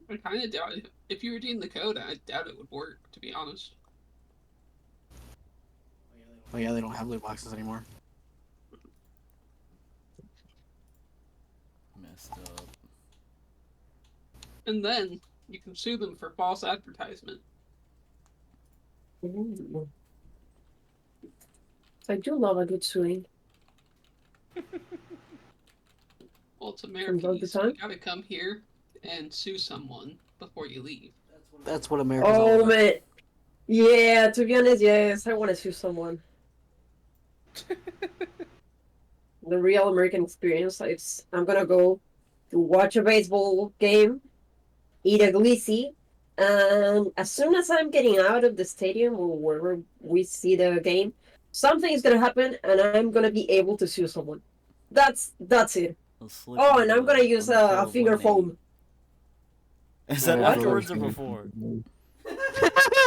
I kind of doubt it. If you were doing the code, I doubt it would work, to be honest. Oh yeah, they don't have loot boxes anymore. Messed up. And then you can sue them for false advertisement. Ooh. I do love a good swing. Well, it's From America, time to so you time. gotta come here and sue someone before you leave. That's what America's all Oh about. man, yeah. To be honest, yes, I want to sue someone. The real American experience. I'm gonna go to watch a baseball game, eat a glizzy, and as soon as I'm getting out of the stadium or wherever we see the game, something is gonna happen, and I'm gonna be able to sue someone. That's it. A slip Oh, of and I'm gonna use on the a field, finger lemonade. foam. Is Yeah, that What? afterwards or before?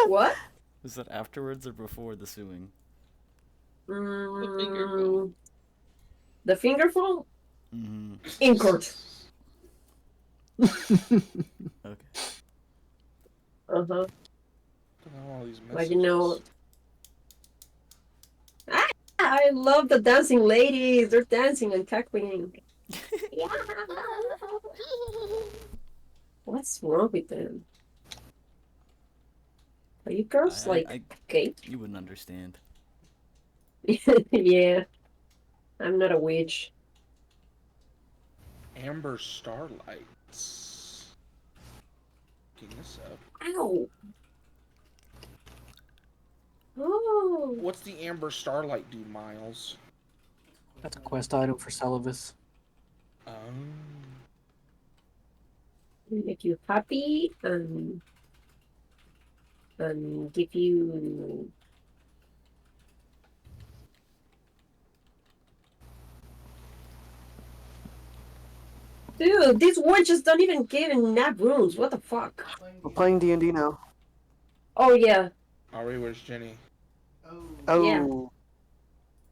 What? Is that afterwards or before the suing? The finger foam. The finger foam Mm-hmm. in court. Okay. Uh huh. All these Like messages. I love the dancing ladies. They're dancing and cackling. Yeah. What's wrong with them? Are you girls like gay? You wouldn't understand. Yeah, I'm not a witch. Amber Starlights. Looking this up. Ow. Oh. What's the Amber Starlight do, Miles? That's a quest item for Celavis. Make you happy and give you. Dude, these witches don't even give enough runes. What the fuck? We're playing D&D now. Oh yeah. Are we? Where's Jenny? Oh. Yeah.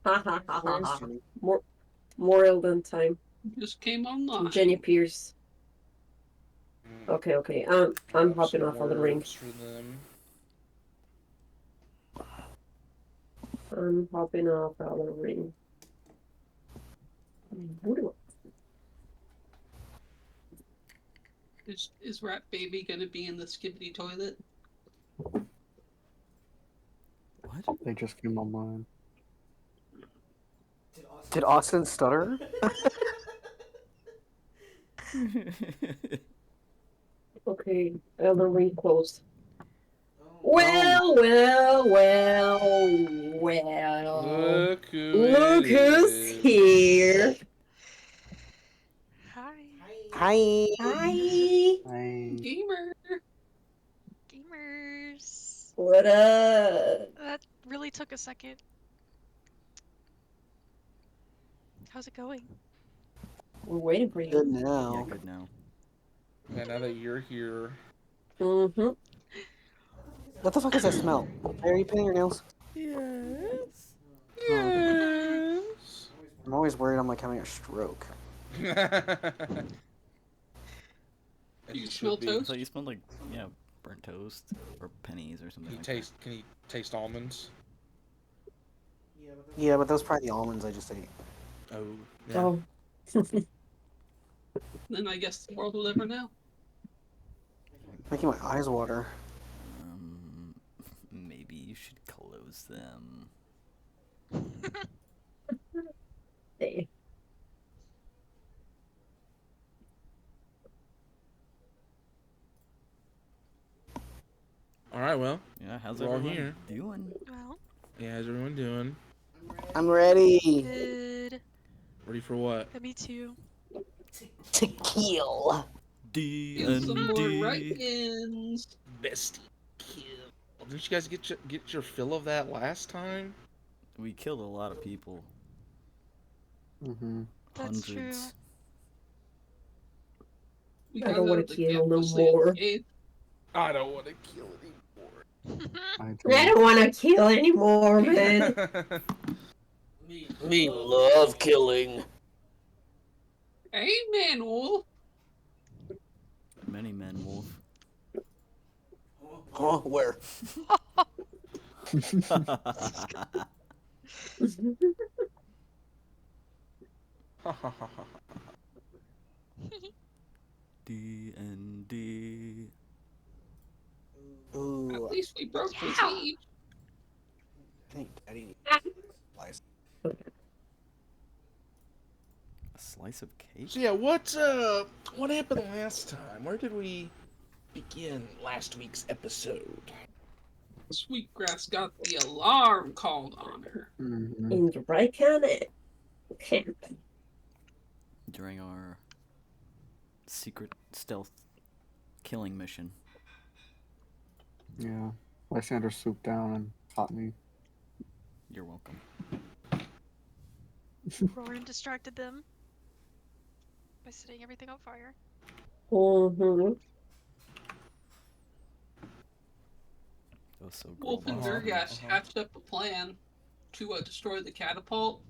Ha ha ha ha Where's ha. Jenny? More ill than time. Just came online. Jenny Pierce. Okay. I'm hopping off on the ring. For them. I'm hopping off on the ring. What do Is Rat Baby gonna be in the skibbity toilet? What? They just came online. Did Austin stutter? Okay, Elden Ring closed. Well. Look Look who's here. Hi, Hi. Hi. Hi. Gamer! gamers. What up? That really took a second. How's it going? We're waiting for you. Good Yeah, now. good now. Yeah, now that you're here. Mm-hmm. What the fuck is that smell? Are you painting your nails? Yes. Yes. I'm always worried I'm like having a stroke. You smell I toast? thought you smelled like burnt toast or pennies or something. Can you taste almonds? Yeah, but those are probably the almonds I just ate. Oh. Yeah. Oh. Then I guess the world will never know. Making my eyes water. Maybe you should close them. Hey. All right. Well. Yeah, how's We're all everyone here. doing? Well, Yeah. How's everyone doing? I'm ready good. Ready for what? Yeah, me too. to kill. Get some more D&D. write-ins! Bestie kill. Didn't you guys get your fill of that last time? We killed a lot of people. Mm-hmm. That's true. Hundreds. We I got don't out wanna of the kill camp no mostly more. unscathed. I don't want to kill I don't want to kill anymore, man. anymore. Me love killing. Hey, Manuel! Many many men, Wolf? Oh, where? D&D. Ooh, At least we broke the Yeah. siege. I think Daddy needs slice. A slice of cake? So yeah, what happened last time? Where did we begin last week's episode? Sweetgrass got the alarm called on her. Mhm. In the Raikan camp. During our secret stealth killing mission. Yeah. Lysander swooped down and caught me. You're welcome. Roran distracted them by setting everything on fire. Mm-hmm. That was so Wolf girl and boss. Durgash hatched up a plan to destroy the catapult.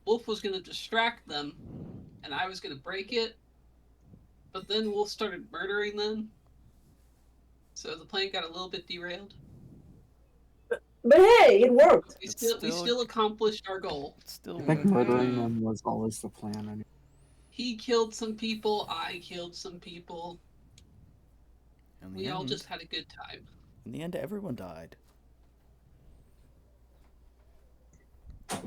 Wolf was going to distract them, and I was going to break it. But then Wolf started murdering them, so the plan got a little bit derailed. But hey, it worked. We It's still still- accomplished our goal. It's still I think working. murdering them was always the plan. Anyway. He killed some people. I killed some people. In the We all end- just had a good time. In the end, everyone died. I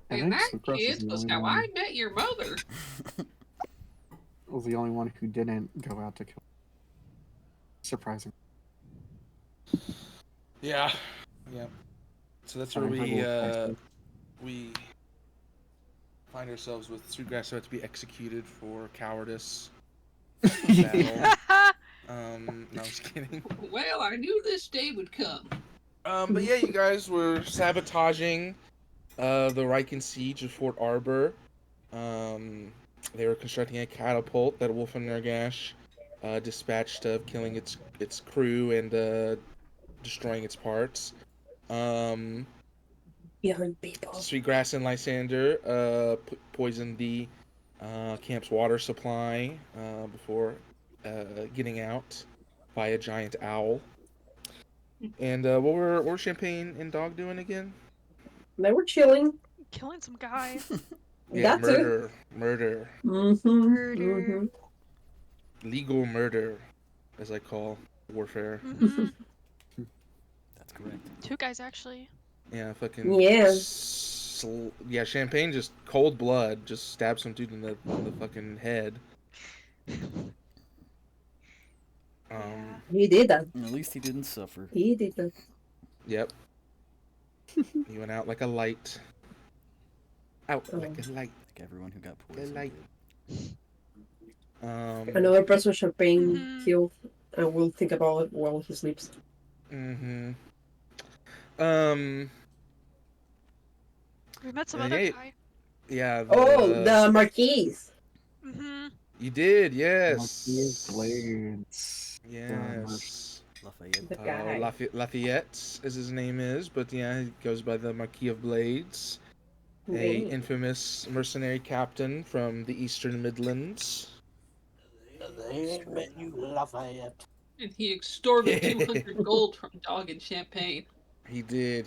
And think that, Sucrose is kids, the was only how one- I met your mother. was the only one who didn't go out to kill. Surprising. Yeah. Yeah. So that's where I heard we find ourselves with Sweetgrass about to be executed for cowardice. Battle. No, I was kidding. Well, I knew this day would come. But yeah, you guys were sabotaging the Riken siege of Fort Arbor. They were constructing a catapult that Wolf and Nergash dispatched of killing its crew and destroying its parts. Young people. Sweetgrass and Lysander poisoned the camp's water supply before getting out by a giant owl. And what were Champagne and Dog doing again? They were chilling. Killing some guy. Yeah, That too. murder, Mm-hmm. Murder. Mm-hmm. legal murder, as I call warfare. hmm That's correct. 2 guys actually. Yeah, fucking. Yeah. Yeah, Champagne just cold blood, just stabbed some dude in the fucking head. He did that. At least he didn't suffer. He did that. Yep. He went out like a light. Out like a light. Like everyone who got A poisoned. light. Another person Champagne Mhm. killed, and we'll think about it while he sleeps. Mm-hmm. We met some Hey, other hey. guy. Yeah. Oh, the Marquise. hmm You did, yes. Marquis Blades. Yes. Lafayette. The guy. Lafayette, as his name is, but yeah, he goes by the Marquis of Blades, a Really? infamous mercenary captain from the Eastern Midlands. They met you, Lafayette. And he extorted 200 gold from Dog and Champagne. He did.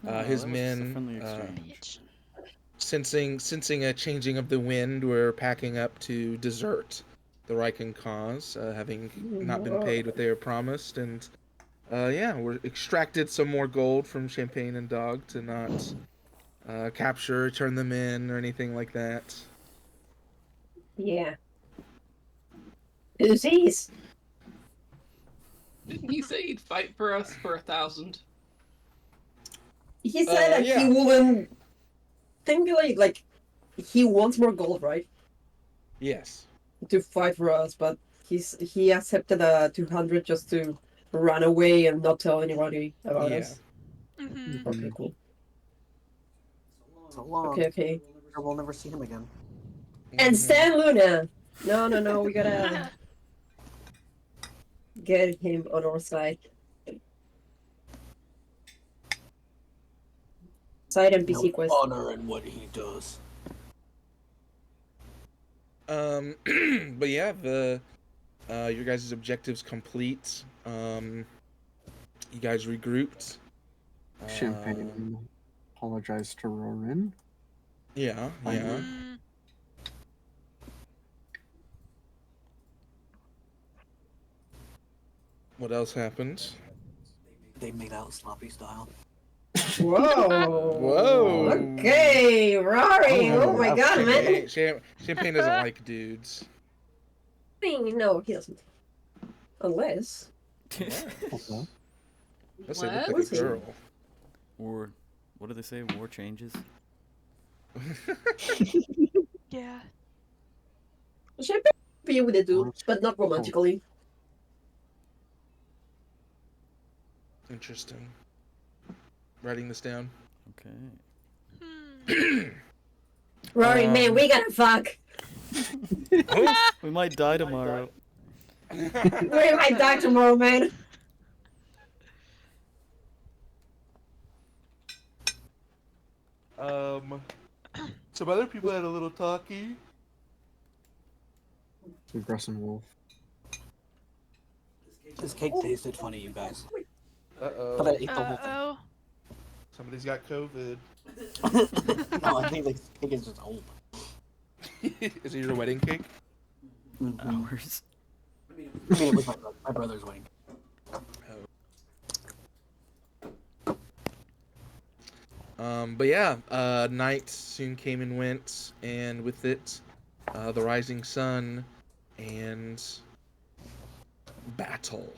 Oh, His that was just a men, friendly exchange. Bitch. sensing a changing of the wind, were packing up to desert the Riken cause, having not been paid what they were promised, and we extracted some more gold from Champagne and Dog to not capture, turn them in, or anything like that. Yeah. Who's these? Didn't he say he'd fight for us for 1,000? He said that yeah. he wouldn't think like he wants more gold, right? Yes. To fight for us, but he accepted 200 just to run away and not tell anybody about Yeah. us. hmm Okay, cool. So long. Okay. We'll never see him again. And Mhm. Stan Luna. No, we gotta get him on our side. Side NPC quest. honor in what he does. But yeah, the Your guys' objectives complete. You guys regrouped. Champagne apologized to Rorin. Yeah, yeah. Mm, What else happened? They made out sloppy style. Whoa. Whoa. Okay, Rory. Oh, Oh my god, man. Champagne doesn't like dudes. No, he doesn't. Unless. Okay. Unless they look What? like What's a he? girl. War. What do they say? War changes. yeah. Champagne be with a dude, but not romantically. Interesting. Writing this down. Okay. Hmm. Rory, man, we gotta fuck. We might die tomorrow. We might die tomorrow, man. Some other people had a little talkie. Aggressive wolf. This cake tasted funny, you guys. But I Uh-oh. ate the whole thing. Uh-oh. Somebody's got COVID. No, I think it's just old. Is it your wedding cake? Mm-hmm. Hours. I mean, it was my brother's wedding. But yeah, night soon came and went, and with it, the rising sun and battle.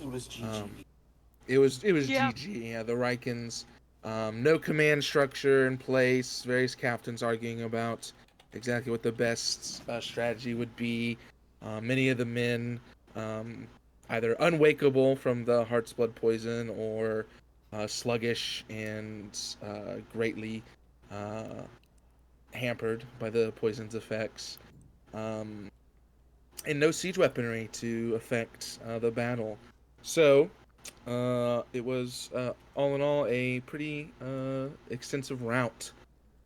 It was GG. It was Yeah. GG. Yeah, the Rykins, no command structure in place. Various captains arguing about exactly what the best strategy would be. Many of the men either unwakeable from the heart's blood poison or sluggish and greatly hampered by the poison's effects. And no siege weaponry to affect the battle. So, it was, all in all, a pretty extensive rout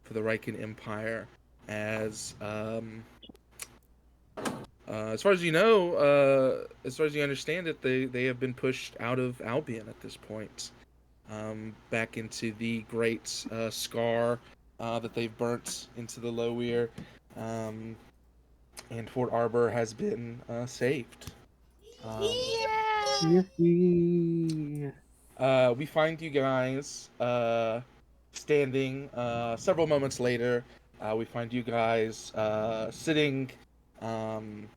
for the Ryken Empire, as far as you know, as far as you understand it, they have been pushed out of Albion at this point, back into the great scar that they've burnt into the Loweir, and Fort Arbor has been saved. Yeah. Yippee! We find you guys standing several moments later. We find you guys sitting kind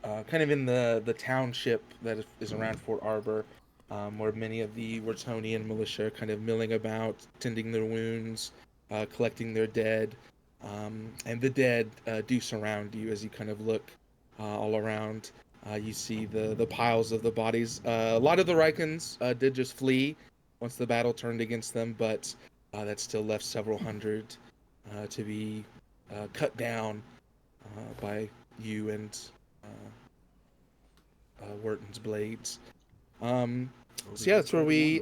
of in the township that is around Fort Arbor, where many of the Wurtonian militia are kind of milling about, tending their wounds, collecting their dead. And the dead do surround you as you kind of look all around. You see the piles of the bodies. A lot of the Rykins did just flee once the battle turned against them, but that still left several hundred to be cut down by you and Wharton's blades. So yeah, that's where we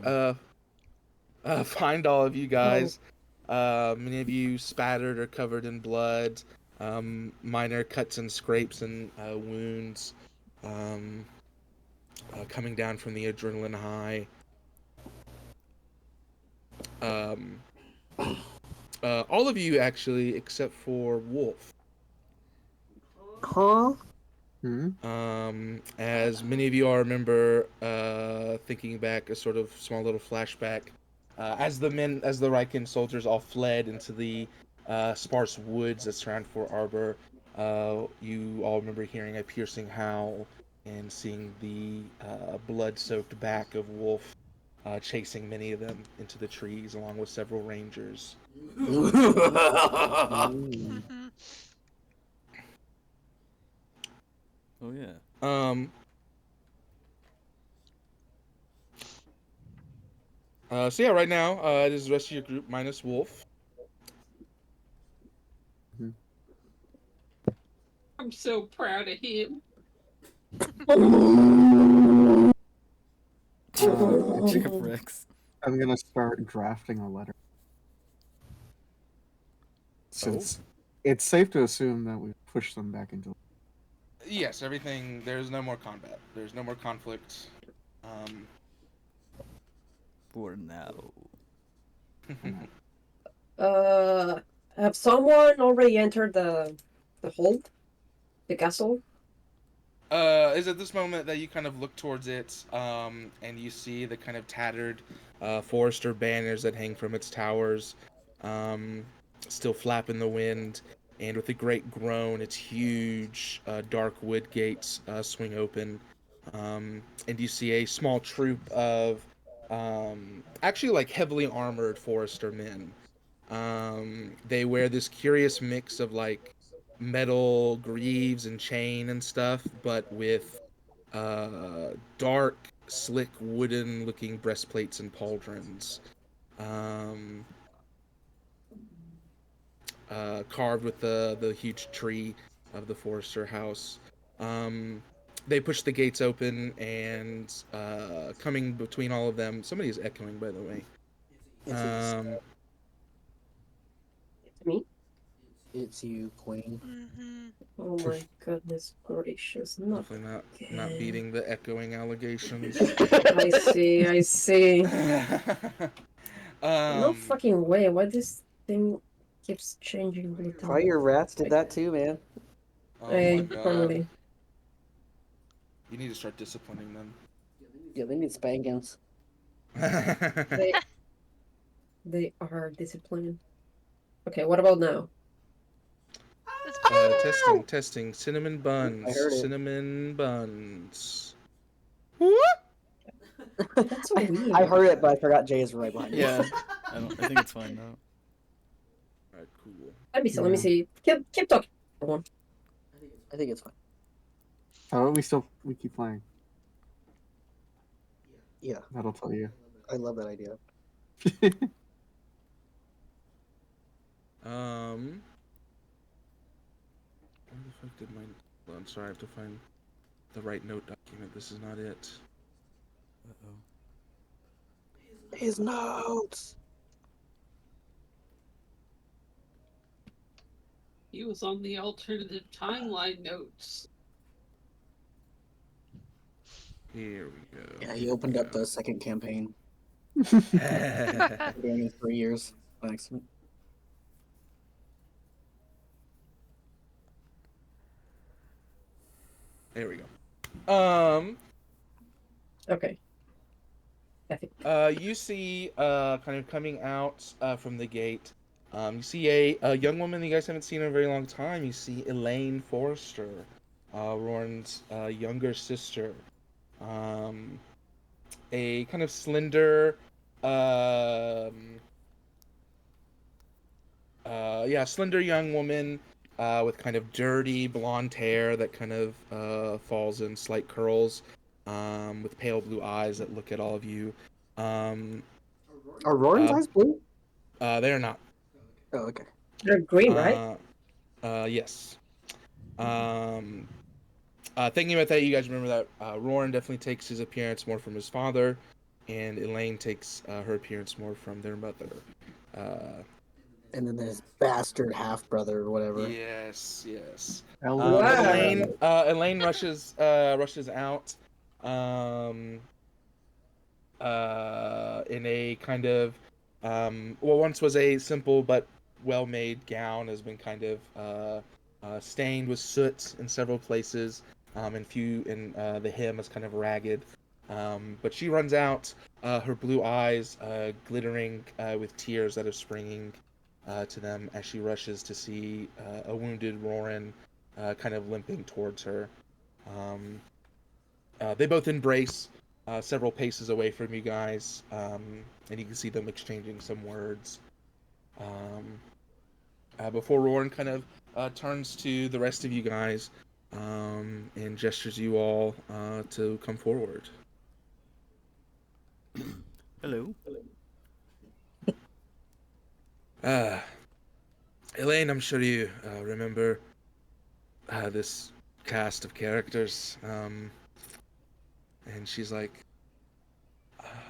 find all of you guys. Many of you spattered or covered in blood. Minor cuts and scrapes and wounds. Coming down from the adrenaline high. All of you actually, except for Wolf. Huh? As many of you all remember, thinking back, a sort of small little flashback, as the Ryken soldiers all fled into the sparse woods that surround Fort Arbor, you all remember hearing a piercing howl and seeing the blood-soaked back of Wolf chasing many of them into the trees, along with several rangers. Mhm. Oh yeah. So yeah, right now, this is the rest of your group minus Wolf. I'm so proud of him. Chick Rex. I'm gonna start drafting a letter. Since it's safe to assume that we've pushed them back into. Yes, everything. There's no more combat. There's no more conflict. For now. Have someone already entered the hold, the castle? Is at this moment that you kind of look towards it, and you see the kind of tattered Forester banners that hang from its towers, still flap in the wind, and with a great groan, its huge dark wood gates swing open, and you see a small troop of actually like heavily armored Forester men. They wear this curious mix of like metal greaves and chain and stuff, but with dark, slick, wooden-looking breastplates and pauldrons, um, carved with the huge tree of the Forester house. They push the gates open, and coming between all of them, somebody is echoing, by the way. Um, It's me. It's you, Queen. Mm-hmm. Oh my goodness gracious! Not Definitely not again. beating the echoing allegations. I see. I see. No um, fucking way. Why this thing keeps changing all the time? Probably your rats did that too, man. oh my Hey, god. probably. You need to start disciplining them. Yeah, they need spankings. They are disciplined. Okay, what about now? It's Testing. Cinnamon buns. I heard it. Cinnamon buns. That's so weird. I heard it, but I forgot Jay is right behind me. Yeah. I think it's fine now. Alright, cool. Let me see. Keep talking. I think it's fine. Oh, we keep playing. Yeah, That'll tell you. I love that idea. Where the fuck did my... Well, I'm sorry, I have to find the right note document. This is not it. Uh-oh. His notes. He was on the alternative timeline notes. Here we go. Yeah, he opened up the second campaign. the... During 3 years by accident. There we go. Okay. I think. You see, kind of coming out from the gate, you see a young woman you guys haven't seen in a very long time. You see Elaine Forrester, Roran's younger sister. A kind of slender, slender young woman with kind of dirty blonde hair that kind of falls in slight curls, with pale blue eyes that look at all of you. Are Roaring's eyes blue? They are not. Oh, okay. They're green, right? Yes. Thinking about that, you guys remember that Roran definitely takes his appearance more from his father, and Elaine takes her appearance more from their mother. And then there's bastard half brother or whatever. Yes. Hello. Wow. Elaine rushes out, in a kind of what once was a simple but well-made gown has been kind of stained with soot in several places, and the hem is kind of ragged. But she runs out, her blue eyes glittering with tears that are springing to them as she rushes to see a wounded Roran kind of limping towards her. They both embrace several paces away from you guys, and you can see them exchanging some words. Before Roran kind of turns to the rest of you guys and gestures you all to come forward. Hello. Elaine, I'm sure you remember this cast of characters. And she's like,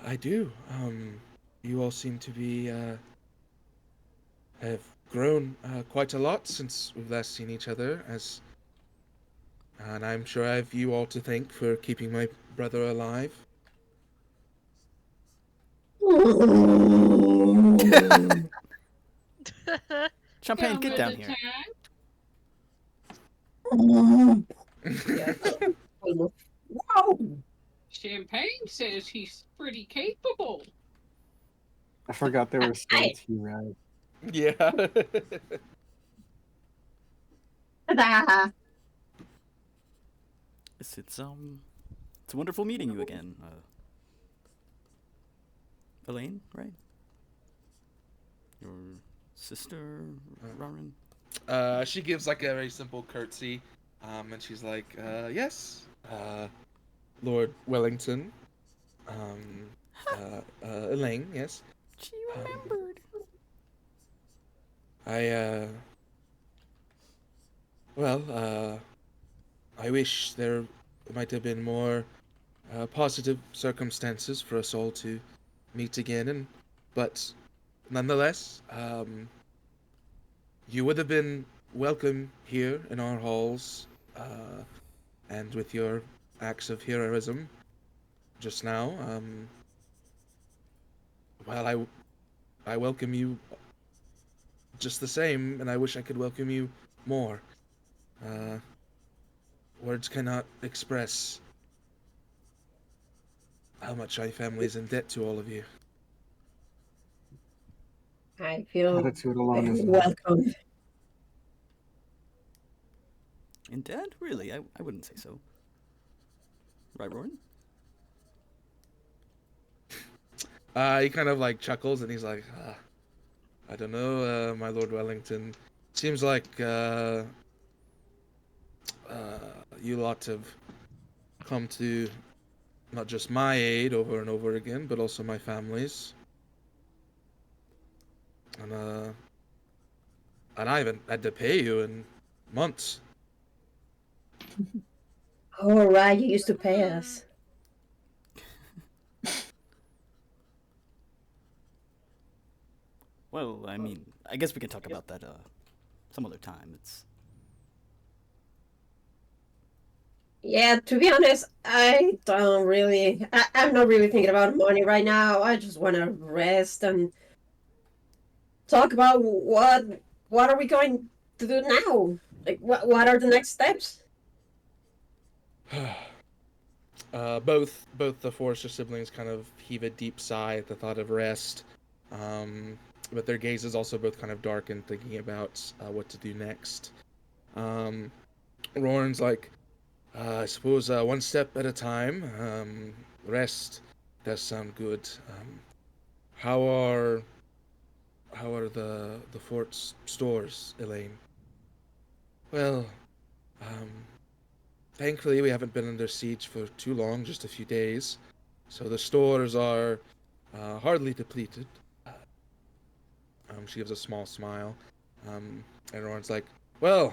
I do. You all seem to be have grown quite a lot since we've last seen each other. As And I'm sure I have you all to thank for keeping my brother alive. Champagne, get down here. Yeah. Wow. Champagne says he's pretty capable. I forgot there were states he read. Yeah. Ta-da. It's wonderful meeting you again, Elaine, right? Your sister, Ronan? She gives like a very simple curtsy, and she's like, yes, Lord Wellington, Elaine, yes. She remembered. I wish there might have been more positive circumstances for us all to meet again, but nonetheless, you would have been welcome here in our halls, and with your acts of heroism just now. Well, I welcome you just the same, and I wish I could welcome you more. Words cannot express how much my family is in debt to all of you. I feel Attitude alone is welcome. In dead? Really? I wouldn't say so. Right, Roran? He kind of like chuckles and he's like, I don't know, my Lord Wellington. Seems like you lot have come to not just my aid over and over again, but also my family's. And I haven't had to pay you in months. Oh, right, you used to pay us. Well, I mean, I guess we can talk about that some other time. It's Yeah, to be honest, I'm not really thinking about money right now. I just want to rest and talk about what are we going to do now? Like, what are the next steps? Both the Forrester siblings kind of heave a deep sigh at the thought of rest, but their gazes also both kind of darken, thinking about what to do next. Roran's like, I suppose one step at a time. Rest does sound good. How are the fort's stores, Elaine? Well, thankfully we haven't been under siege for too long, just a few days, so the stores are hardly depleted. She gives a small smile, and Roran's like, well,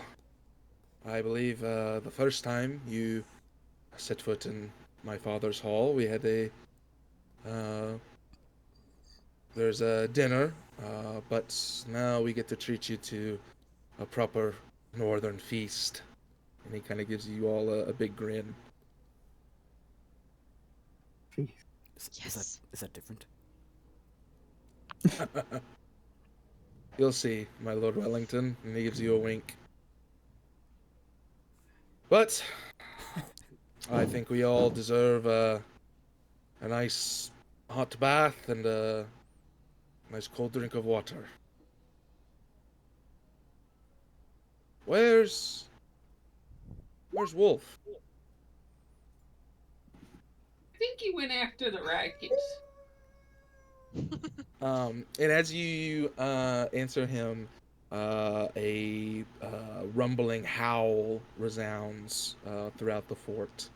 I believe the first time you set foot in my father's hall, we had there's a dinner, but now we get to treat you to a proper northern feast. And he kind of gives you all a big grin. is that different? You'll see, my Lord Wellington, and he gives you a wink. But I think we all deserve a nice hot bath and a nice cold drink of water. Where's Wolf? I think he went after the rackets. And as you answer him, a rumbling howl resounds throughout the fort.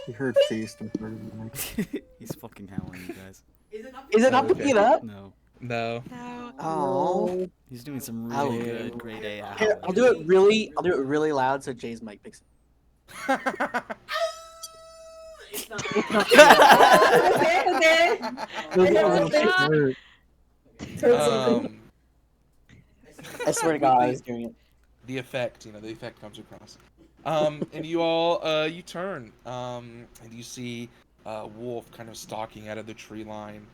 You heard feast and heard night. He's fucking howling, you guys. Is it not Okay. picking it up? No. No. No. Oh. He's doing some I'll- really good grade A howling. Here, I'll do it really loud so Jay's mic picks Okay. Those are all Ah. hurt. Um, I swear to God, I was doing it. The effect, the effect comes across. And you all, you turn, and you see Wolf kind of stalking out of the tree line.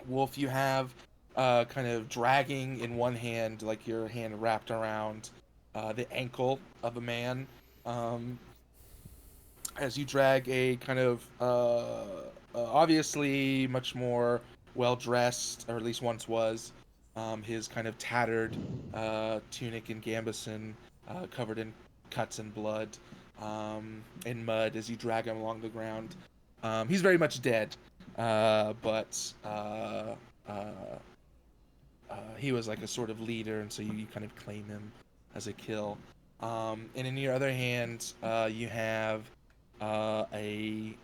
Wolf, you have kind of dragging in one hand, like your hand wrapped around the ankle of a man, as you drag a kind of obviously much more well dressed, or at least once was, his kind of tattered tunic and gambeson, covered in cuts and blood, and mud as you drag him along the ground. He's very much dead, but he was like a sort of leader, and so you kind of claim him as a kill. And in your other hand, you have a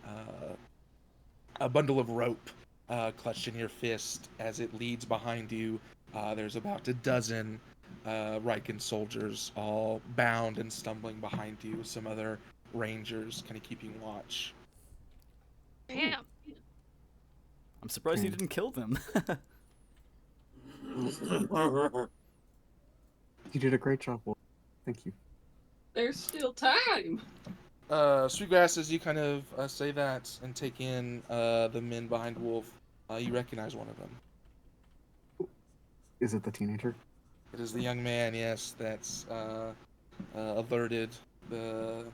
bundle of rope clutched in your fist as it leads behind you. There's about a dozen Riken soldiers, all bound and stumbling behind you, with some other rangers kind of keeping watch. Damn. I'm surprised you didn't kill them. You did a great job, Wolf. Thank you. There's still time. Sweetgrass, as you kind of say that and take in the men behind Wolf, you recognize one of them. Is it the teenager? It is the young man, yes, that's alerted the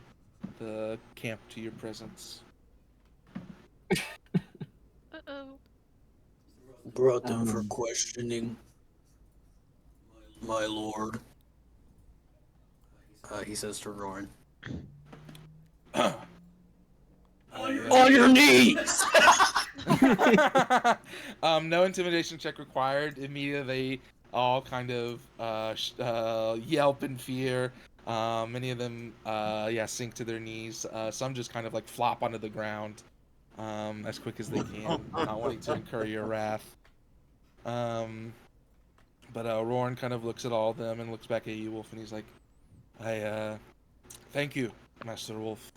camp to your presence. Uh-oh. Brought them for questioning, my lord. He says to Roran. On your knees! No intimidation check required. Immediately, they all kind of yelp in fear. Many of them, sink to their knees. Some just kind of like flop onto the ground as quick as they can, not wanting to incur your wrath. But Roran kind of looks at all of them and looks back at you, Wolf, and he's like, thank you, Master Wolf.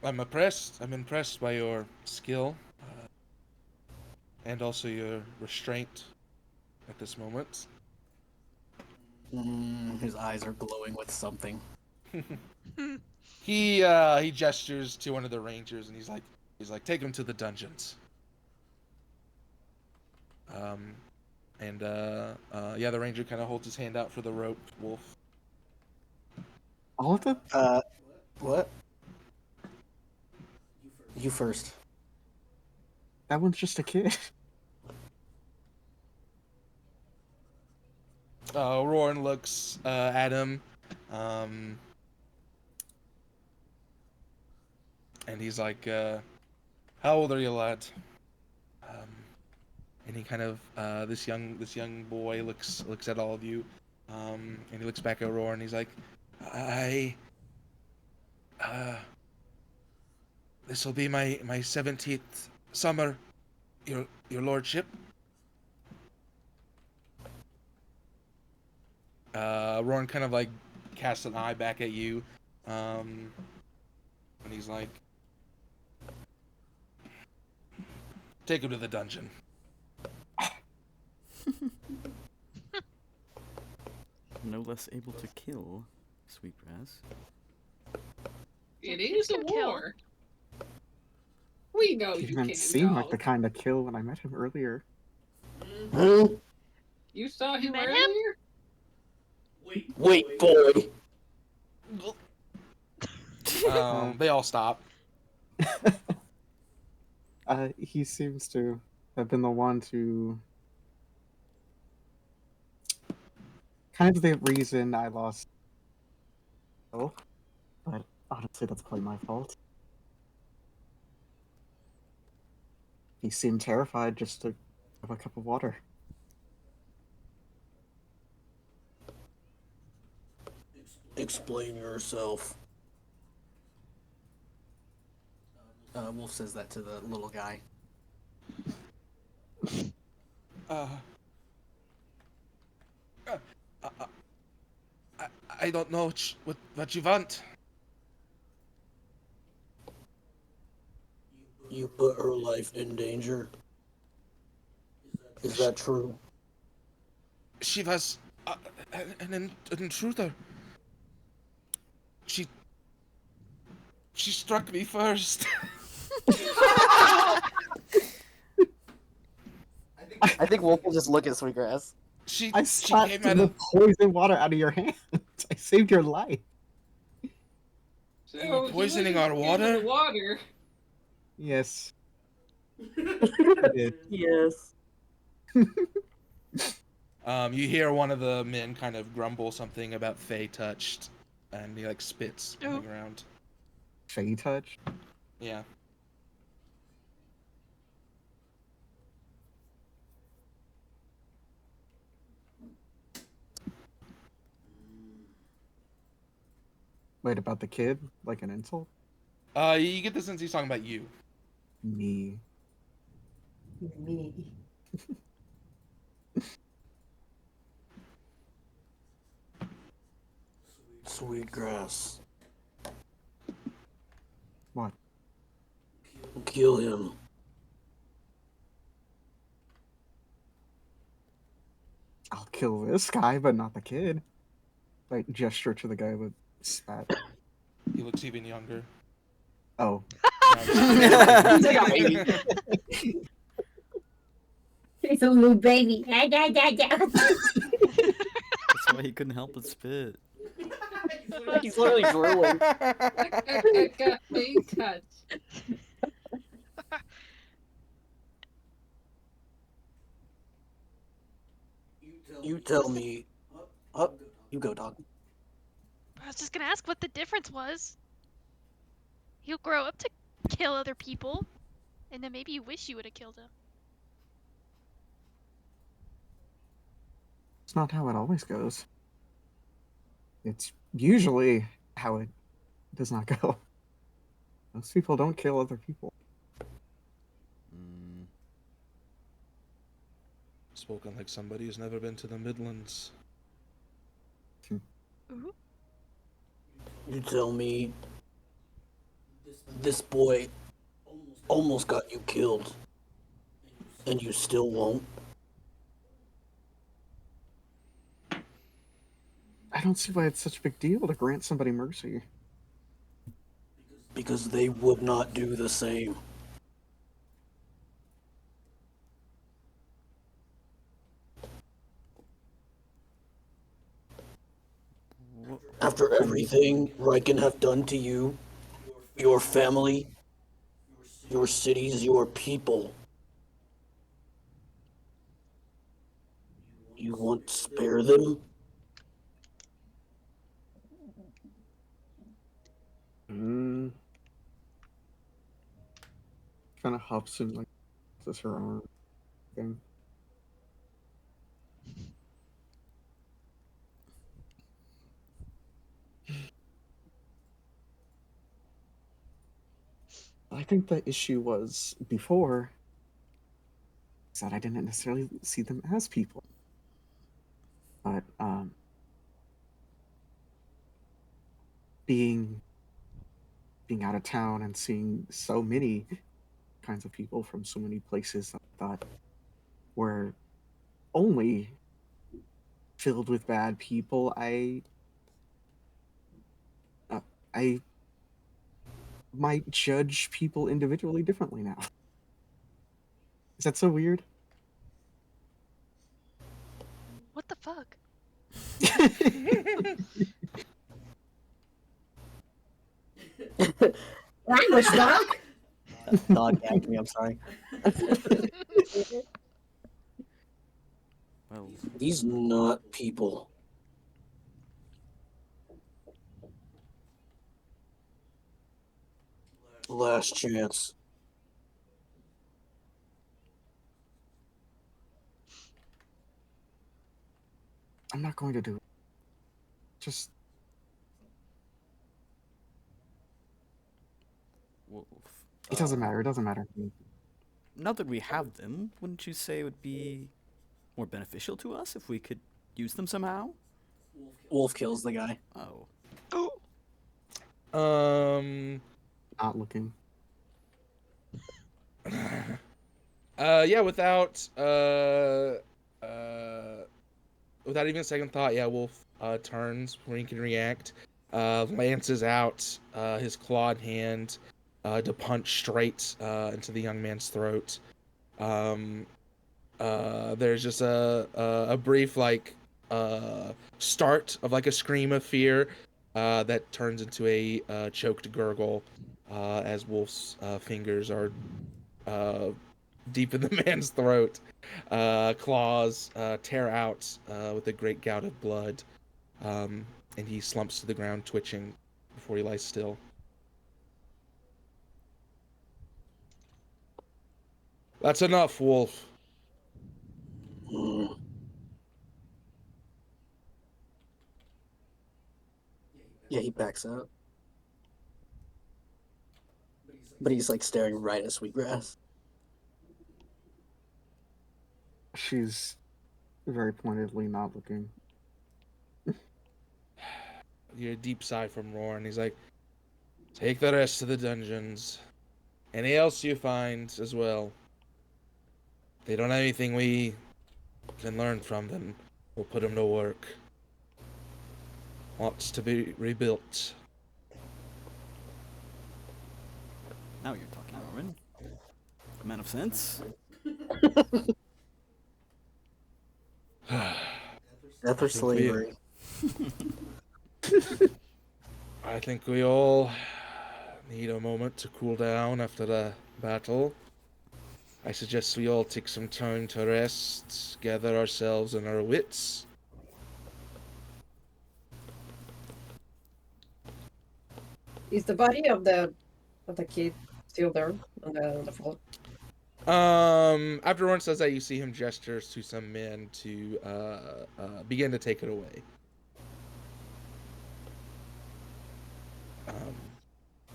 I'm impressed. I'm impressed by your skill, and also your restraint at this moment. His eyes are glowing with something. He gestures to one of the rangers, and he's like, take him to the dungeons. The ranger kind of holds his hand out for the rope, Wolf. All of them? What? You first. That one's just a kid. Roran looks at him, and he's like, how old are you, lad? And he kind of this young boy looks at all of you, and he looks back at Roran, and he's like, this will be my 17th summer, your lordship. Roran kind of like casts an eye back at you, and he's like, take him to the dungeon. No less able to kill, Sweetgrass. It is a can kill. war. We know He you didn't can't seem go. like the kind of kill when I met him earlier. You saw him Met him? earlier? Wait, boy. They all stop. He seems to have been the one to... kind of the reason I lost... Oh, but honestly, that's probably my fault. He seemed terrified just to have a cup of water. Explain yourself. Wolf says that to the little guy. I don't know what you want. You put her life in danger. Is that true? She was an intruder. She struck me first. I think Wolf will just look at Sweetgrass. I She slapped came out the of poison water out of your hands. I saved your life. So You were he poisoning wasn't our scared of water? The water. Yes. I did. Yes. You hear one of the men kind of grumble something about Faye touched, and he like spits on the Oh. ground. Fey touch. Yeah. Wait, about the kid? Like an insult? You get the sense he's talking about you. Me. Me. Sweetgrass. What? Kill him. I'll kill this guy, but not the kid. Like, gesture to the guy with spat. He looks even younger. Oh. He's like a baby. He's a little baby. That's why he couldn't help but spit. He's literally drooling. I got face touch. You tell me. Oh, you go, dog. I was just gonna ask what the difference was. He'll grow up to kill other people, and then maybe you wish you would have killed him. It's not how it always goes. It's usually how it does not go. Most people don't kill other people. Mm, Spoken like somebody who's never been to the Midlands. Ooh. You tell me. This boy almost got you killed. And you still won't? I don't see why it's such a big deal to grant somebody mercy. Because they would not do the same. wha- After everything Riken have done to you, your family, your cities, your people, you want to spare them? Kind of hops and like this her arm thing. I think the issue was before is that I didn't necessarily see them as people. But being out of town and seeing so many kinds of people from so many places that I thought were only filled with bad people, I might judge people individually differently now. Is that so weird? What the fuck? Language, dog. Dog gagged me, I'm sorry. well, These not people. Last chance. I'm not going to do it. Just Wolf, it doesn't matter. It doesn't matter. now that we have them, wouldn't you say it would be more beneficial to us if we could use them somehow? Wolf kills the guy. Oh. Um, Not looking. Yeah, without even a second thought, yeah, Wolf turns when he can react, lances out his clawed hand to punch straight into the young man's throat. There's just a brief start of like a scream of fear that turns into a choked gurgle as Wolf's fingers are deep in the man's throat. Claws tear out with a great gout of blood, and he slumps to the ground, twitching before he lies still. That's enough, Wolf. Mm. Yeah, he backs up. But he's like staring right at Sweetgrass. She's very pointedly not looking. You hear a deep sigh from Roar, and he's like, "Take the rest to the dungeons. Any else you find as well. If they don't have anything we can learn from them, we'll put them to work. Lots to be rebuilt." Now you're talking, Norman. A man of sense. Death or slavery. I think we all need a moment to cool down after the battle. I suggest we all take some time to rest, gather ourselves and our wits. Is the body of the kid still there on the floor? After Ron says that, you see him gestures to some men to begin to take it away.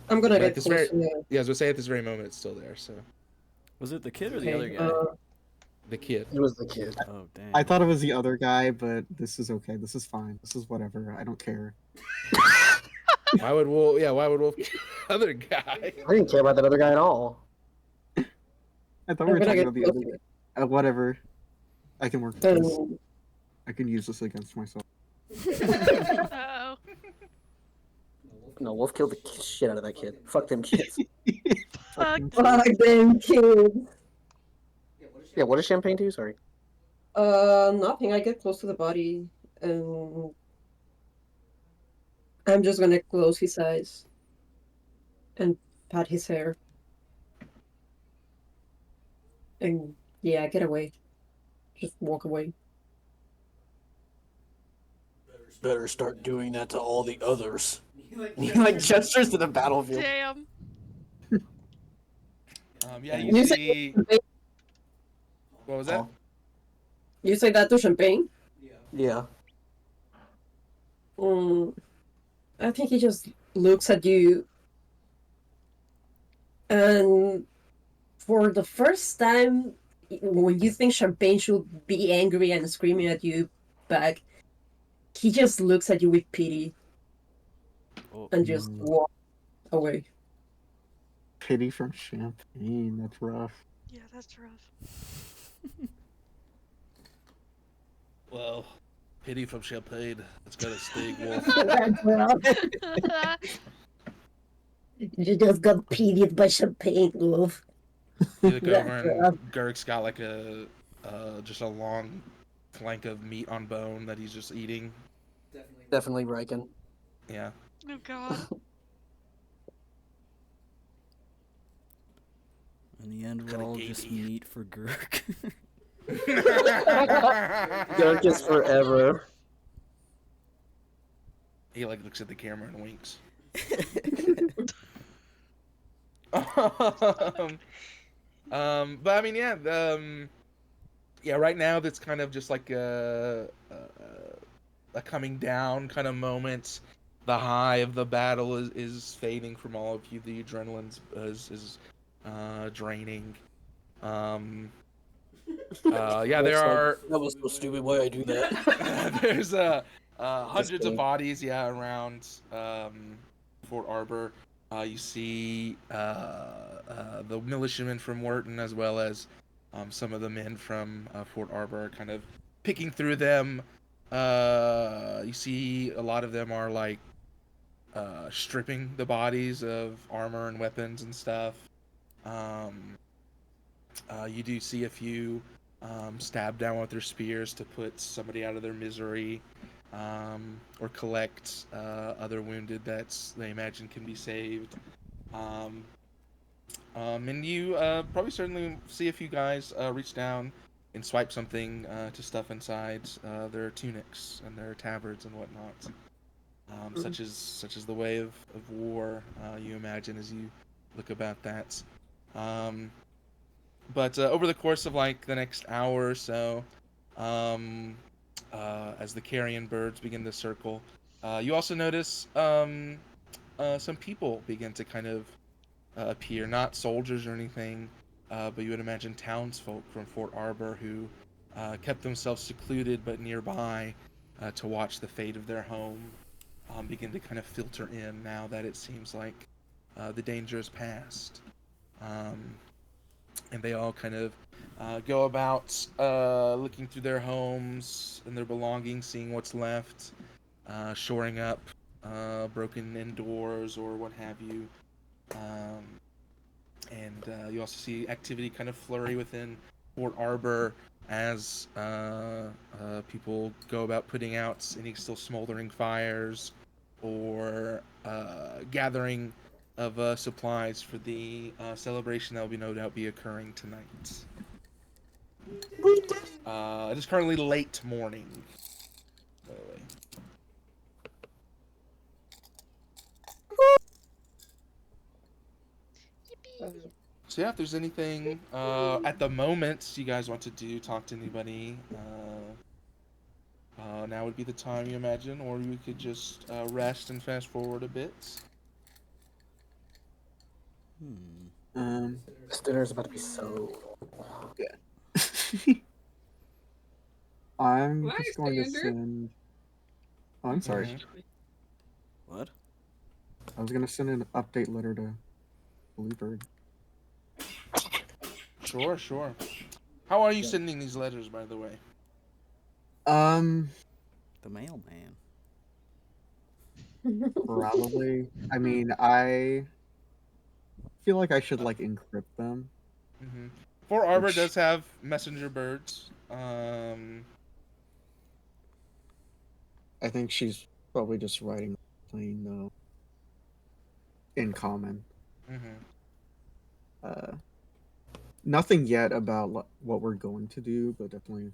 I'm gonna But get at this close very- to the... Yeah, as we say, at this very moment, it's still there. So Was it the kid or Okay, the other guy? the kid. It was the kid. Oh, dang. I thought it was the other guy, but this is okay. This is fine. This is whatever. I don't care. Why would Wolf? Yeah, why would Wolf kill the other guy? I didn't care about that other guy at all. I thought I'm we were gonna talking get about the close other to guy. Whatever. I can work with it. this. I can use this against myself. Uh-oh. No, Wolf killed the shit out of that kid. Fuck them kids. Fuck. Fuck them kids. Yeah, what does Champagne do? Sorry. Nothing. I get close to the body, and I'm just gonna close his eyes and pat his hair. And yeah, get away. Just walk away. Better start doing that to all the others. He like gestures to the battlefield. Damn. Yeah, You you say- see. What was that? You say that to Champagne? Yeah. I think he just looks at you, and for the first time, when you think Champagne should be angry and screaming at you back, he just looks at you with pity Oh, and just walks away. Pity from Champagne. That's rough. Yeah, that's rough. Well, pity from Champagne. It's gonna sting, Wolf. You just got pitied by Champagne, Wolf. You look That's over and rough. Gurk's got like just a long flank of meat on bone that he's just eating. Definitely Riken. Yeah. Oh god. in the end, we're Kinda all just gamey. meat for Gurk. Gurk is forever. He like looks at the camera and winks. But I mean, yeah, right now that's kind of just like a coming down kind of moment. The high of the battle is fading from all of you. The adrenaline is draining. Yeah, there are That was so stupid. Why I do that? there's hundreds of bodies, yeah, around Fort Arbor. You see the militiamen from Wharton, as well as Some of the men from Fort Arbor are kind of picking through them. You see a lot of them are like stripping the bodies of armor and weapons and stuff. You do see a few stab down with their spears to put somebody out of their misery, or collect other wounded that they imagine can be saved. And you probably certainly see a few guys reach down and swipe something to stuff inside their tunics and their tabards and whatnot, such as the way of war. You imagine as you look about that. But over the course of like the next hour or so, as the carrion birds begin to circle, you also notice some people begin to kind of appear. Not soldiers or anything, but you would imagine townsfolk from Fort Arbor who kept themselves secluded but nearby to watch the fate of their home begin to kind of filter in now that it seems like the danger is past. And they all kind of go about looking through their homes and their belongings, seeing what's left, shoring up broken in doors or what have you. And you also see activity kind of flurry within Fort Arbor as people go about putting out any still smoldering fires or gathering of supplies for the celebration that will be no doubt be occurring tonight. It is currently late morning, by the way. Yippee! So yeah, if there's anything at the moment you guys want to do, talk to anybody, now would be the time, you imagine, or we could just rest and fast forward a bit. This dinner is about to be so. I'm Nice, just going to Andrew. send. Oh, I'm sorry. Mhm. What? I was going to send an update letter to Bluebird. Sure, sure. How are you sending these letters, by the way? The mailman. Probably. I mean, I feel like I should like encrypt them. Mm-hmm. Fort Arbor Which- does have messenger birds. I think she's probably just writing plain in common. Mm-hmm. Nothing yet about what we're going to do, but definitely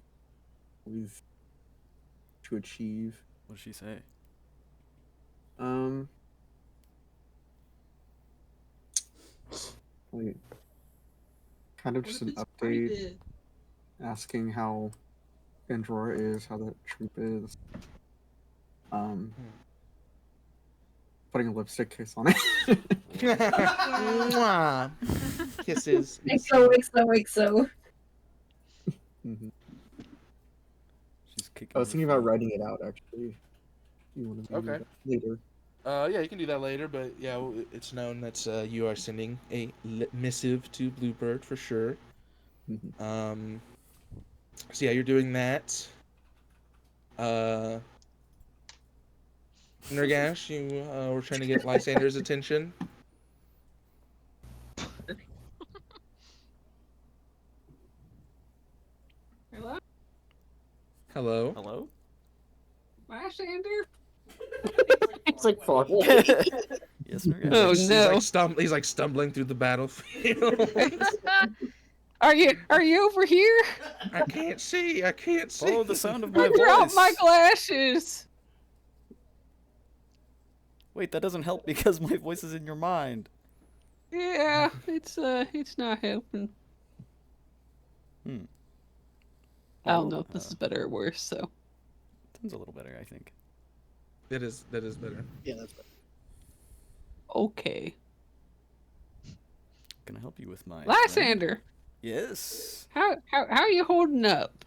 we've to achieve. What did she say? Wait, kind of What just if an it's update private? asking how Endrora is, how that troop is. Putting a lipstick kiss on it. Mwah. Kisses. XOXOXO. Mhm. She's kicking. I was her thinking about feet. writing it out actually. You want to do Okay. that later? Yeah, you can do that later, but yeah, it's known that you are sending a missive to Bluebird for sure. Mhm. So yeah, you're doing that. Nergash, you were trying to get Lysander's attention. Hello? Hello. Hello? Lysander? It's like far. Yes, Nergash. Oh, He's like stumbling through the battlefield. Are you over here? I can't see. I can't see. Follow the sound of my I dropped voice. my glasses. Wait, that doesn't help because my voice is in your mind. Yeah, it's not helping. I don't know if this is better or worse, so. Sounds a little better, I think. That is better. Yeah, that's better. Okay. Can I help you with my Lysander, Yes. how are you holding up?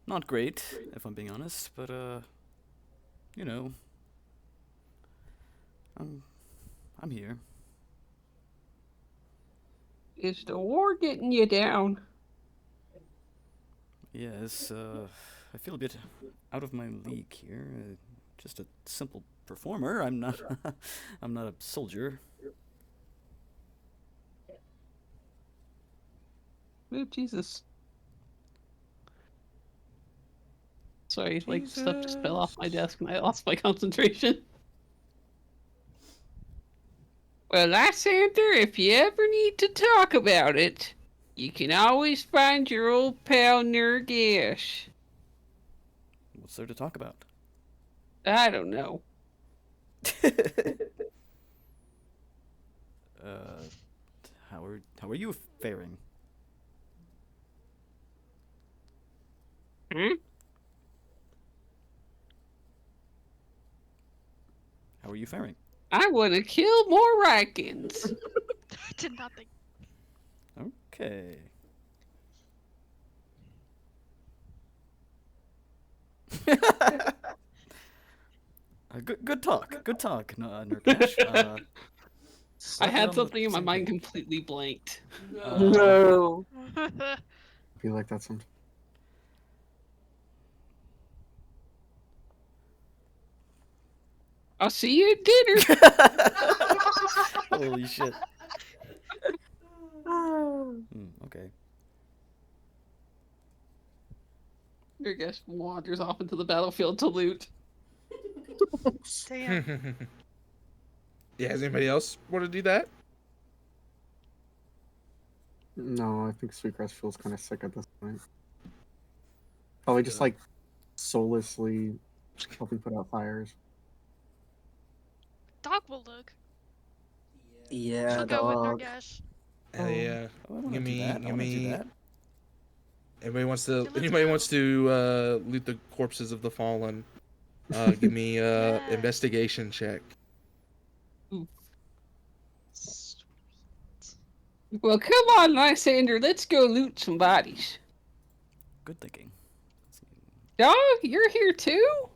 Not great, if I'm being honest, but you know, I'm here. Is the war getting you down? Yes, I feel a bit out of my league here. Just a simple performer. I'm not. I'm not a soldier. Oh, Jesus. Sorry, like stuff just fell off my desk and I lost my concentration. Well, Lysander, if you ever need to talk about it, you can always find your old pal Nergash. What's there to talk about? I don't know. Uh, how are you faring? Hmm? How are you faring? I want to kill more Rikens. Did not think. Okay. Good talk. Good talk, Nurkash. I had we're on something the in my same mind page. completely blanked. No. I feel like that's something. I'll see you at dinner. Holy shit. Okay. Nergash wanders off into the battlefield to loot. Damn. Yeah, does anybody else want to do that? No, I think Sweetgrass feels kind of sick at this point. Probably just like soullessly helping put out fires. Dog will look. Yeah, She'll go with dog. Nergash. Yeah. Oh, I want to Give do me, that. I give want to do me. that. Anybody let's wants to loot the corpses of the fallen? Give me Yes. investigation check. Sweet. Well, come on, Lysander, let's go loot some bodies. Good thinking. Dog, you're here too?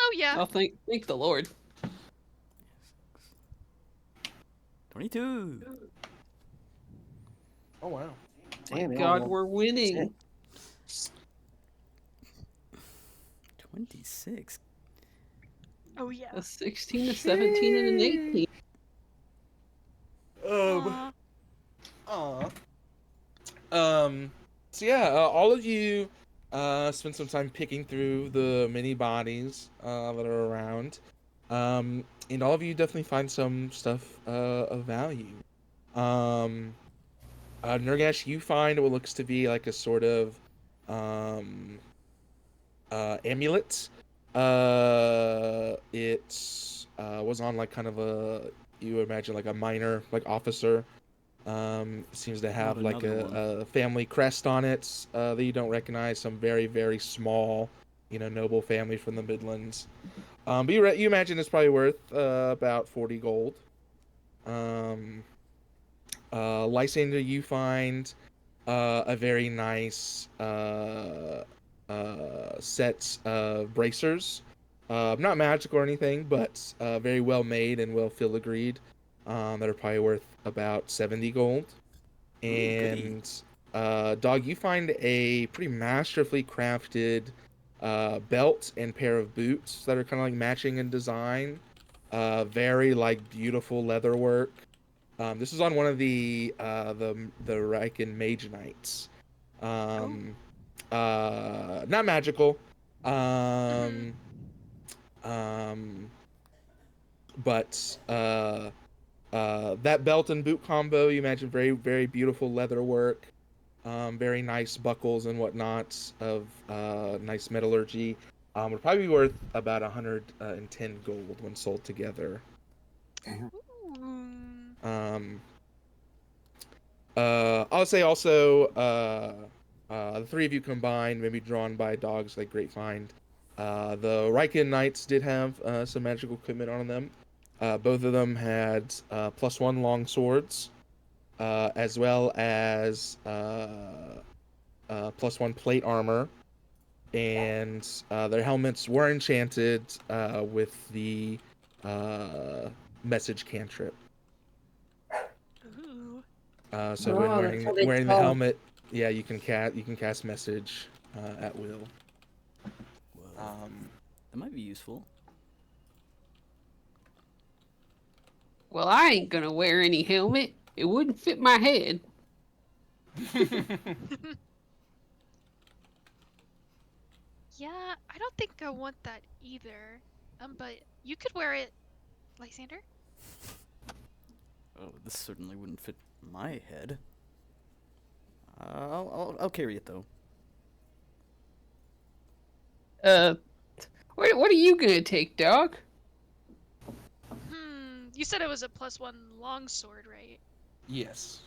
Oh yeah. Oh, thank the Lord. 22. Oh wow. Thank Damn, God yeah, we're winning. 26. Oh yeah. A 16, a 17, and an 18. So yeah, all of you spend some time picking through the many bodies that are around, and all of you definitely find some stuff of value. Nurgash, you find what looks to be like a sort of amulet. It was on like kind of you imagine like a minor like officer. Seems to have Not like another one. a family crest on it that you don't recognize. Some very, very small, noble family from the Midlands. But you imagine it's probably worth about 40 gold. Lysander, you find a very nice set of bracers. Not magical or anything, but very well made and well filigreed. That are probably worth about 70 gold. And Dog, you find a pretty masterfully crafted belt and pair of boots that are kind of like matching in design. Very like beautiful leather work. This is on one of the Riken Mage Knights. Not magical. But that belt and boot combo, you imagine very, very beautiful leather work, very nice buckles and whatnot of nice metallurgy. Would probably be worth about 110 gold when sold together. Damn. Ooh. I'll say also, the three of you combined, maybe drawn by dogs like Great Find. The Riken Knights did have some magical equipment on them. Both of them had +1 long swords, as well as +1 plate armor, and their helmets were enchanted with the message cantrip. Ooh. So Oh, when that's how they wearing the talk. helmet, yeah, you can cast message at will. Well, that might be useful. Well, I ain't gonna wear any helmet. It wouldn't fit my head. Yeah, I don't think I want that either. But you could wear it, Lysander. Oh, this certainly wouldn't fit my head. I'll carry it though. What are you gonna take, dog? You said it was a +1 longsword, right? Yes.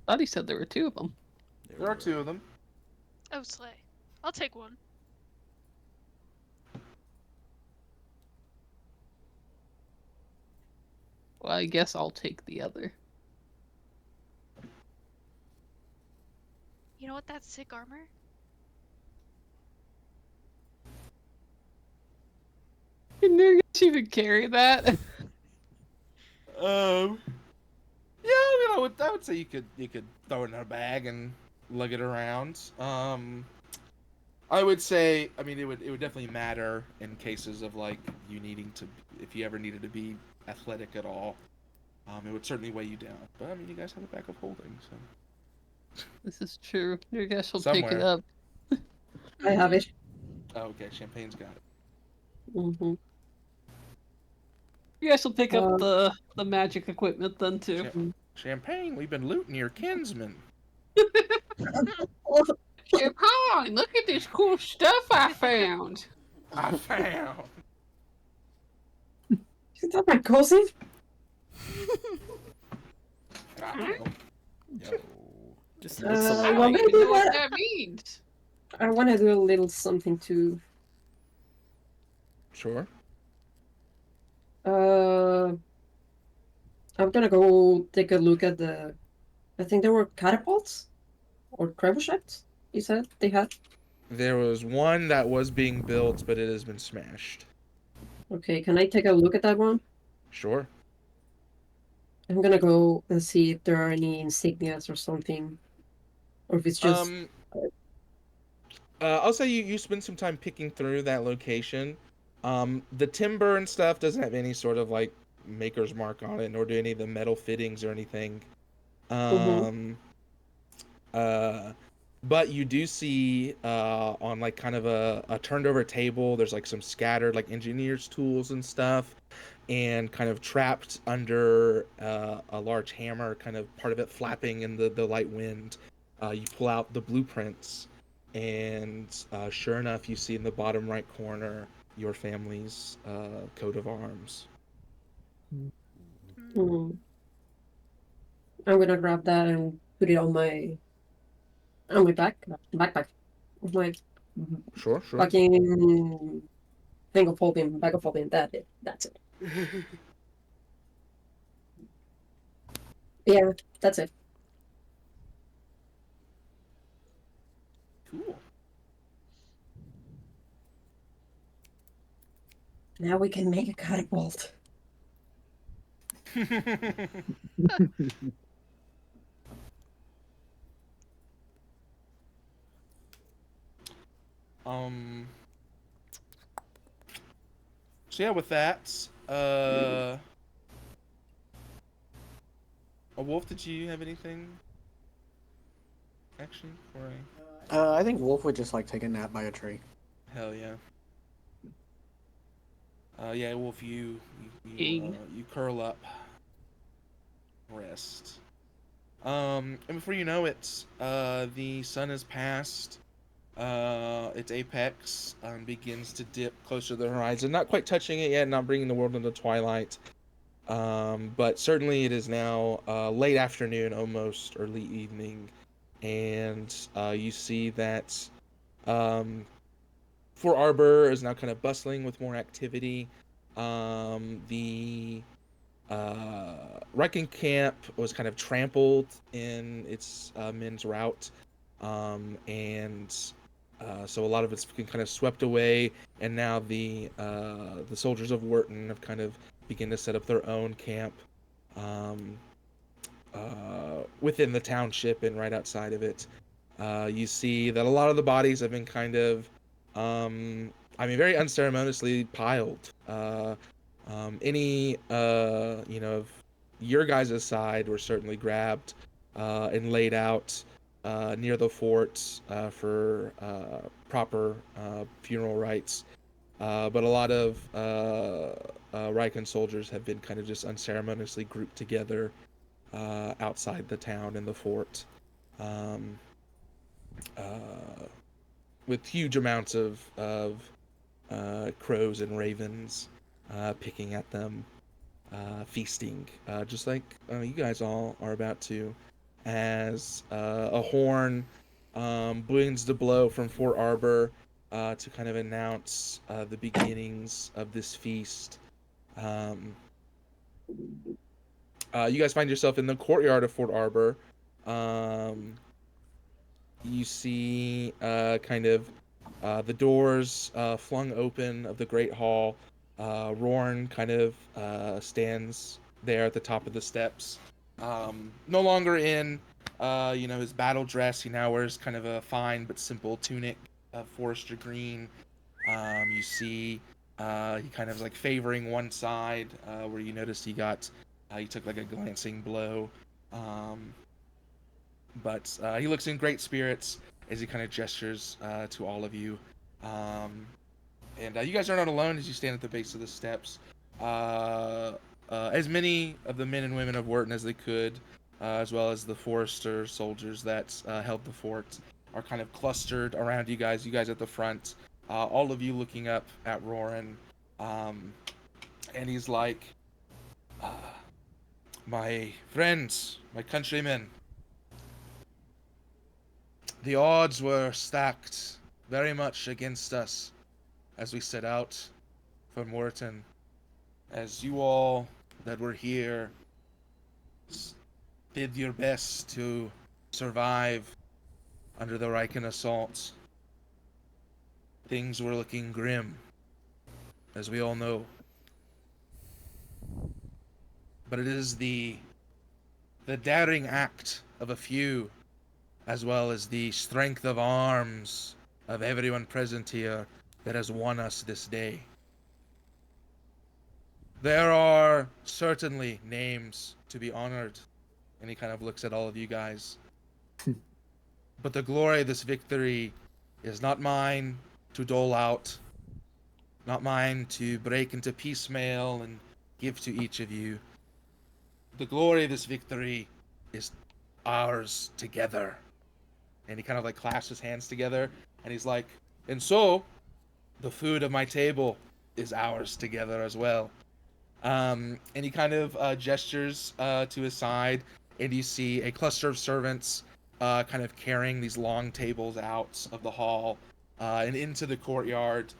Thought he said there were two of them. There are two of them. Oh, slay. I'll take one. Well, I guess I'll take the other. You know what? That's sick armor. Can you even carry that? Yeah, you know, I would say you could throw it in a bag and lug it around. I would say, I mean, it would definitely matter in cases of like you needing to, if you ever needed to be athletic at all. It would certainly weigh you down. But I mean, you guys have a bag of holding, so. This is true. Your guess will pick it Somewhere. up. I have it. Oh, okay, Champagne's got it. Mm-hmm. You guys will pick up Uh, the magic equipment then too. Champagne, we've been looting your kinsman. Hi, look at this cool stuff I found. I found. Is that my cousin? Yo, just Uh, looks I alike. well, don't maybe even know what what- that means. I want to do a little something too. Sure. I'm gonna go take a look at the. I think there were catapults or trebuchets. You said they had. There was one that was being built, but it has been smashed. Okay, can I take a look at that one? Sure. I'm gonna go and see if there are any insignias or something, or if it's just. I'll say you spend some time picking through that location. The timber and stuff doesn't have any sort of like maker's mark on it, nor do any of the metal fittings or anything. But you do see on like kind of a turned over table, there's like some scattered like engineer's tools and stuff, and kind of trapped under a large hammer, kind of part of it flapping in the light wind. You pull out the blueprints, and sure enough, you see in the bottom right corner your family's coat of arms. I'm gonna grab that and put it on my backpack, with my Sure. fucking thing of holding, bag of holding. That's it. Yeah, that's it. Cool. Now we can make a catapult. So yeah, with that, a Wolf, did you have anything? Actually, before I... I think Wolf would just like take a nap by a tree. Hell yeah. Yeah, Wolf, you curl up, rest. And before you know it, the sun has passed. Its apex begins to dip closer to the horizon, not quite touching it yet, not bringing the world into twilight. But certainly it is now late afternoon, almost early evening, and you see that Fort Arbor is now kind of bustling with more activity. The Wrecking Camp was kind of trampled in its men's rout, and so a lot of it's been kind of swept away, and now the soldiers of Wharton have kind of begun to set up their own camp. within the township and right outside of it. You see that a lot of the bodies have been kind of, very unceremoniously piled. Any, of your guys' side were certainly grabbed and laid out near the fort for proper funeral rites. But a lot of Riken soldiers have been kind of just unceremoniously grouped together outside the town and the fort, um, with huge amounts of crows and ravens picking at them, feasting, just like you guys all are about to, as a horn begins to blow from Fort Arbor to kind of announce the beginnings of this feast. You guys find yourself in the courtyard of Fort Arbor. You see the doors flung open of the Great Hall. Rorn kind of stands there at the top of the steps. No longer in his battle dress. He now wears kind of a fine but simple tunic of forester green. You see he kind of is like favoring one side where you notice he took like a glancing blow. But he looks in great spirits as he kind of gestures to all of you. And you guys are not alone as you stand at the base of the steps. As many of the men and women of Wharton as they could, as well as the forester soldiers that held the fort, are kind of clustered around you guys at the front. All of you looking up at Roran. And he's like, my friends, my countrymen, the odds were stacked very much against us as we set out from Wharton. As you all that were here did your best to survive under the Riken assault, things were looking grim, as we all know. But it is the daring act of a few, as well as the strength of arms of everyone present here, that has won us this day. There are certainly names to be honored, and he kind of looks at all of you guys. But the glory of this victory is not mine to dole out, not mine to break into piecemeal and give to each of you. The glory of this victory is ours together. And he kind of like clasps his hands together, and he's like, and so, the food of my table is ours together as well. And he kind of gestures to his side, and you see a cluster of servants kind of carrying these long tables out of the hall and into the courtyard,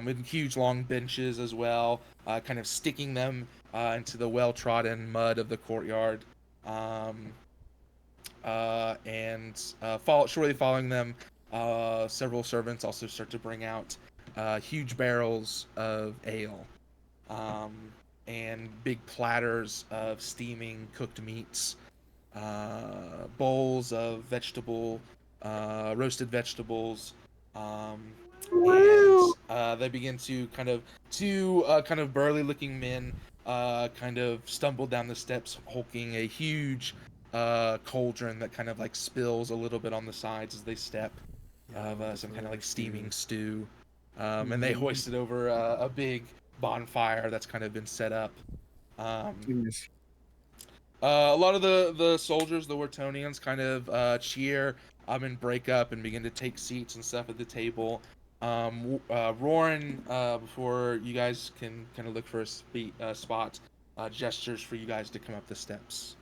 with huge long benches as well, kind of sticking them into the well-trodden mud of the courtyard. Shortly following them, several servants also start to bring out huge barrels of ale, and big platters of steaming cooked meats, bowls of roasted vegetables, and they begin to kind of burly-looking men kind of stumble down the steps, hulking a huge cauldron that kind of like spills a little bit on the sides as they step, of some kind of like steaming stew, and they hoist it over a big bonfire that's kind of been set up. Goodness. A lot of the soldiers, the Whartonians, kind of cheer and break up and begin to take seats and stuff at the table. Roran, before you guys can kind of look for a spot, gestures for you guys to come up the steps.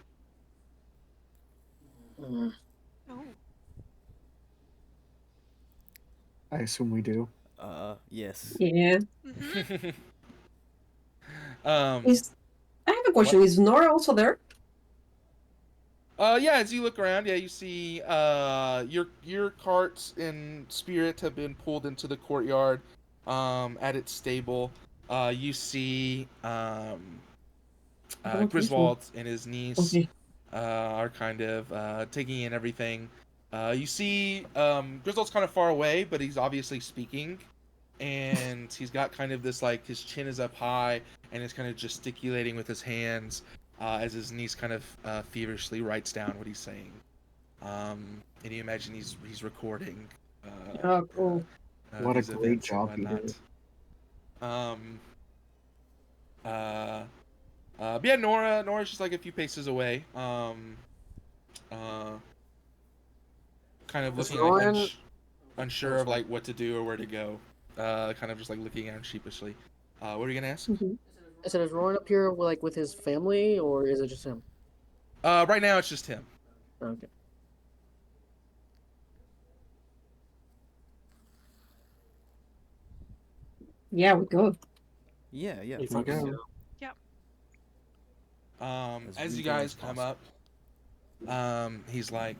Oh. I assume we do. Yes. Yeah. Mm-hmm. I I have a question. Is Nora also there? Yeah, as you look around, yeah, you see your carts and Spirit have been pulled into the courtyard at its stable. You see Griswold and his niece Okay. are kind of taking in everything. You see Grizzle's kind of far away, but he's obviously speaking, and he's got kind of this like his chin is up high, and he's kind of gesticulating with his hands as his niece kind of feverishly writes down what he's saying. And you imagine he's recording. Oh, cool. What a these great events and job he whatnot. did. But yeah, Nora's just like a few paces away. Kind of Is looking like Lauren- unsure of like what to do or where to go. Kind of just like looking at him sheepishly. What are you gonna ask? I said, is Rowan up here like with his family, or is it just him? Right now it's just him. Okay. Yeah, we go. Yeah. If fuck we yeah. go. As you legally guys as come up, he's like,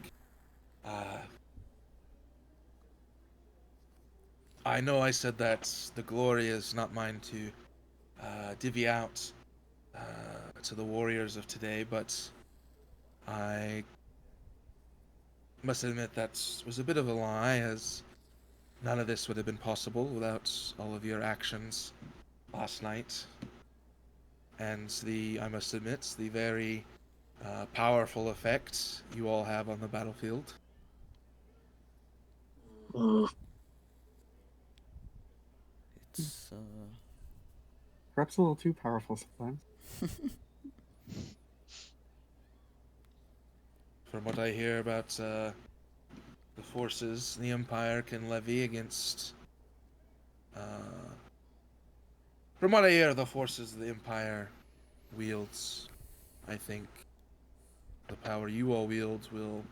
I know I said that the glory is not mine to divvy out to the warriors of today, but I must admit that was a bit of a lie, as none of this would have been possible without all of your actions last night. And I must admit, the very powerful effect you all have on the battlefield. It's Perhaps a little too powerful sometimes. From what I hear about the forces the Empire can levy against... from what I hear, the forces the Empire wields, I think the power you all wield will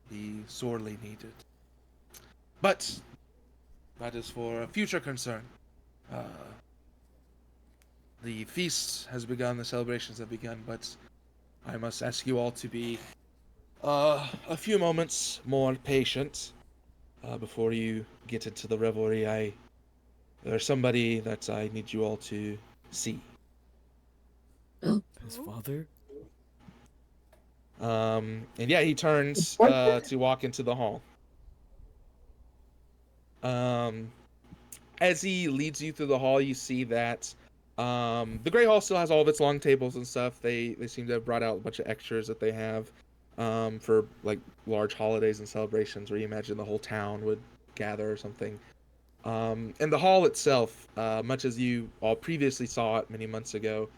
be sorely needed. But that is for a future concern. The feast has begun, the celebrations have begun, but I must ask you all to be a few moments more patient before you get into the revelry. There's somebody that I need you all to see. his father. And yeah, he turns to walk into the hall. As he leads you through the hall, you see that the Great Hall still has all of its long tables and stuff. They seem to have brought out a bunch of extras that they have for like large holidays and celebrations where you imagine the whole town would gather or something. And the hall itself, much as you all previously saw it many months ago,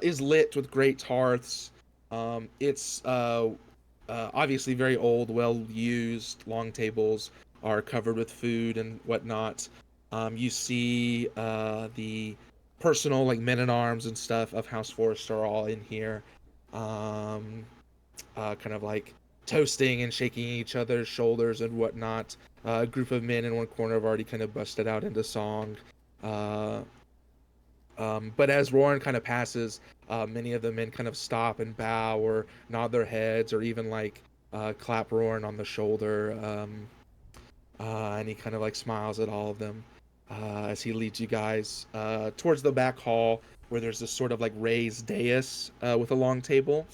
is lit with great hearths. It's obviously very old, well-used. Long tables are covered with food and whatnot. You see the personal like men-at-arms and stuff of House Forrester are all in here, kind of like toasting and shaking each other's shoulders and whatnot. A group of men in one corner have already kind of busted out into song. But as Roran kind of passes, many of the men kind of stop and bow or nod their heads or even like clap Roran on the shoulder. And he kind of like smiles at all of them as he leads you guys towards the back hall where there's this sort of like raised dais with a long table.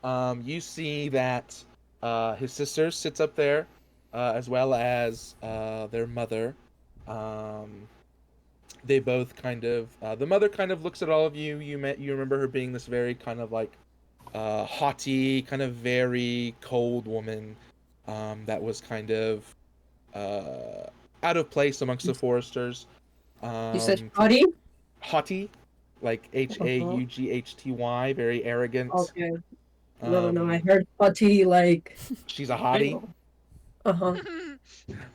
You see that his sister sits up there as well as their mother. They both kind of the mother kind of looks at all of you. You remember her being this very kind of like haughty, kind of very cold woman that was kind of out of place amongst the Foresters. You said haughty? Haughty, like Haughty, very arrogant. Okay. No, I Um, heard haughty like. She's a hottie. Uh-huh.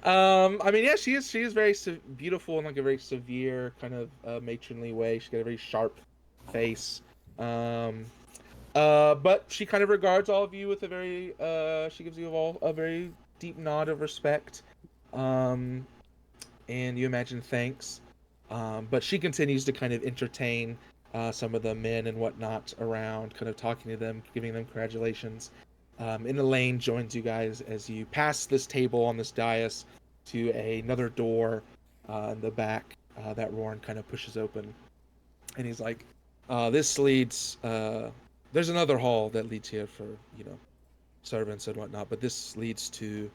I mean, yeah, she is very beautiful in like a very severe kind of matronly way. She's got a very sharp face. But she kind of regards all of you with a very she gives you all a very deep nod of respect. And you imagine thanks. But she continues to kind of entertain some of the men and whatnot around, kind of talking to them, giving them congratulations. And Elaine joins you guys as you pass this table on this dais to another door in the back that Roran kind of pushes open. And he's like, this leads there's another hall that leads here for servants and whatnot, but this leads to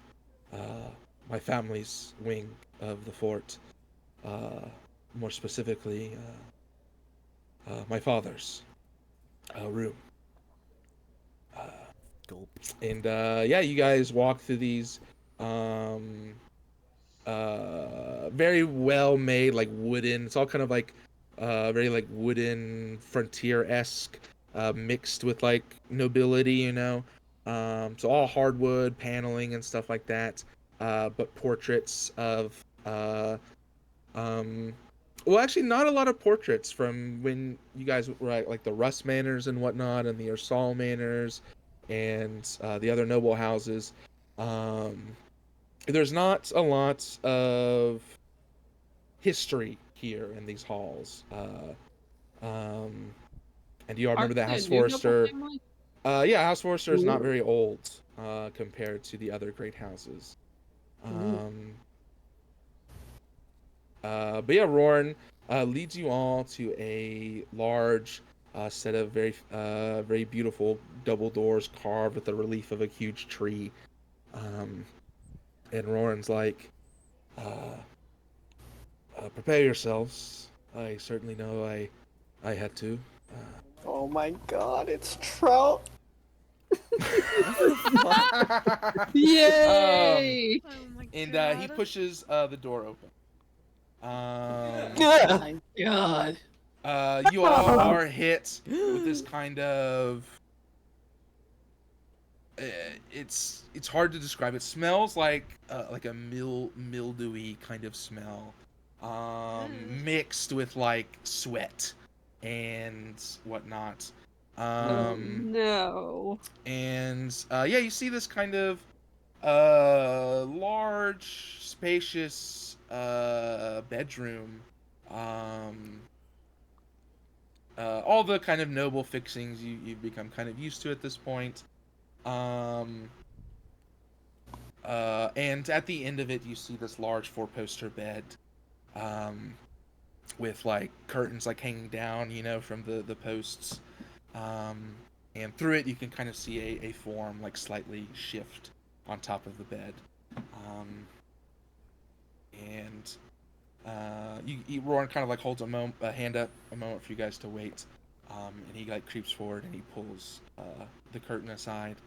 my family's wing of the fort. More specifically, my father's room. Gulp. And yeah, you guys walk through these very well made, like wooden. It's all kind of like very like wooden frontier-esque, mixed with like nobility, so all hardwood paneling and stuff like that, but portraits of well, actually not a lot of portraits from when you guys were at like the Russ Manors and whatnot, and the Ursal Manors and the other noble houses. There's not a lot of history here in these halls. And you all remember that Aren't they a House new noble Forrester? family? Yeah, House Forrester is not very old compared to the other great houses. But yeah, Roran leads you all to a large set of very beautiful double doors carved with the relief of a huge tree. And Roran's like, prepare yourselves. I certainly know I had to. Oh my god, it's Trout. Yay! Oh my And god. he pushes the door open. Oh my god. You all are hit with this kind of. It's hard to describe. It smells like a mildewy kind of smell, mixed with like sweat and whatnot. No. And yeah, you see this kind of large, spacious bedroom. All the kind of noble fixings you've become kind of used to at this point. And at the end of it, you see this large four-poster bed, with like curtains like hanging down, from the posts. And through it, you can kind of see a form like slightly shift on top of the bed. Roran kind of like holds a hand up a moment for you guys to wait. And he like creeps forward and he pulls the curtain aside.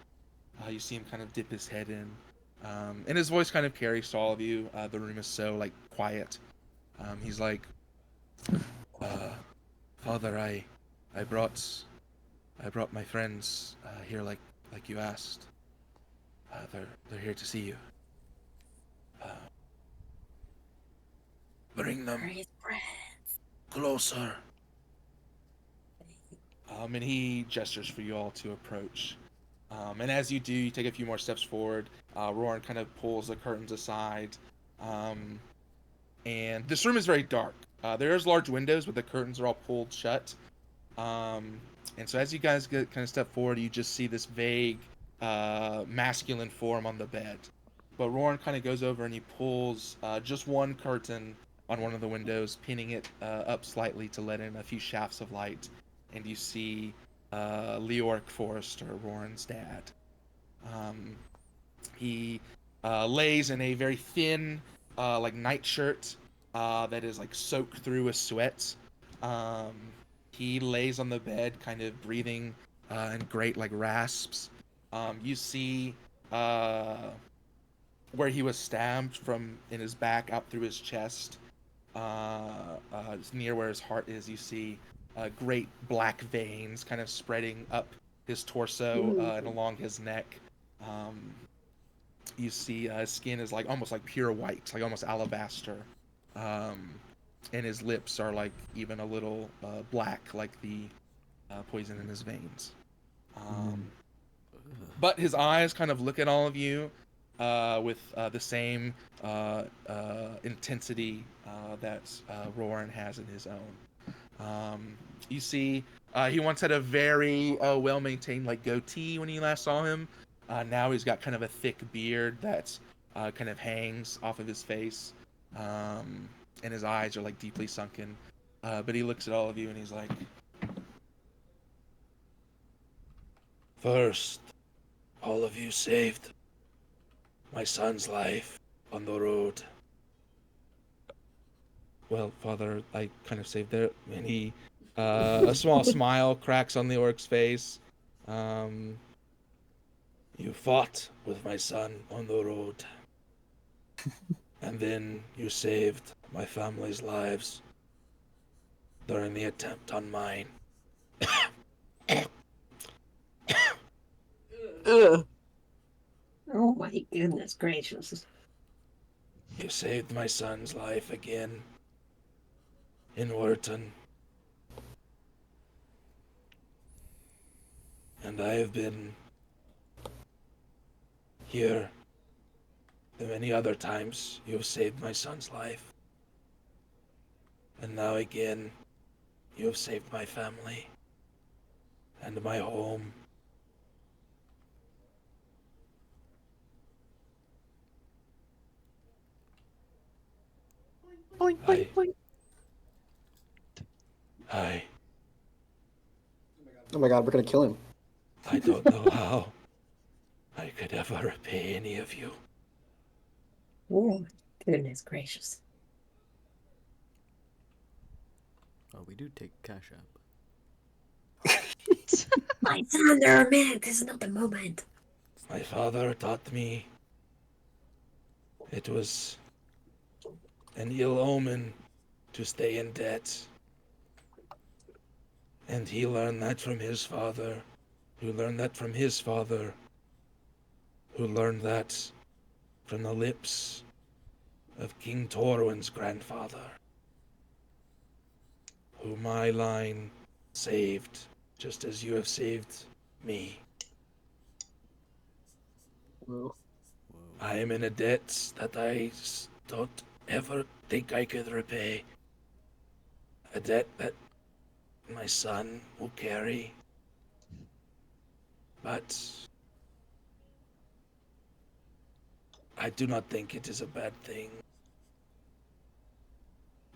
You see him kind of dip his head in, and his voice kind of carries to all of you. The room is so like quiet. He's like, "Father, I brought my friends here like you asked. They're here to see you. Bring them closer." And he gestures for you all to approach. And as you do, you take a few more steps forward. Roran kind of pulls the curtains aside. And this room is very dark. There's large windows, but the curtains are all pulled shut. And so as you guys kind of step forward, you just see this vague masculine form on the bed. But Roran kind of goes over and he pulls just one curtain on one of the windows, pinning it up slightly to let in a few shafts of light. And you see Leoric Forrester, Roran's dad. He lays in a very thin, like nightshirt that is like soaked through with sweat. He lays on the bed, kind of breathing in great like rasps. You see where he was stabbed from in his back out through his chest, near where his heart is. You see great black veins kind of spreading up his torso and along his neck. You see his skin is like almost like pure white, like almost alabaster. And his lips are like even a little black, like the poison in his veins. But his eyes kind of look at all of you with the same intensity that Roran has in his own. You see, he once had a very well-maintained like goatee when you last saw him. Now he's got kind of a thick beard that kind of hangs off of his face, and his eyes are like deeply sunken. But he looks at all of you and he's like, First, all of you saved my son's life on the road. Well, Father, I kind of saved it. And he, a small smile cracks on the orc's face. You fought with my son on the road. And then you saved my family's lives during the attempt on mine. Ugh. Oh my goodness gracious. You saved my son's life again in Wharton. And I have been here the many other times you have saved my son's life. And now again, you have saved my family and my home. Boink, boink, boink. I Oh my god, we're gonna kill him. don't know how I could ever repay any of you. Oh goodness gracious. Oh, we do take Cash App. Lysander, man, this is not the moment. My father taught me it was an ill omen to stay in debt. And he learned that from his father, who learned that from his father, who learned that from the lips of King Torwin's grandfather, who my line saved, just as you have saved me. Whoa. I am in a debt that I don't ever think I could repay. A debt that my son will carry. But I do not think it is a bad thing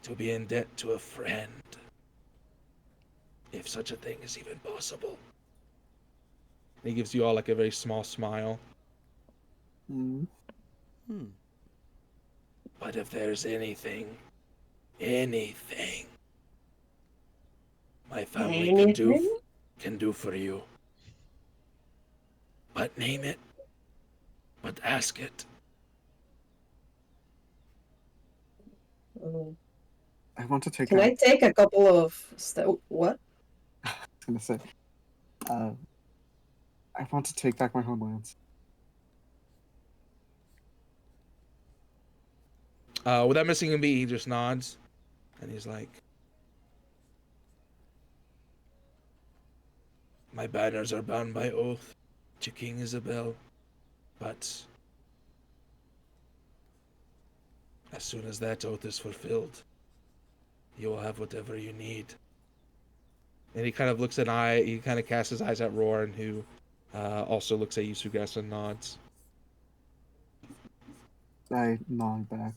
to be in debt to a friend, if such a thing is even possible. And he gives you all like a very small smile. Mm. Hmm. But if there's anything my family can do for you, but name it, but ask it. I want to take Can out. I take a couple of what? I was gonna say. I want to take back my homelands. Without missing a beat, he just nods, and he's like, "My banners are bound by oath to King Isabel, but as soon as that oath is fulfilled, you will have whatever you need." And he kind of looks he kind of casts his eyes at Roran, who also looks at Yusugasa and nods. I nod back.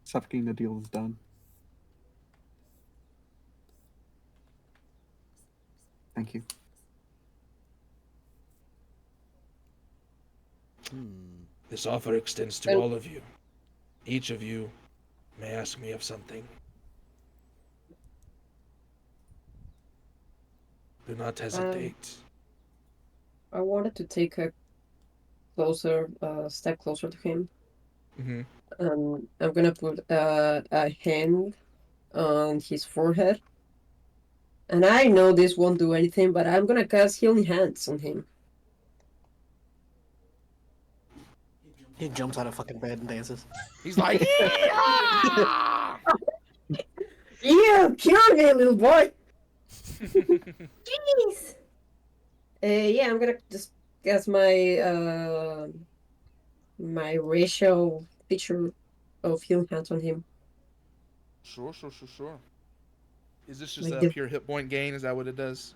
Suffocating the deal is done. Thank you. Hmm. This offer extends to all of you. Each of you may ask me of something. Do not hesitate. I wanted to take a step closer to him. Mm-hmm. I'm gonna put a hand on his forehead. And I know this won't do anything, but I'm gonna cast Healing Hands on him. He jumps out of fucking bed and dances. He's like, Yeah, kill me, little boy! Jeez! Yeah, I'm gonna just cast my racial feature of Healing Hands on him. Sure. Is this just Like a the- pure hit point gain? Is that what it does?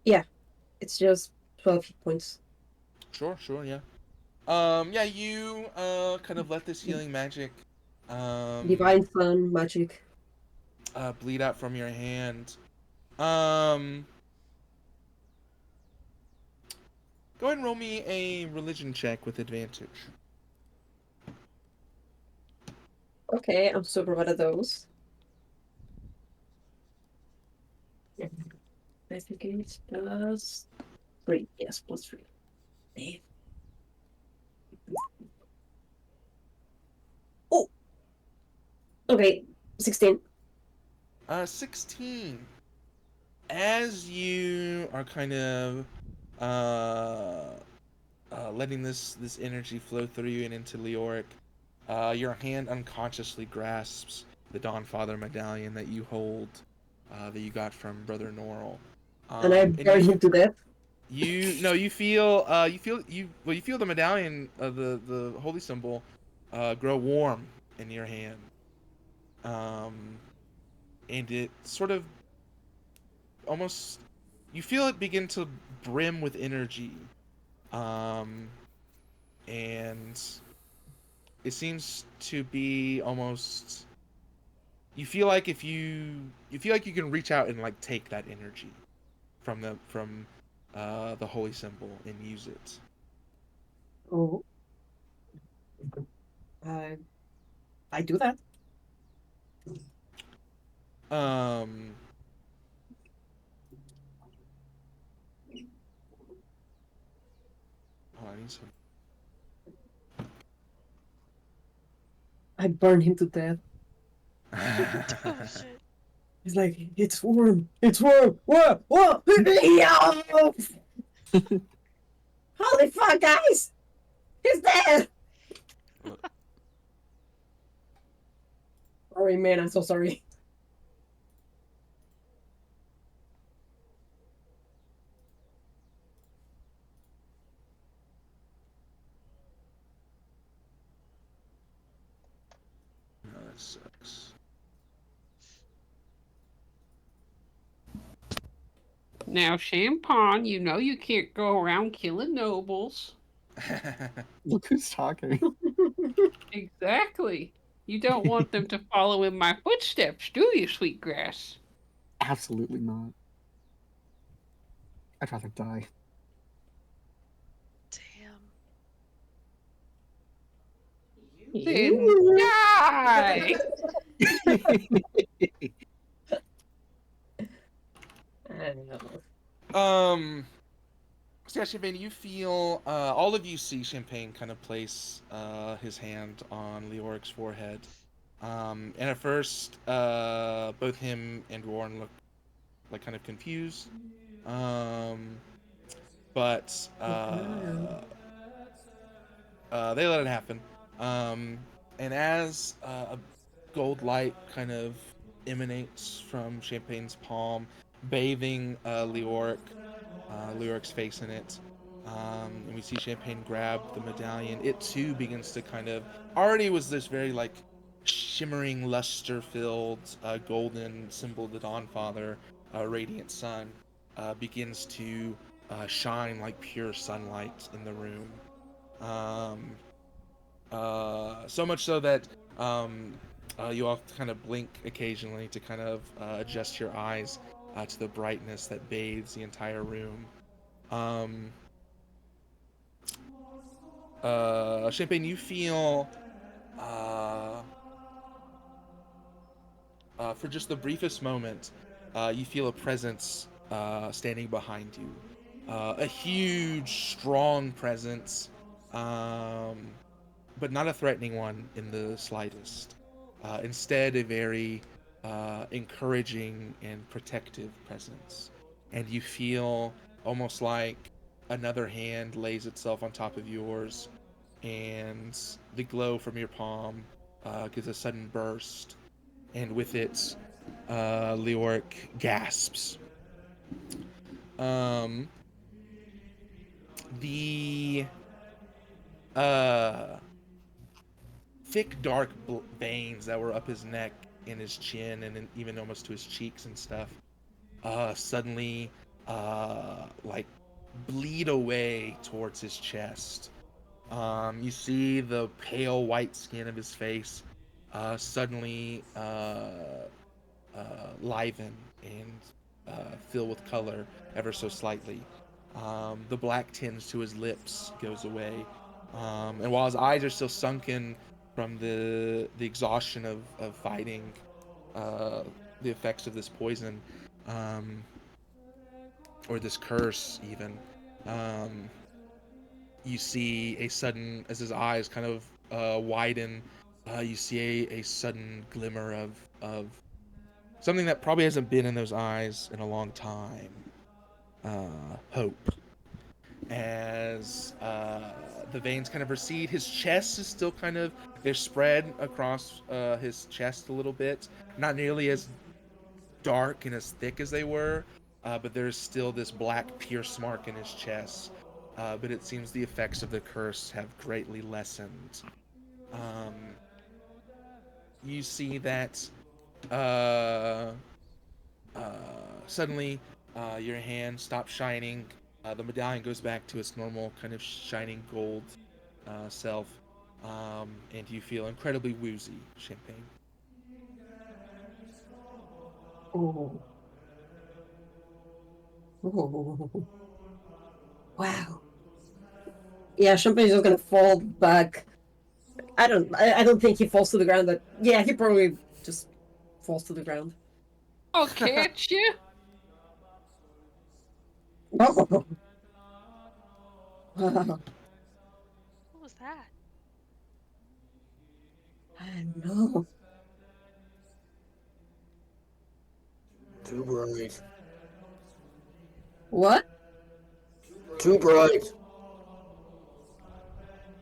Yeah. It's just 12 hit points. Sure, yeah. Yeah, you kind of let this healing magic Divine Sun magic. bleed out from your hand. Go ahead and roll me a religion check with advantage. Okay, I'm super bad at those. I think it's +3. Yes, +3. Damn. Oh! Okay, 16. 16. As you are kind of letting this energy flow through you and into Leoric, your hand unconsciously grasps the Dawnfather medallion that you hold, that you got from Brother Norrell. And I burned him to death. You feel the medallion of the holy symbol grow warm in your hand. And it sort of almost, you feel it begin to brim with energy. And it seems to be almost, you feel like you feel like you can reach out and like take that energy from the holy symbol and use it. Oh. I do that. Um oh, I need some. I burned him to death. Oh shit. He's like, it's warm. It's warm. Whoa, whoa. Yo! Holy fuck, guys! He's dead! Sorry, man, I'm so sorry. No, that sucks. Now, Champagne, you know you can't go around killing nobles. Look who's talking. Exactly. You don't want them to follow in my footsteps, do you, Sweetgrass? Absolutely not. I'd rather die. Damn. Then die! I know. So yeah, Champagne, you feel, all of you see Champagne kind of place his hand on Leoric's forehead. And at first, both him and Warren look like kind of confused. But they let it happen. And as a gold light kind of emanates from Champagne's palm, bathing Leoric's face in it, and we see Champagne grab the medallion. It too begins to kind of, already was this very like shimmering, luster-filled, golden symbol of the Dawnfather, radiant sun, begins to shine like pure sunlight in the room. So much so that you all kind of blink occasionally to kind of adjust your eyes to the brightness that bathes the entire room. Champagne, you feel for just the briefest moment, you feel a presence standing behind you. A huge, strong presence, but not a threatening one in the slightest. Instead, a very encouraging and protective presence. And you feel almost like another hand lays itself on top of yours, and the glow from your palm gives a sudden burst, and with it, Leoric gasps. The thick, dark veins that were up his neck and his chin and even almost to his cheeks and stuff, suddenly, like, bleed away towards his chest. You see the pale white skin of his face suddenly liven and fill with color ever so slightly. The black tinge to his lips goes away, and while his eyes are still sunken from the exhaustion of fighting the effects of this poison, or this curse even, you see a sudden, as his eyes kind of widen, you see a sudden glimmer of something that probably hasn't been in those eyes in a long time. Hope. As the veins kind of recede, his chest is still kind of, they're spread across his chest a little bit. Not nearly as dark and as thick as they were, but there's still this black pierce mark in his chest. But it seems the effects of the curse have greatly lessened. You see that suddenly your hand stops shining. The medallion goes back to its normal kind of shining gold self, and you feel incredibly woozy, Champagne. Oh. Oh. Wow. Yeah, Champagne's just gonna fall back. I don't think he falls to the ground, but yeah, he probably just falls to the ground. I'll catch you. Oh. What was that? I don't know. Too bright. What? Too bright.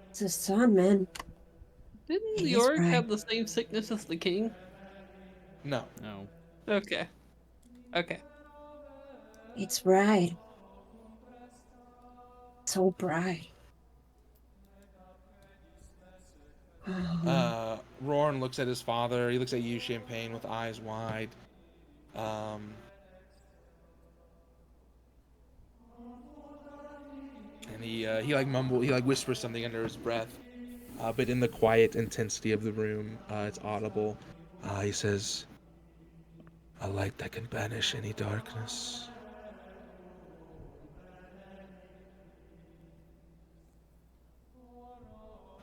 It's the sun, man. Didn't It the is orc bright. have the same sickness as the king? No. No. Okay. Okay. It's bright. So bright. Roran looks at his father. He looks at you, Champagne, with eyes wide. And he whispers something under his breath. But in the quiet intensity of the room, it's audible. He says, "A light that can banish any darkness."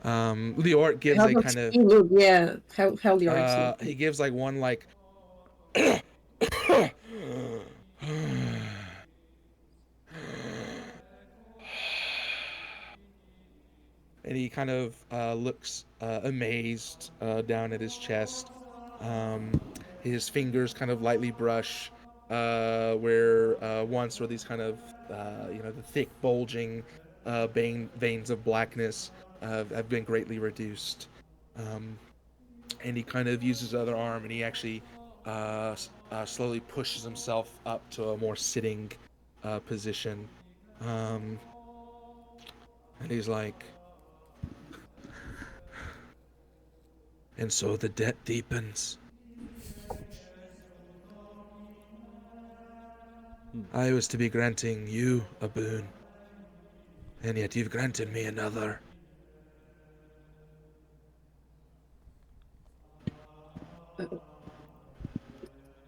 The orc gives How a does kind of he look? Yeah, how the orcs look. he gives like one like and he kind of looks amazed down at his chest. His fingers kind of lightly brush where once were these kind of the thick bulging veins of blackness have been greatly reduced. And he kind of uses his other arm, and he actually slowly pushes himself up to a more sitting position. And he's like, "And so the debt deepens. I was to be granting you a boon, and yet you've granted me another."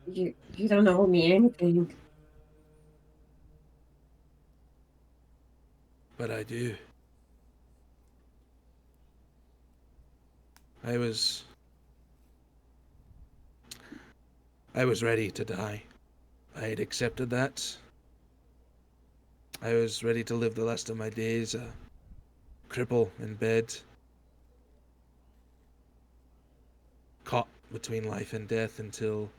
You don't owe me anything. But I do. I was ready to die. I had accepted that. I was ready to live the last of my days a cripple in bed, caught between life and death until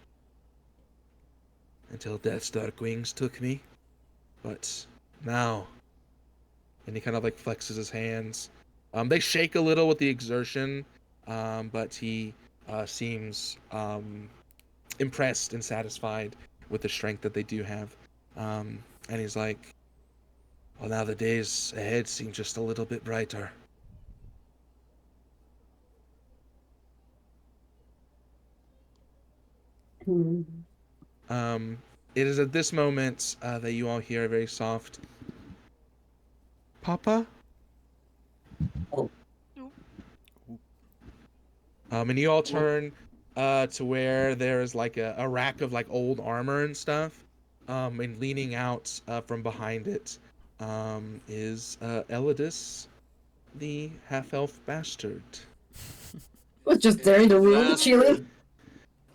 death's dark wings took me. But now, and he kind of like flexes his hands. They shake a little with the exertion, but he seems impressed and satisfied with the strength that they do have. And he's like, "Well, now the days ahead seem just a little bit brighter." Hmm. It is at this moment that you all hear a very soft, "Papa?" Oh. And you all turn to where there's like a rack of like old armor and stuff. And leaning out from behind it is Elidus, the half-elf bastard. Was just there in the room, chilling.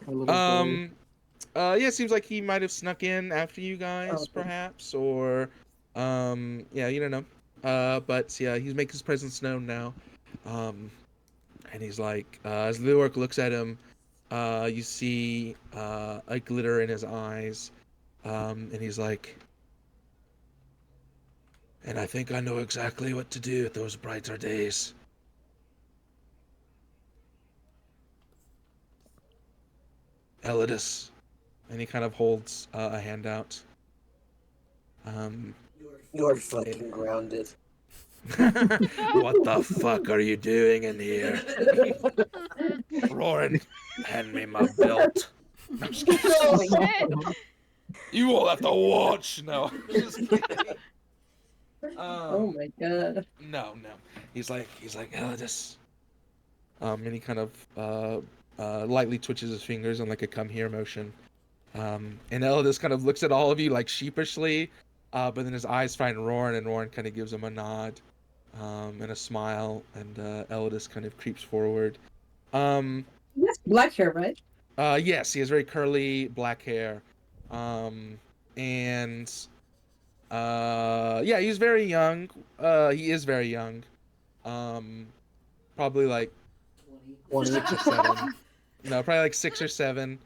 A little boy. Yeah, it seems like he might have snuck in after you guys, Okay. perhaps, or, yeah, you don't know. But yeah, he's making his presence known now. And he's like, as Leoric looks at him, you see a glitter in his eyes, and he's like, and I think I know exactly what to do with those brighter days. Elidus. And he kind of holds a hand out. You're fucking grounded. What the fuck are you doing in here? Roran, hand me my belt. I'm just kidding. Oh shit! You all have to watch. No. Just kidding. Oh my god. No. He's like Elidus. And he kind of lightly twitches his fingers in like a come here motion. And Elidus kind of looks at all of you like sheepishly, but then his eyes find Roran, and Roran kind of gives him a nod, and a smile, and Elidus kind of creeps forward. Yes, black hair, right? Yes, he has very curly black hair. And yeah, he's very young. He is very young. Probably like 6 or 7. No, probably like 6 or 7.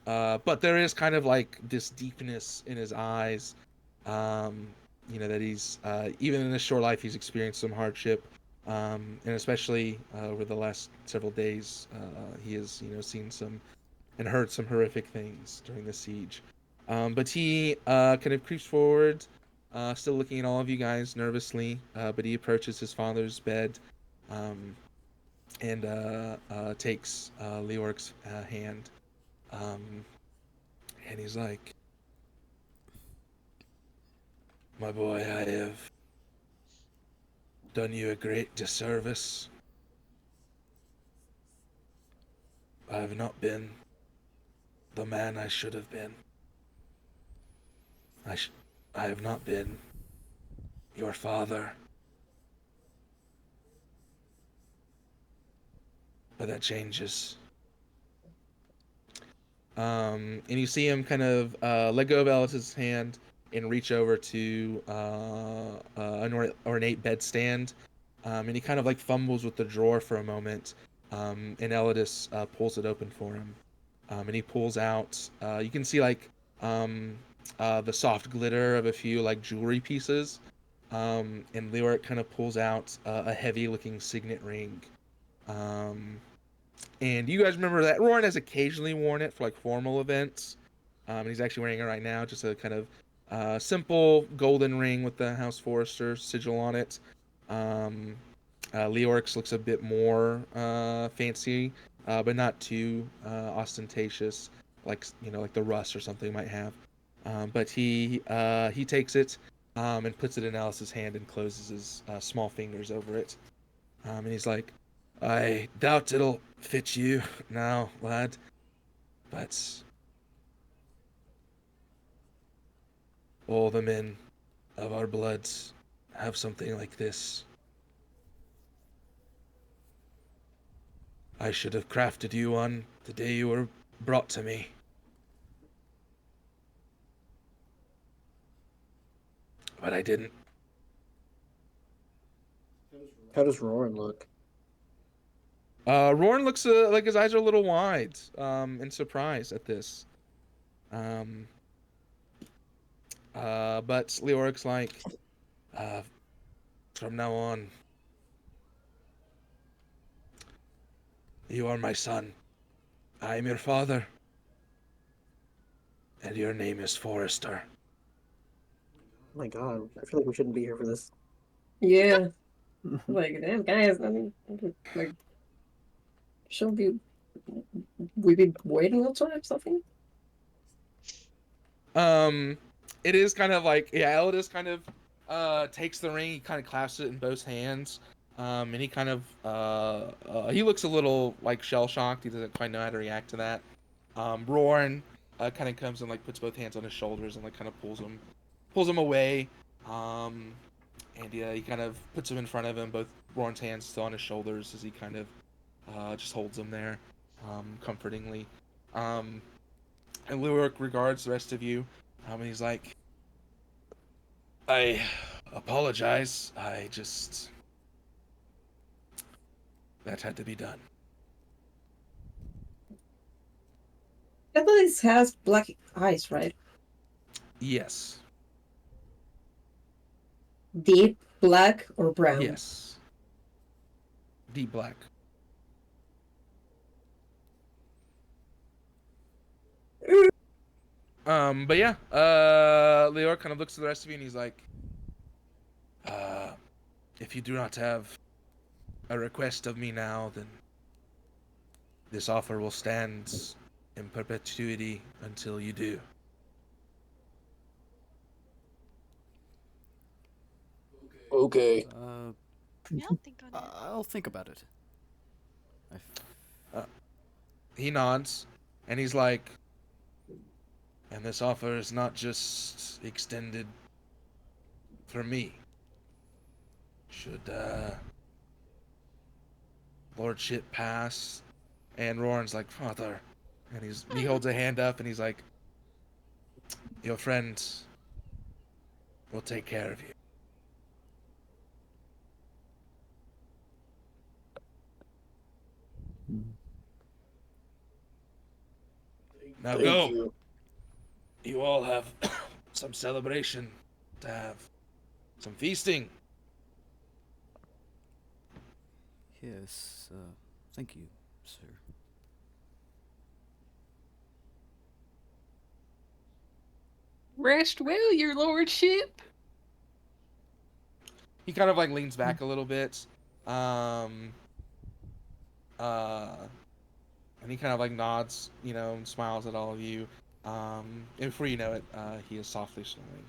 But there is kind of like this deepness in his eyes. You know, that he's even in his short life, he's experienced some hardship. And especially over the last several days, he has, you know, seen some and heard some horrific things during the siege. But he kind of creeps forward, still looking at all of you guys nervously. But he approaches his father's bed, and takes Leoric's hand. And he's like, "My boy, I have done you a great disservice. I have not been the man I should have been. I have not been your father. But that changes." And you see him kind of let go of Ellis's hand and reach over to an ornate bedstand. And he kind of like fumbles with the drawer for a moment. And Elidus pulls it open for him. And he pulls out, you can see like the soft glitter of a few like jewelry pieces. And Leoric kind of pulls out a heavy looking signet ring. And you guys remember that Roran has occasionally worn it for like formal events. And he's actually wearing it right now, just a kind of simple golden ring with the House Forrester sigil on it. Leoric's looks a bit more fancy, but not too ostentatious, like, you know, like the Russ or something might have. But he takes it and puts it in Alice's hand and closes his small fingers over it. And he's like, "I doubt it'll fit you now, lad, but all the men of our bloods have something like this. I should have crafted you one the day you were brought to me. But I didn't." How does Roran look? Roran looks like his eyes are a little wide, in surprise at this. But Leoric's like, "From now on, you are my son. I am your father. And your name is Forrester." Oh my god, I feel like we shouldn't be here for this. Yeah. Like, damn, guys, I mean, like, should we be waiting outside or something? It is kind of like, yeah, Elidus kind of takes the ring, he kind of clasps it in both hands, And he kind of he looks a little like shell shocked. He doesn't quite know how to react to that. Roran kind of comes and like puts both hands on his shoulders and like kind of pulls him away. And yeah, he kind of puts him in front of him, both Roran's hands still on his shoulders as he kind of just holds him there, comfortingly. And Lurik regards the rest of you, and he's like, I apologize. That had to be done. Evelyn has black eyes, right? Yes. Deep black or brown? Yes. Deep black. But yeah, Leor kind of looks at the rest of you and he's like, if you do not have a request of me now, then this offer will stand in perpetuity until you do. Okay. Yeah, I'll think on it. I'll think about it. He nods, and he's like, and this offer is not just extended for me. Should lordship pass? And Roran's like, Father, and he holds a hand up and he's like, your friend will take care of you. Now Thank go. you. You all have some celebration to have. Some feasting. Yes, thank you, sir. Rest well, your lordship. He kind of like leans back a little bit. And he kind of like nods, and smiles at all of you. And before you know it, he is softly snoring.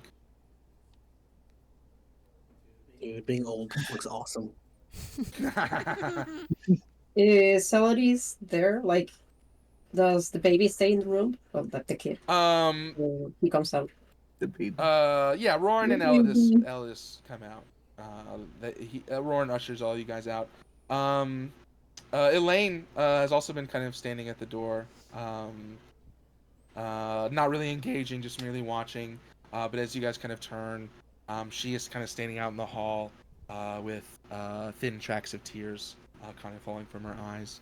Dude, being old looks awesome. Is Celotes there? Like, does the baby stay in the room? Or like the kid? Or he comes out. The baby. Yeah, Roran and Ellis come out. Roran ushers all you guys out. Elaine has also been kind of standing at the door. Not really engaging, just merely watching. But as you guys kind of turn, she is kind of standing out in the hall with thin tracks of tears kind of falling from her eyes.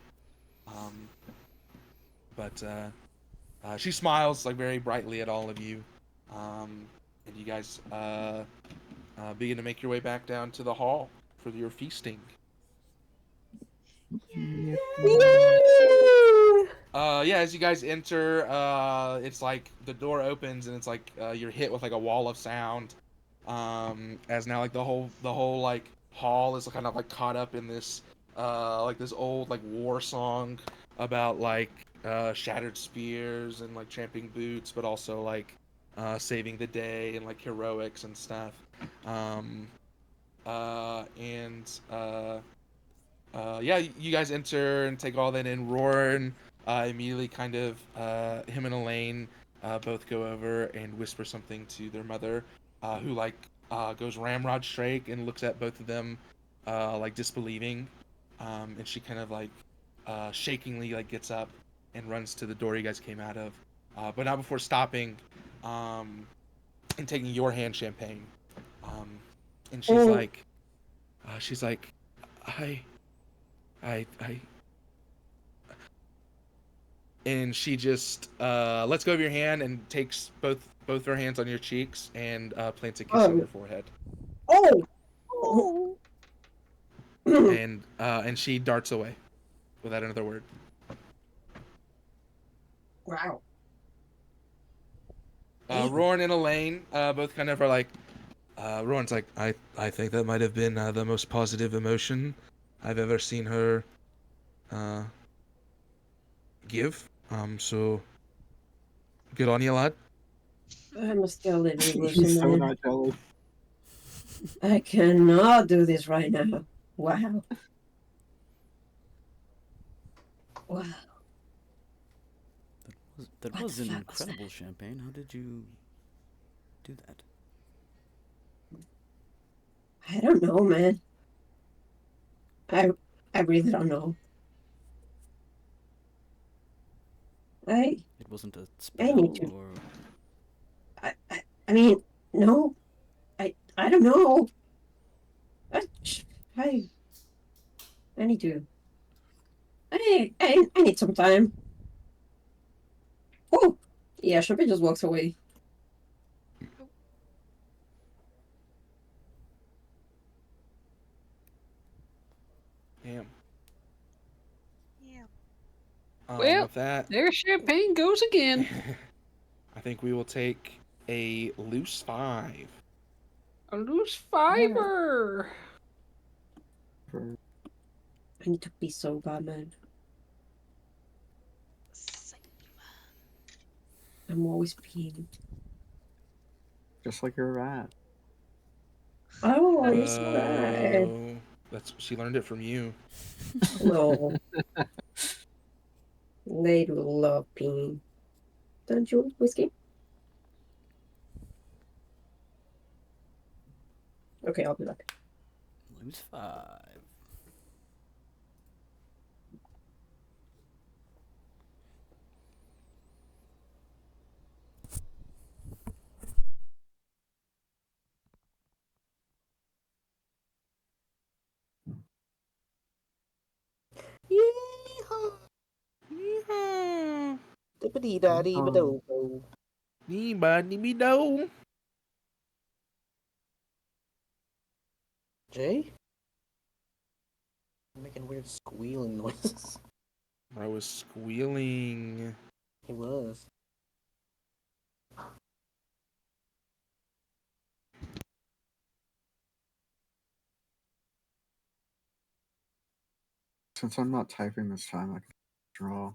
But she smiles like very brightly at all of you. And you guys begin to make your way back down to the hall for your feasting. Yeah, as you guys enter, it's like the door opens and it's like you're hit with like a wall of sound. As now like the whole like hall is kind of like caught up in this like this old like war song about like shattered spears and like tramping boots, but also like saving the day and like heroics and stuff. Yeah, you guys enter and take all that in. Roran immediately kind of him and Elaine both go over and whisper something to their mother, who like goes ramrod straight and looks at both of them like disbelieving, and she kind of like shakingly like gets up and runs to the door you guys came out of, but not before stopping and taking your hand champagne, and she's like I and she just lets go of your hand and takes both her hands on your cheeks and plants a kiss on your forehead. Oh! And she darts away without another word. Wow. Roran and Elaine both kind of are like, Roran's like, I think that might have been the most positive emotion I've ever seen her give. So good on you, lad. I'm still living with He's so him. not jealous. I cannot do this right now. Wow. Wow. That What was the an fuck was that? incredible champagne. How did you do that? I don't know, man. I I really don't know. I It wasn't a I need spell, to. or I mean, no. I don't know. I I I need to. I need some time. Oh, yeah. Champagne just walks away. Damn. Yeah. Well, With that, there champagne goes again. I think we will take a loose 5. A loose fiver. For I need to pee so bad, man. Same. I'm always peeing. just like your rat. Oh, it's right. Whoa. She learned it from you. No, they love peeing. Don't you, Whiskey? Okay, I'll be back. lose 5? Yeehaw! Yeehaw. Dippity da dee ba do. Dee-ba-dee-be-do. Jay? I'm making weird squealing noises. I was squealing. He was. Since I'm not typing this time, I can draw.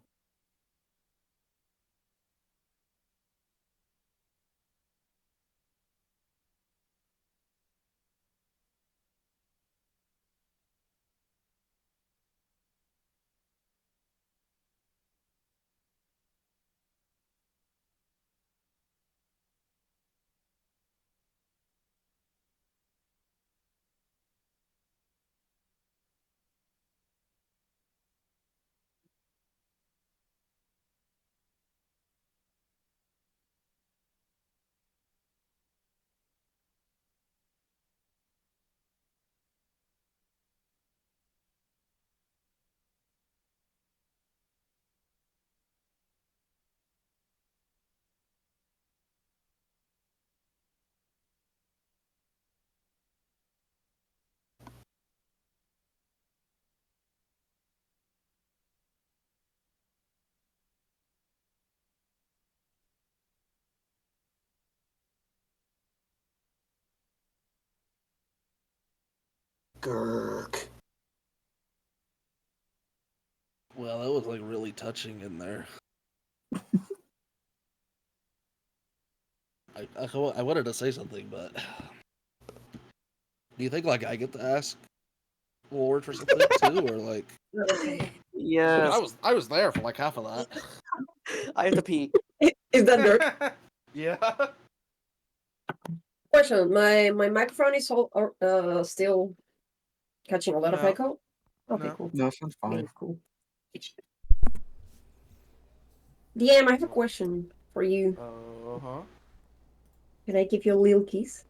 Gurk. Well, that was like really touching in there. I wanted to say something, but do you think like I get to ask Lord for something too, or like? Yes. I was there for like half of that. I have to pee. Is that Dirk? Yeah. Question. My microphone is still catching a lot of No. echo. Okay, No. cool. No, sounds Okay, fine. cool. DM, I have a question for you. Uh-huh. Can I give you a little kiss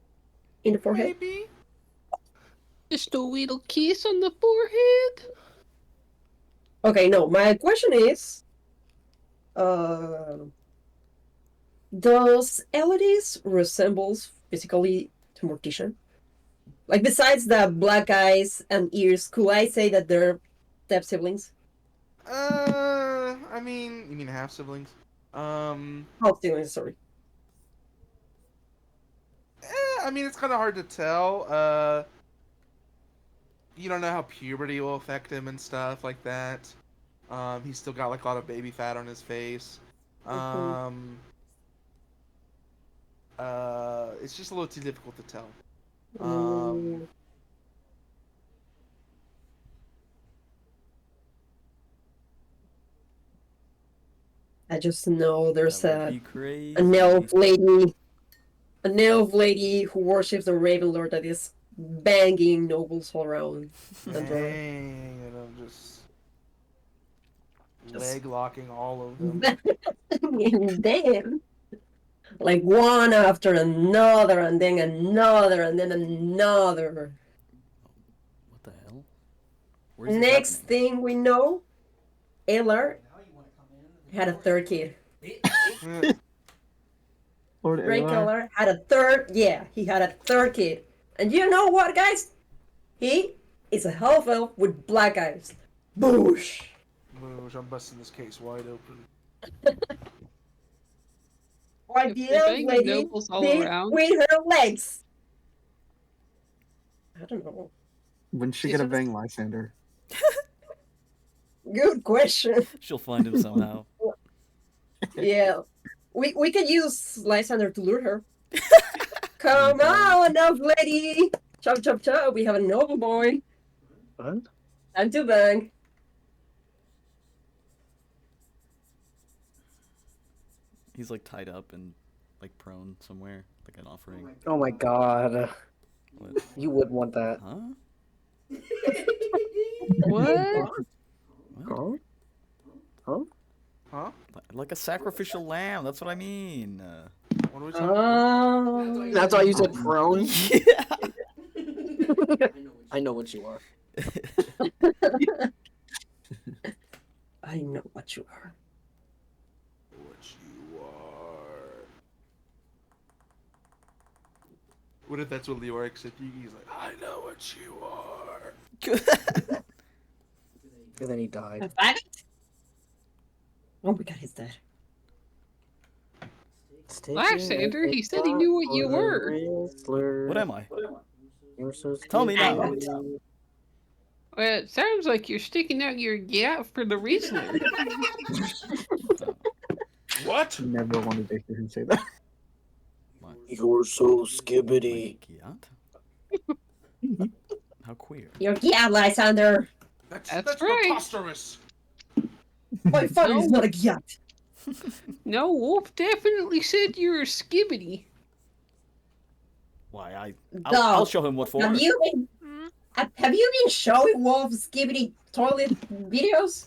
in the forehead? Maybe. Just a little kiss on the forehead. Okay, no. My question is, uh, does Elodie resembles physically to Morticia? Like, besides the black eyes and ears, could I say that they're step siblings? I mean, you mean half siblings? Half siblings, sorry. I mean, it's kind of hard to tell. You don't know how puberty will affect him and stuff like that. He's still got like a lot of baby fat on his face. Mhm. It's just a little too difficult to tell. Mm, I just know there's That would a be crazy. an elf lady who worships the Raven Lord that is banging nobles all around. Andorra. Dang, and I'm just leg locking all of them. Damn. Like one after another, and then another, and then another. What the hell? Where's this Next happening? thing we know, Eller had a third kid. Lord Ray Alar. Keller had a third, yeah, he had a third kid. And you know what, guys? He is a half elf with black eyes. Boosh! Boosh, I'm busting this case wide open. Or If the they're elf banging lady nobles all did around. with her legs. I don't know. When she gonna bang Lysander? Good question. She'll find him somehow. Yeah. We could use Lysander to lure her. Come on, elf lady! Chop, chop, chop. We have a noble boy. What? Time to bang. He's like tied up and like prone somewhere, like an offering. Oh my god. What? You would want that. Huh? What? Huh? Huh? Huh? Like a sacrificial lamb. That's what I mean. What are we talking about? That's why you said prone? Yeah. I know what you are. I know what you are. What you are. What if that's what Leoric said to you? He's like, I know what you are. And then he died. Oh my god, he's dead. Lysander, he said he knew what you were. What am I? You're so Tell me now. Well, it sounds like you're sticking out your gap for the Riesler. What? Never wanted to hear him say that. You're so skibbity. Giat? How queer. You're yeah, Lysander. That's That's right. preposterous. My father is not a yacht. No, Wolf definitely said you're a skibbity. Why, Dog. I'll show him what for. Have you been have you been showing Wolf skibbity toilet videos?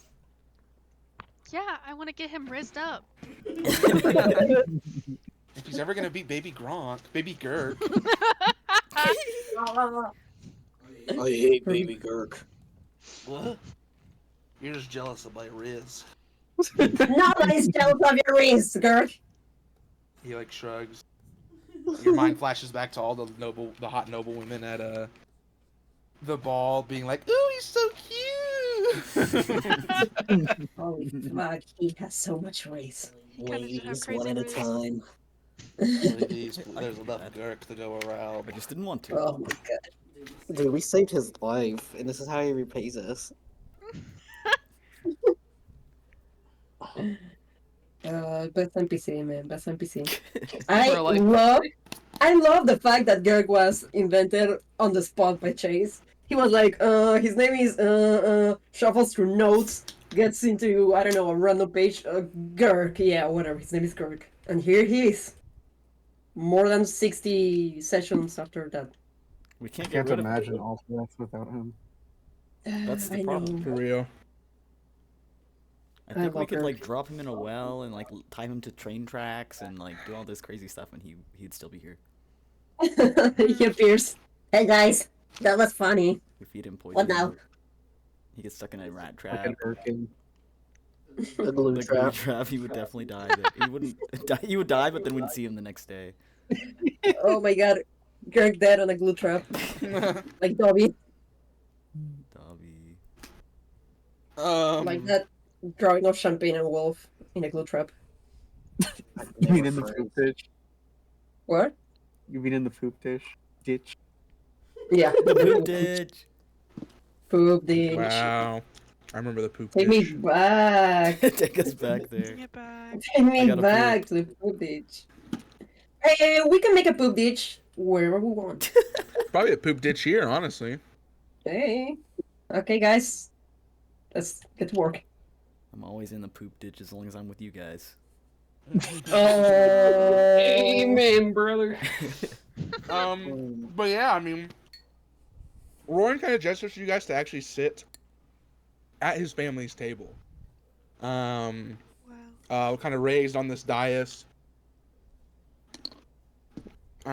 Yeah, I want to get him rizzed up. If he's ever gonna beat Baby Gronk, Baby Gurk. I hate Baby Gurk. What? You're just jealous of my Riz. Nobody's jealous of your wrist, Gert. He like shrugs. Your mind flashes back to all the hot noble women at the ball, being like, "Ooh, he's so cute." Holy fuck, he has so much race. Ladies, one at a time. Please, there's enough Gurk to go around. I just didn't want to. Oh my god. Dude, we saved his life, and this is how he repays us. Best NPC, man, best NPC. We're like- I love the fact that Gerg was invented on the spot by Chase. He was like, his name is, shuffles through notes, gets into, I don't know, a random page, Gerg, yeah, whatever, his name is Gerg. And here he is. More than 60 sessions after that. We I can't get can't rid of imagine him. all of that without him. That's the I problem. know. For real. I think we love could her. like drop him in a well and like tie him to train tracks and like do all this crazy stuff, and he'd still be here. He appears. Hey guys, that was funny. We feed him poison. What now? He gets stuck in a rat Like trap. an Urkin. The glue The glue trap. trap. He would definitely die. But he wouldn't die. He would die, but then we'd see him the next day. Oh my god, Gerg dead on a glue trap. Like Dobby. Dobby. Like that drawing of Champagne and Wolf in a glue trap. You mean in the poop ditch? What? You mean in the poop dish? Ditch? Yeah. The poop ditch. Poop ditch. Wow. I remember the poop Take me dish. back. Take us back there. Get back. Take me gotta back to the poop ditch. Hey, we can make a poop ditch wherever we want. Probably a poop ditch here, honestly. Hey. Okay, guys. Let's get to work. I'm always in the poop ditch as long as I'm with you guys. Amen, brother. But yeah, I mean, Roran kind of gestures for you guys to actually sit at his family's table. Kind of raised on this dais.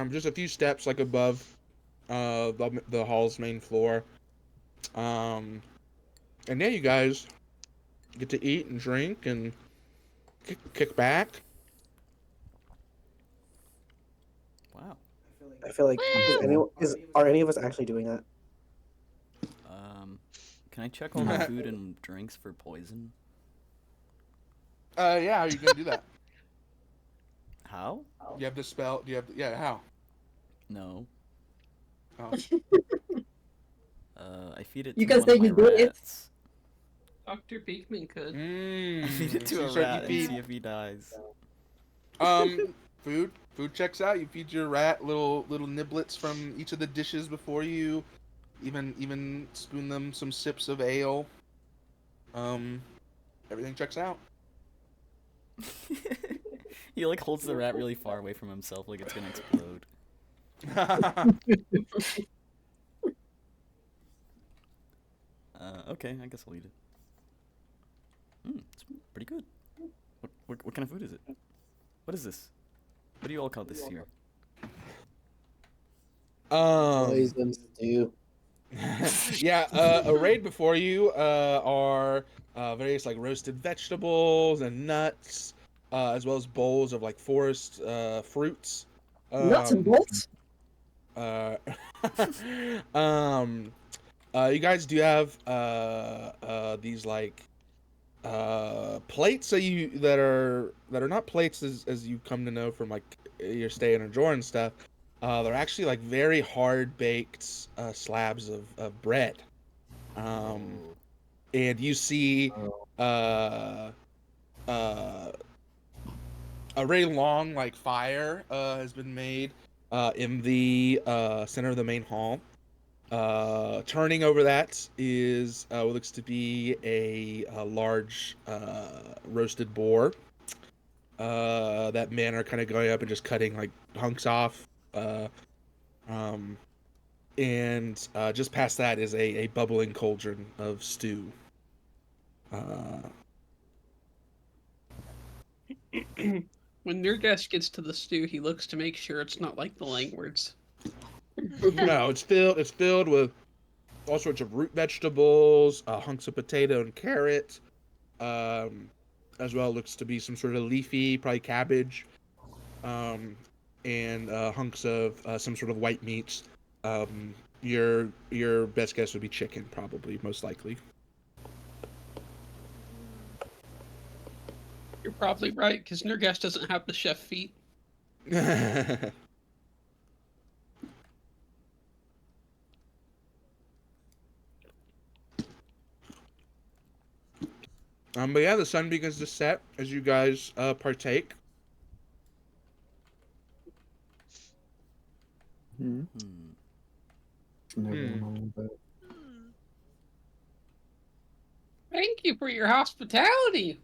Just a few steps like above the hall's main floor. And yeah, you guys get to eat and drink and kick back. Wow. I feel like are any of us actually doing that? Can I check all the food and drinks for poison? Yeah, you can do that. How? You have the spell. Do you have? Yeah, how? No. Oh. I feed it You to can one say of my you do it. rats. Dr. Beekman could. I feed it So to you a start- rat you and feed- see if he dies. Food checks out. You feed your rat little niblets from each of the dishes before you. Even spoon them some sips of ale. Everything checks out. He like holds the rat really far away from himself, like it's gonna explode. Okay, I guess I'll eat it. It's pretty good. What kind of food is it? What is this? What do you all call this here? Poison stew. Yeah, arrayed before you are various like roasted vegetables and nuts, as well as bowls of like forest fruits. Nuts and bolts. You guys do have these like plates that are not plates as you come to know from like your stay in Ajor and stuff. They're actually like very hard baked slabs of bread. And you see a very long like fire has been made in the center of the main hall. Turning over that is what looks to be a large roasted boar. That men are kind of going up and just cutting like hunks off. And just past that is a bubbling cauldron of stew. When Nurgash gets to the stew, he looks to make sure it's not like the Langwards. No, it's filled with all sorts of root vegetables, hunks of potato and carrot, as well looks to be some sort of leafy, probably cabbage, and hunks of some sort of white meats. Your best guess would be chicken, probably, most likely. You're probably right, because Nurgash doesn't have the chef feet. But yeah, the sun begins to set as you guys partake. Hmm. Never mind, but Thank you for your hospitality.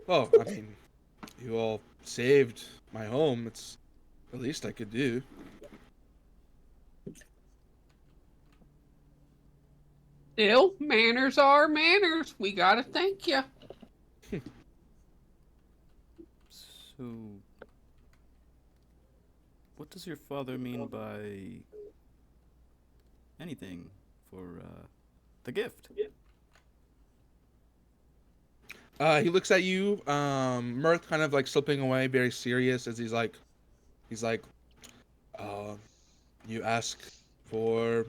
Well, I mean, you all saved my home. It's the least I could do. Still, manners are manners. We gotta thank you. So, what does your father mean by anything for the gift? He looks at you, Mirth kind of like slipping away, very serious as he's like, you ask for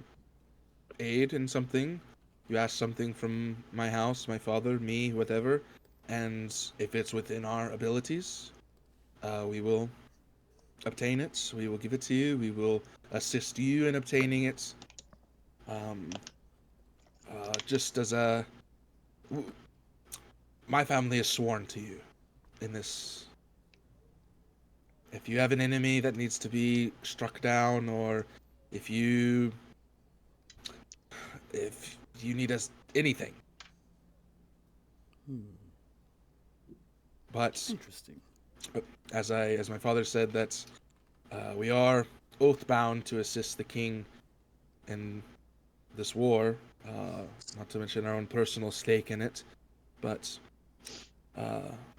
aid in something. You ask something from my house, my father, me, whatever, and if it's within our abilities, we will obtain it. We will give it to you. We will assist you in obtaining it. Just as my family is sworn to you in this. If you have an enemy that needs to be struck down, or if you need us anything, Hmm. But Interesting. as my father said, that we are oath bound to assist the king in this war, not to mention our own personal stake in it. But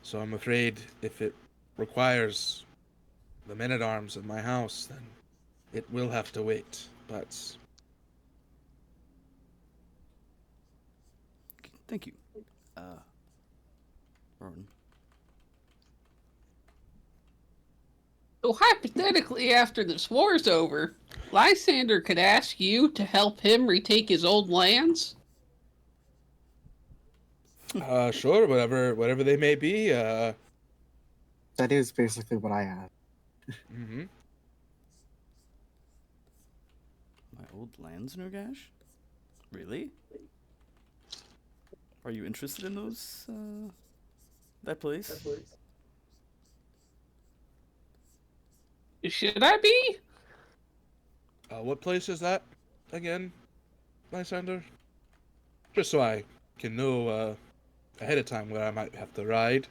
so I'm afraid if it requires the men-at-arms of my house, then it will have to wait. But Thank you. Rowan. So hypothetically, after this war's over, Lysander could ask you to help him retake his old lands? sure, whatever they may be. That is basically what I asked. Mm-hmm. My old lands, Nurgash? Really? Are you interested in those, that place? Should I be? What place is that again, Lysander? Just so I can know ahead of time where I might have to ride.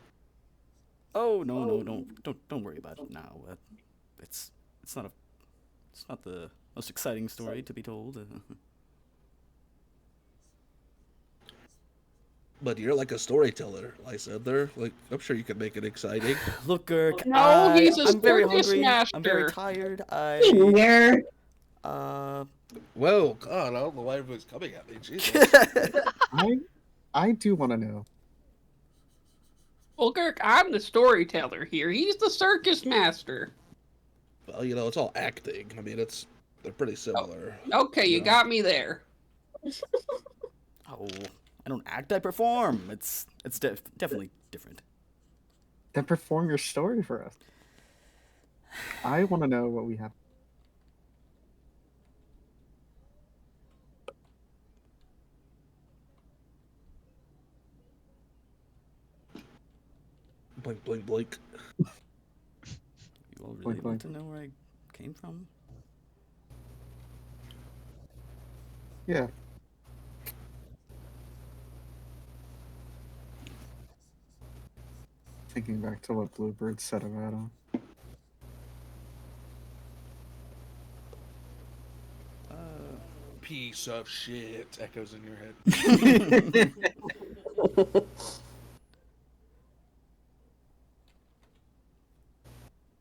Oh no, don't worry about it now. It's not the most exciting story to be told. But you're like a storyteller, Lysander. Like, I'm sure you could make it exciting. Look, Gurk, No, he's a I'm very circus hungry. I'm very master. tired. Finger. Well, God, I don't know why everyone's coming at me. Jesus. I do want to know. Well, Kirk, I'm the storyteller here. He's the circus master. Well, it's all acting. I mean, they're pretty similar. Okay, you Yeah. got me there. Oh, I don't act. I perform. It's definitely different. Then perform your story for us. I want to know what we have. Blink, blink, blink. You all really Blink, want blink. to know where I came from? Yeah. Thinking back to what Bluebird said about him. Piece of shit echoes in your head.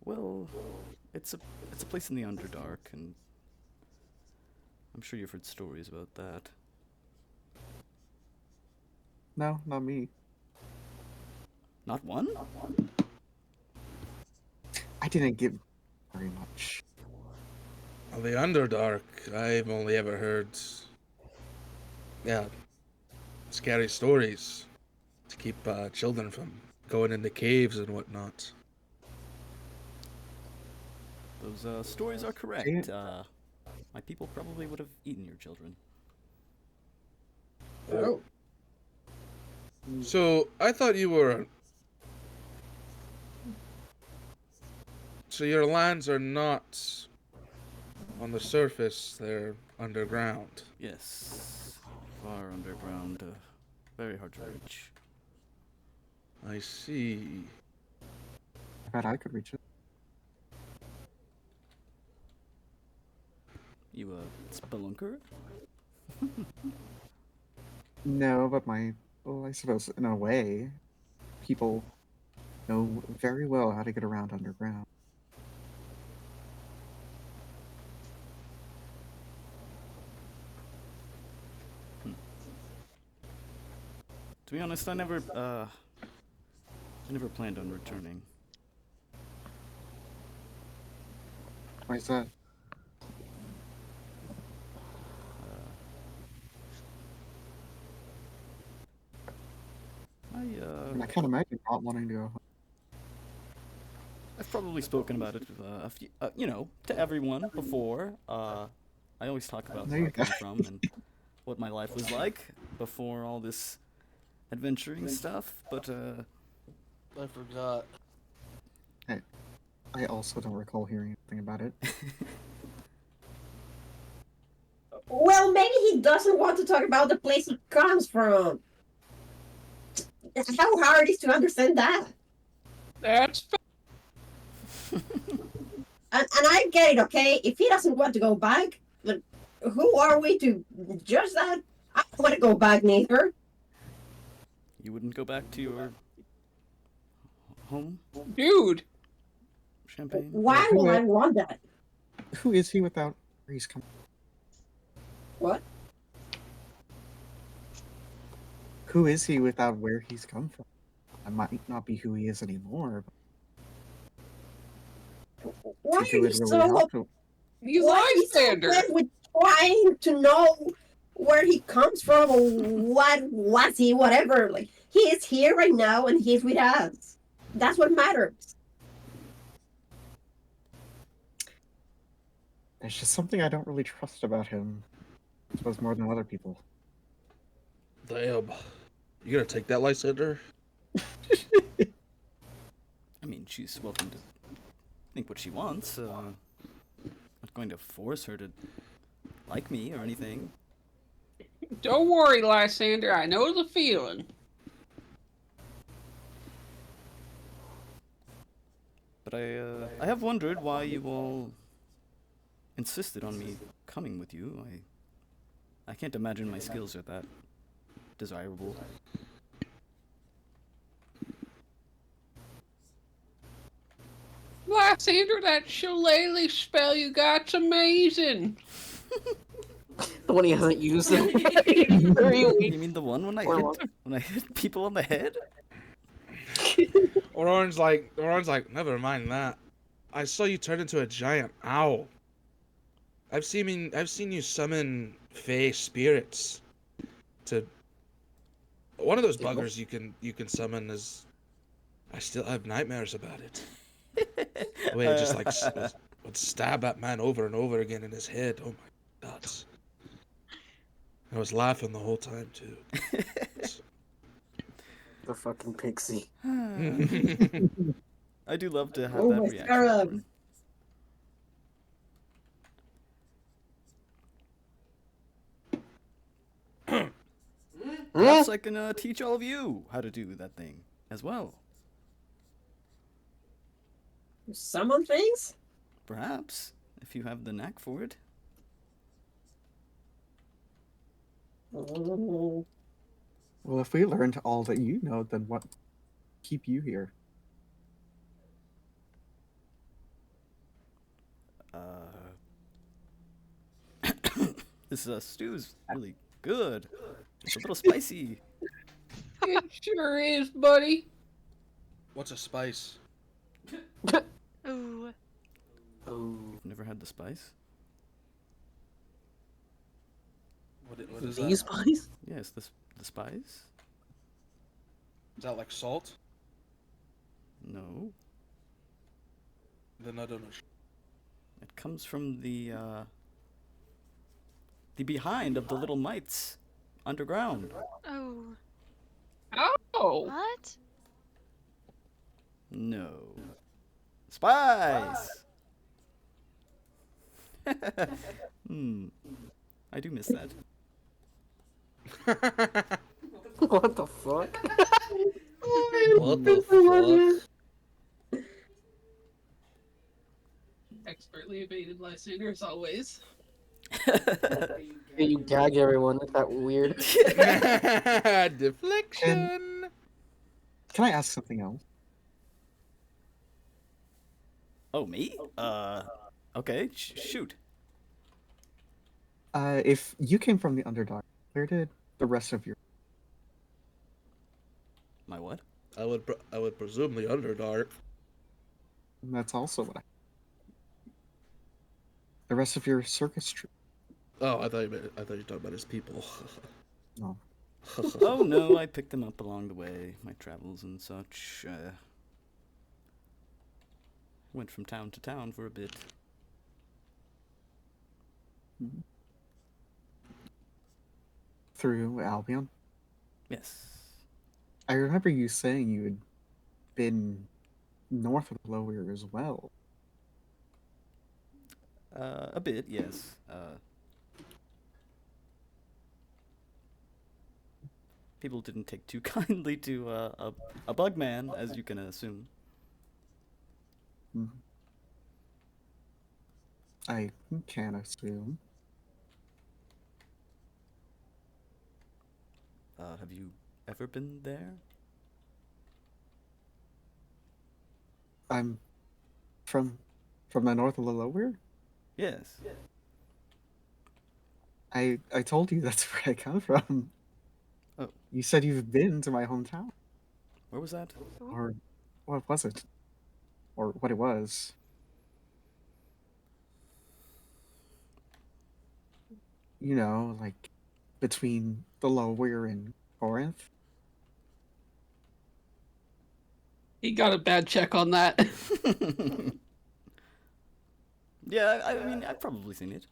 Well, it's a place in the Underdark, and I'm sure you've heard stories about that. No, not me. Not one? I didn't get very much. Well, the Underdark, I've only ever heard, scary stories to keep children from going into caves and whatnot. Those stories are correct. My people probably would have eaten your children. Oh. So, I thought you were... So your lands are not on the surface, they're underground. Yes, far underground, very hard to reach. I see. I bet I could reach it. You a spelunker? No, but I suppose in a way, people know very well how to get around underground. To be honest, I never planned on returning. Why is that? I can't imagine not wanting to go home. I've probably spoken about it, to everyone before. I always talk about There where I you come go. from and what my life was like before all this adventuring stuff, but I forgot. I also don't recall hearing anything about it. Well, maybe he doesn't want to talk about the place he comes from. How hard is to understand that? That's And I get it, okay? If he doesn't want to go back, but who are we to judge that? I don't want to go back neither. You wouldn't go back to your home, dude. Champagne? Why would I want that? Who is he without where he's coming? What? Who is he without where he's come from? I might not be who he is anymore. Why But are you so He's why are you so Lysander. bad with trying to know where he comes from or what was he, whatever? Like he is here right now and he's with us. That's what matters. There's just something I don't really trust about him. I suppose more than other people. Damn. You gonna take that, Lysander? I mean, she's welcome to think what she wants. Not going to force her to like me or anything. Don't worry, Lysander. I know the feeling. But I have wondered why you all insisted on me coming with you. I can't imagine my skills are that desirable. Lysander, that shillelagh spell you got's amazing. The one he hasn't used. Very weak. You mean the one when Or I hit people on the head? Orange like, never mind that. I saw you turn into a giant owl. I've seen you summon fey spirits. To one of those buggers you can summon is. I still have nightmares about it. The way it just like would stab that man over and over again in his head. Oh my god! I was laughing the whole time too. The fucking pixie. I do love to have Oh that my reaction. scarab. Perhaps I can teach all of you how to do that thing as well. Summon things? Perhaps, if you have the knack for it. Oh, Well, if we learned all that you know, then what keep you here? This stew's really good. It's a little spicy. It sure is, buddy. What's a spice? Ooh. Oh, You've never had the spice? What is these that? spies? Yes, the spice? Is that like salt? No. Then I don't know. It comes from the behind of the little mites underground. Oh. Oh. What? No. Spice! I do miss that. What the fuck? What the fuck? Expertly evaded Lysander as always. You gag everyone. Is that weird? Deflection. Can I ask something else? Oh, me? Okay, shoot. If you came from the Underdark, where did the rest of your My what? I would presume the Underdark. that's also what the rest of your circus troupe? Oh, I thought you were talking about his people. No. Oh no, I picked them up along the way, my travels and such. Went from town to town for a bit. Through Albion? Yes. I remember you saying you had been north of Lower as well. A bit, yes. people didn't take too kindly to a bug man, as you can assume. Mhm. I can assume. Have you ever been there? I'm from the north of the lower. Yes. I told you that's where I come from. Oh. You said you've been to my hometown, Where was that? or what was it, or what it was? You know, like between the lower and Corinth. He got a bad check on that. Yeah, I mean, I've probably seen it.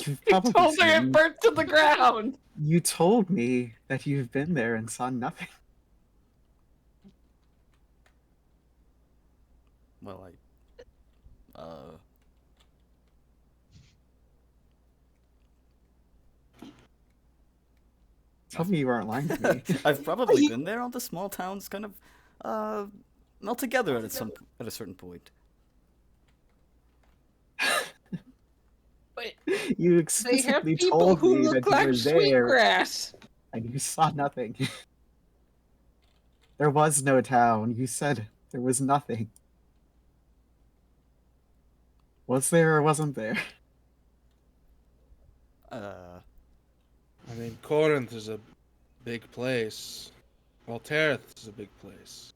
You've He probably told me seen- it burnt to the ground. You told me that you've been there and saw nothing. Well, Tell me you aren't lying to me. I've probably been there. All the small towns kind of melt together at a certain point. Wait, You they have explicitly people told who me that look you like were there Sweetgrass. and you saw nothing. There was no town. You said there was nothing. Was there or wasn't there? I mean, Corinth is a big place. Well, Terith is a big place.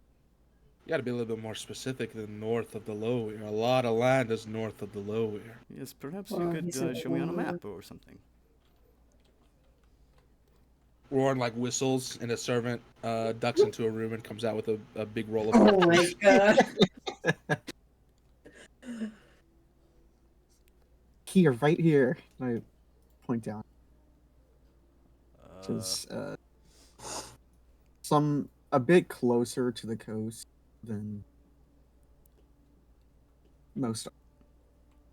You gotta be a little bit more specific than north of the Lowweir. A lot of land is north of the Lowweir. Yes, perhaps Well, you could he said show me on a one map or something. Roran like whistles, and a servant ducks into a room and comes out with a big roll of Oh my parchment. god. Here, right here. I point down. Uh, Which is a bit closer to the coast than most.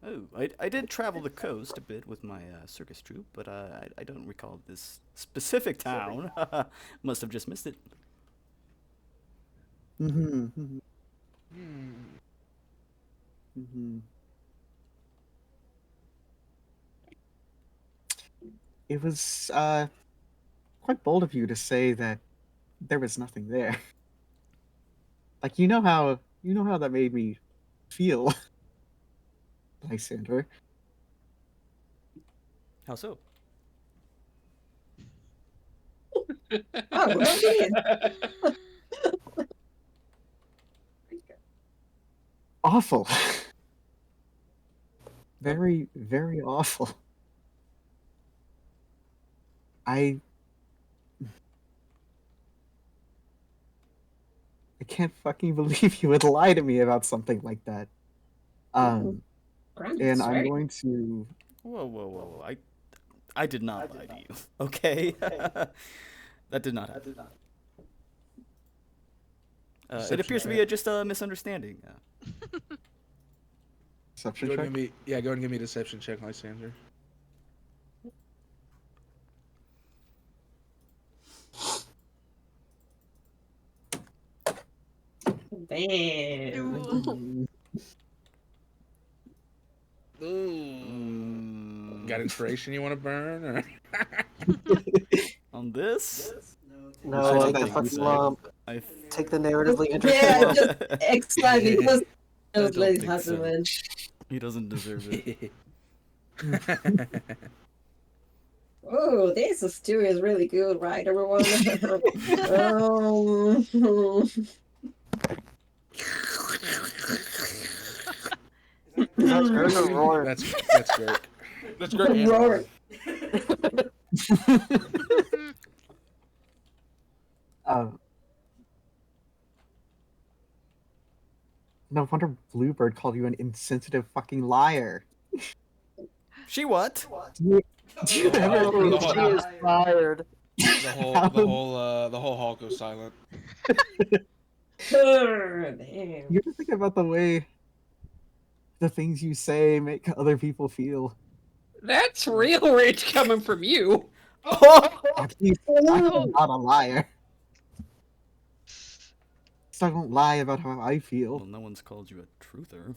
Oh, I did travel the coast a bit with my circus troupe, but I don't recall this specific town. Must have just missed it. Mm-hmm. Mm-hmm. It was quite bold of you to say that there was nothing there. Like you know how that made me feel, Lysander. How so? Oh, well, did. Awful. Very, very awful. I can't fucking believe you would lie to me about something like that. And I'm going to. Whoa! I did not lie to you. Okay, that did not happen. It appears to be just a misunderstanding. Deception Go ahead check? and go ahead and give me a deception check, Lysander. Damn. Got inspiration you want to burn? Or? On this, No, I take think the you fucking said- lump. I Take the narratively interesting Yeah, lump. just exactly. Just I let don't it think happen, so. man. He doesn't deserve it. Oh, this stew is really good, right, everyone? That's Gurk or Roar? That's great. That's great. and Roar. No wonder Bluebird called you an insensitive fucking liar. She what? Do you ever Oh, She is fired. The whole hall goes silent. Damn. You ever think about the way the things you say make other people feel? That's real rage coming from you. At least I'm not a liar. So I don't lie about how I Well, feel. no one's called you a truther.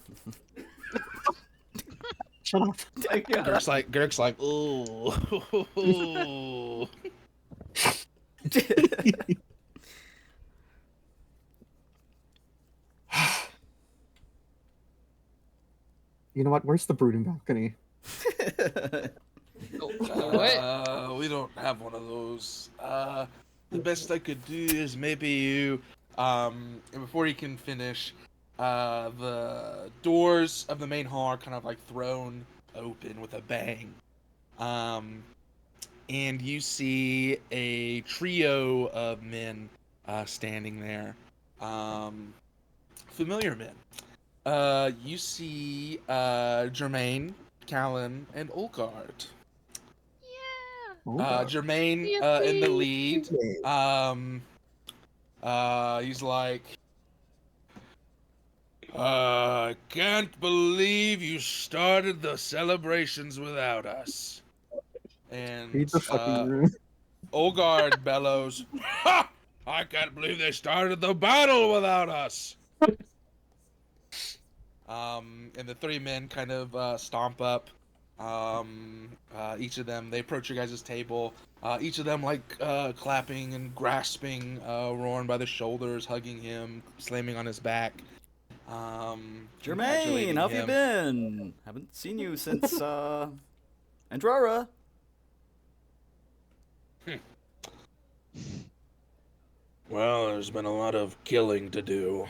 Shut up. Gurk's like, ooh. You know what? Where's the brooding balcony? What? We don't have one of those. The best I could do is maybe you, and before you can finish, the doors of the main hall are kind of like thrown open with a bang. And you see a trio of men standing there. Familiar men. You see Jermaine, Callan, and Olgard. Yeah. Oh, Jermaine in the lead. He's like, I can't believe you started the celebrations without us. And read the fucking room. Olgard bellows, ha! I can't believe they started the battle without us. And the three men kind of stomp up. Each of them, they approach your guys' table. Each of them like clapping and grasping Roran by the shoulders, hugging him, slamming on his back. Jermaine, Congratulating how have you him. been? Haven't seen you since Andrara. Well, there's been a lot of killing to do.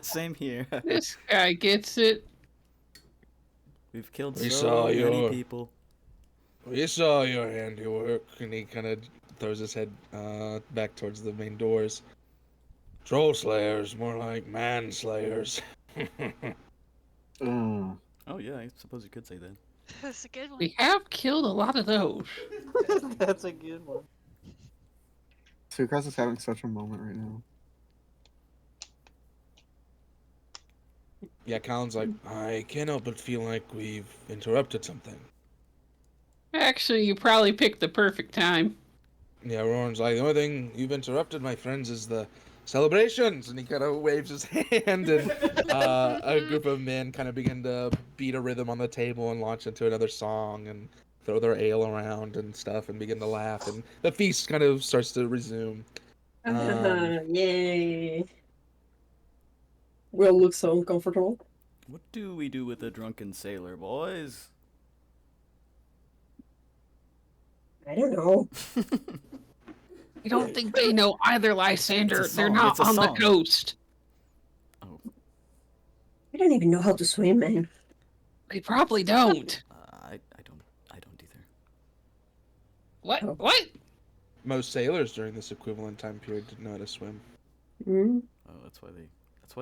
Same here. This guy gets it. We've killed We so saw many your- people. We saw your handiwork, and he kind of throws his head back towards the main doors. Troll slayers, more like manslayers. Oh yeah, I suppose you could say that. That's a good one. We have killed a lot of those. That's a good one. Sukas is having such a moment right now. Yeah, Colin's like, I can't help but feel like we've interrupted something. Actually, you probably picked the perfect time. Yeah, Roran's like, the only thing you've interrupted, my friends, is the celebrations. And he kind of waves his hand, and a group of men kind of begin to beat a rhythm on the table and launch into another song and throw their ale around and stuff and begin to laugh. And the feast kind of starts to resume. Yay. Will look so uncomfortable. What do we do with a drunken sailor, boys? I don't know. I don't think they know either, Lysander. It's a They're song. not It's a on the song. coast. Oh, I don't even know how to swim, man. They probably don't. I don't either. What? Oh. What? Most sailors during this equivalent time period didn't know how to swim. Mm. Oh, that's why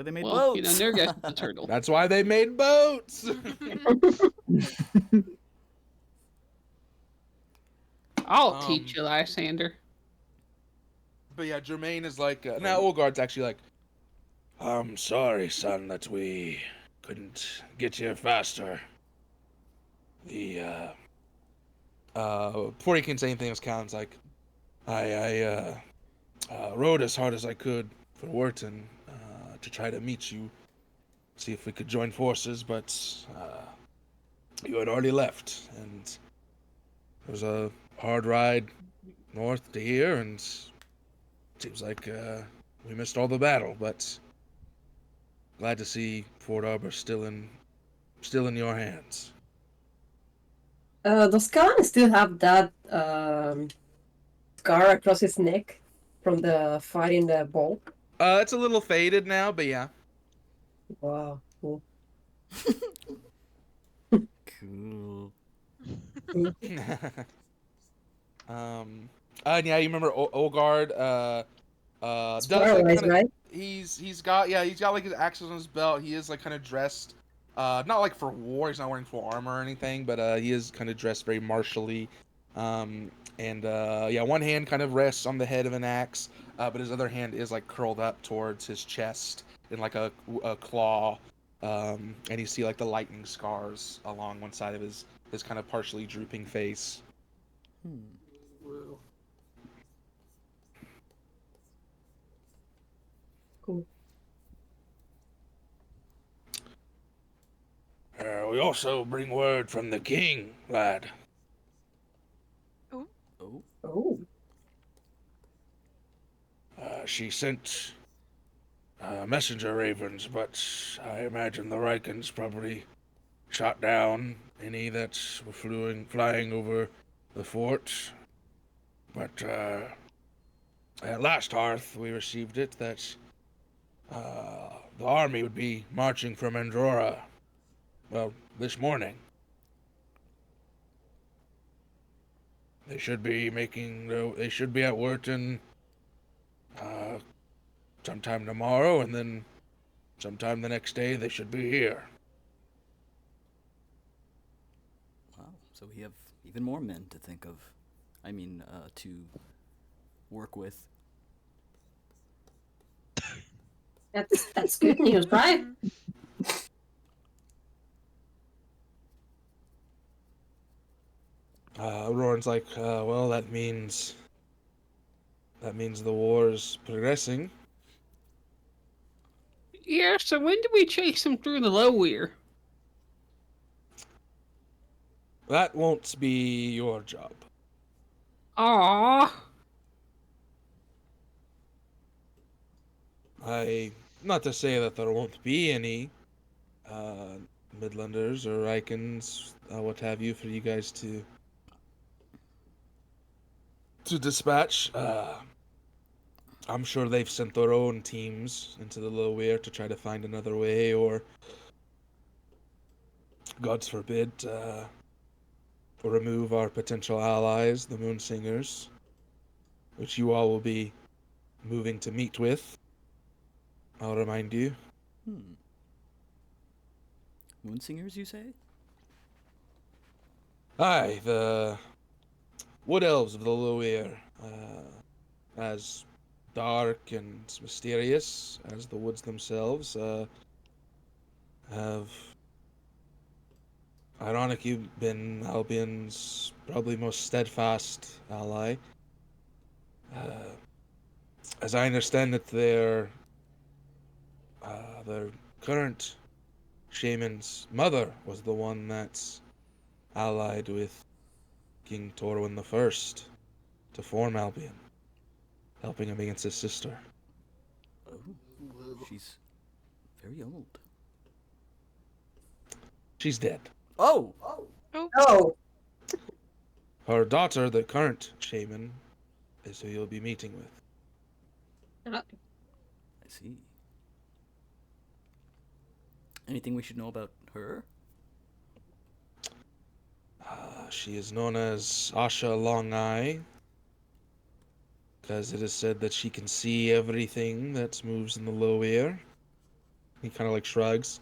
they made Well, boats. there goes the turtle. That's why they made boats! I'll teach you, Lysander. But yeah, Jermaine is like, now Olgard's actually like, I'm sorry, son, that we couldn't get here faster. Before he can say anything else, Callan's like, I rode as hard as I could for Wharton to try to meet you, see if we could join forces, but you had already left, and it was a hard ride north to here, and seems like we missed all the battle, but glad to see Fort Arbor still in your hands. Does Khan still have that scar across his neck from the fight in the bowl? It's a little faded now, but yeah. Wow. Cool. Cool. And yeah, you remember Olgard? Does Spiral like eyes, right? he's got like his axes on his belt. He is like kind of dressed, not like for war. He's not wearing full armor or anything, but he is kind of dressed very martially. And yeah, one hand kind of rests on the head of an axe, but his other hand is like curled up towards his chest in like a claw. And you see like the lightning scars along one side of his his kind of partially drooping face. Cool. We also bring word from the king, lad. Oh. Oh. She sent messenger ravens, but I imagine the Rikens probably shot down any that were flying over the fort. But at last hearth, we received it that the army would be marching from Andorra. Well, this morning. They should be they should be at Wharton sometime tomorrow, and then sometime the next day they should be here. Wow. So we have even more men to think of. I mean, to work with. That's good news, right? Roran's like, well, that means the war's progressing. Yeah, so when do we chase him through the low weir? That won't be your job. Aww. Not to say that there won't be any Midlanders or Rikens, what have you, for you guys to dispatch. I'm sure they've sent their own teams into the Low Weir to try to find another way, or, God forbid, remove our potential allies, the Moonsingers, which you all will be moving to meet with. I'll remind you. Moonsingers, you say? Aye, the Wood Elves of the Low Weir, as dark and mysterious as the woods themselves, have ironically been Albion's probably most steadfast ally. As I understand it, their current shaman's mother was the one that's allied with King Torwin I to form Albion, helping him against his sister. Oh, she's very old. She's dead. Oh! Oh. Her daughter, the current shaman, is who you'll be meeting with. I see. Anything we should know about her? She is known as Asha Long Eye, because it is said that she can see everything that moves in the Low Air. He kind of like shrugs.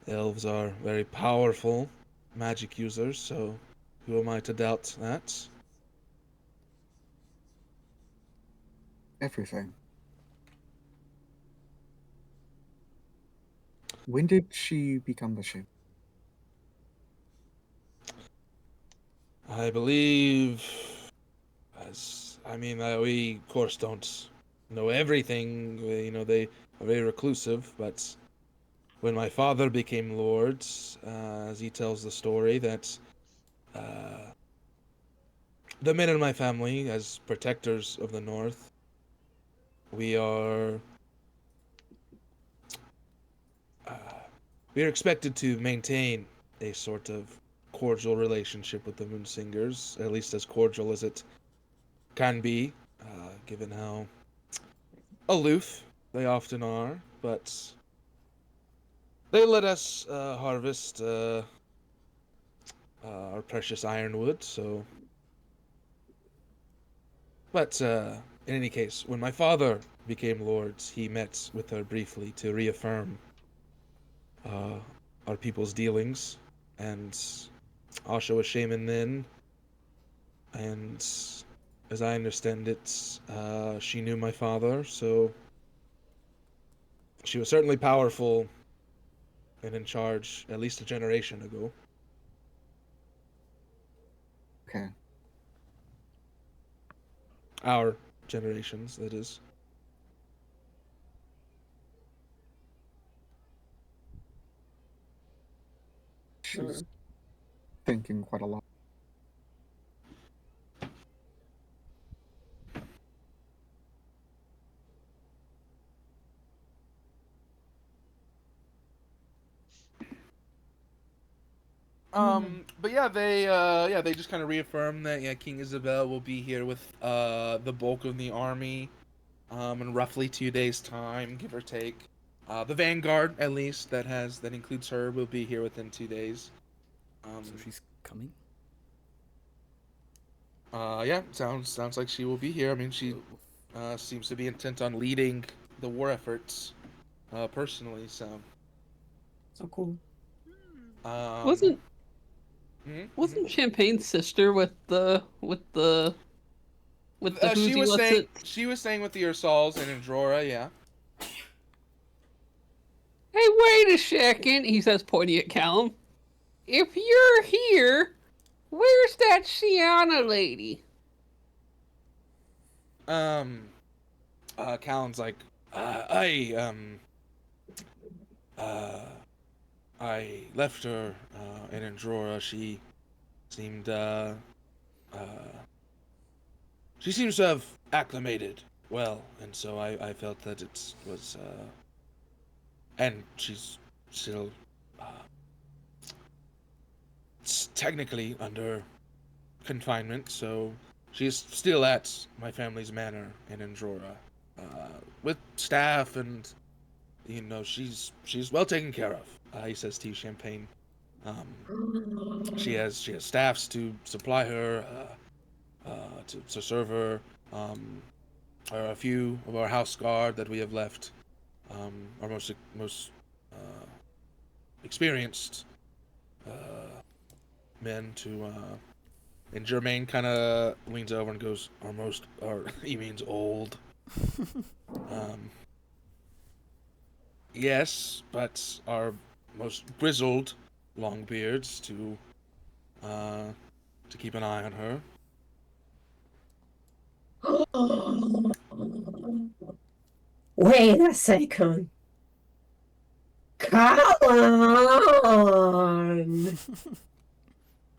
Elves are very powerful magic users, so who am I to doubt that? Everything. When did she become the shaman? I believe, we of course don't know everything. They are very reclusive. But when my father became lord, as he tells the story, that the men in my family, as protectors of the North, we are expected to maintain a sort of cordial relationship with the Moonsingers, at least as cordial as it can be, given how aloof they often are. But they let us harvest our precious ironwood, so... But in any case, when my father became lord, he met with her briefly to reaffirm our people's dealings, and Asha was shaman then, and as I understand it, she knew my father, so she was certainly powerful and in charge at least a generation ago. Okay. Our generations, that is. She's thinking quite a lot. But yeah, they just kind of reaffirm that King Isabel will be here with the bulk of the army, in roughly 2 days' time, give or take. The vanguard, at least, that includes her, will be here within 2 days. So she's coming? Yeah, sounds like she will be here. I mean, she seems to be intent on leading the war efforts, personally. So. So cool. Wasn't Mhm. Champagne's sister with the She Who's was what's saying it? she was saying with the Ursals and Androra, yeah. Hey, wait a second, he says, pointing at Callum. If you're here, where's that Sienna lady? Callan's like, I left her in Androra. She seemed she seems to have acclimated well, and so I felt that it was and she's still technically under confinement, so she's still at my family's manor in Androra, with staff, and she's well taken care of. He says to you, Champagne. She has staffs to supply her, to serve her. A few of our house guard that we have left, our most experienced men to. And Germain kind of leans over and goes, he means old. Yes, but our most grizzled Longbeards to keep an eye on her. Wait a second. Come on.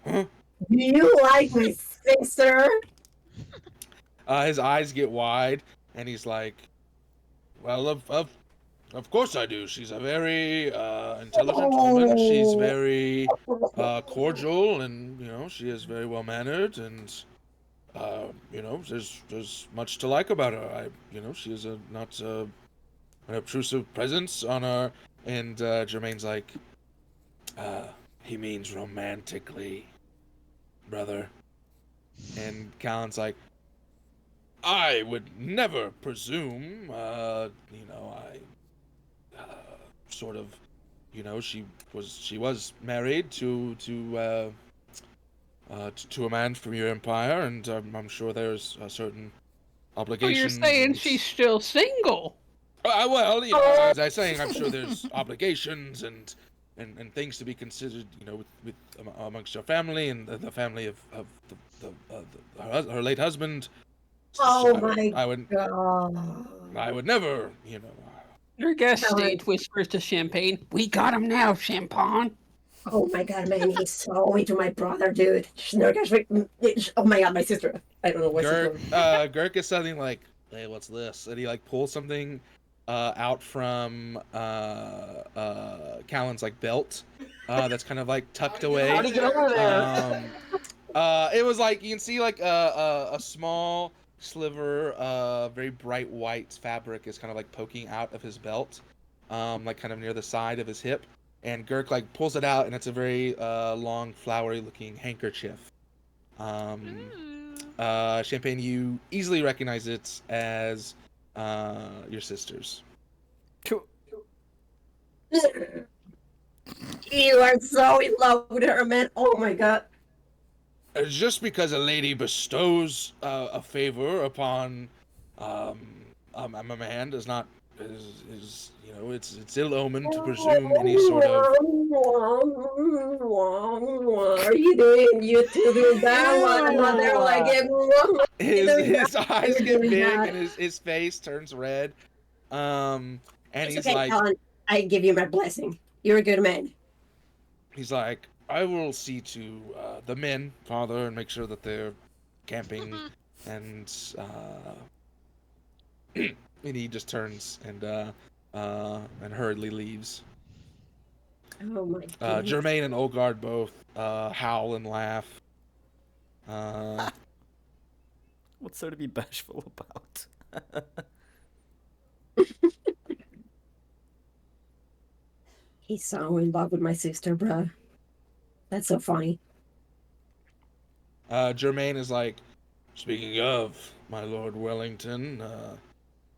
Huh? Do you like my sister? His eyes get wide, and he's like, "Well, of course I do. She's a very intelligent woman. She's very cordial, and she is very well mannered, and there's much to like about her. She is not an obtrusive presence on her." And Jermaine's like, "He means romantically, brother." And Callan's like, "I would never presume, I sort of, she was married to a man from your empire, and I'm sure there's a certain Oh, obligations." you're saying she's still single? Well, as I was saying, I'm sure there's obligations and things to be considered, with amongst your family and the family of her late husband. Oh I would God. I would never, Your guest Helen. stage whispers to Champagne, "We got him now, Champagne." Oh my God, man, he's so into my brother, dude. Oh my God, my sister. I don't know what's Gurk, his name. Gurk is suddenly like, "Hey, what's this?" And he pulls something out from Callan's belt, that's kind of tucked away. How'd he get over there? It was you can see a small sliver of very bright white fabric is kind of poking out of his belt, kind of near the side of his hip, and Gurk pulls it out, and it's a very long, flowery looking handkerchief. Champagne, you easily recognize it as your sister's. You are so in love with her, man. Oh my God. Just because a lady bestows a favor upon a man does not is it's ill omen to presume any sort of Are you doing? You two doing that one another like His eyes You're get doing big that. and his face turns red. And It's he's okay, like, Alan. I give you my blessing. You're a good man. I will see to the men, father, and make sure that they're camping, and and he just turns and hurriedly leaves. Oh my goodness. Germain and Olgard both howl and laugh. What's there to be bashful about? He's so in love with my sister, bruh. That's so funny. Germain is like, speaking of my Lord Wellington,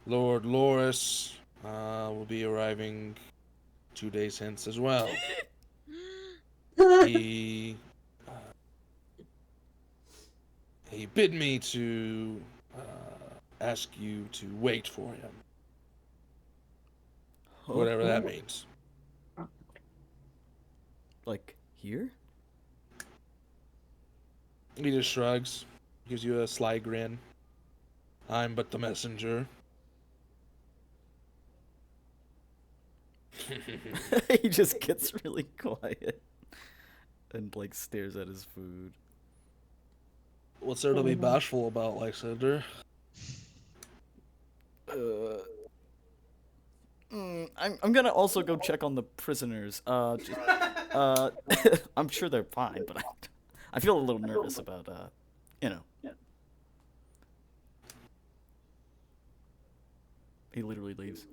Lord Loris will be arriving 2 days hence as well. He bid me to ask you to wait for him, whatever that means. Like here? He just shrugs, gives you a sly grin. I'm but the messenger. He just gets really quiet and like stares at his food. What's there to be bashful about, Lysander? I'm gonna also go check on the prisoners. I'm sure they're fine, but I feel a little nervous about you know. He literally leaves.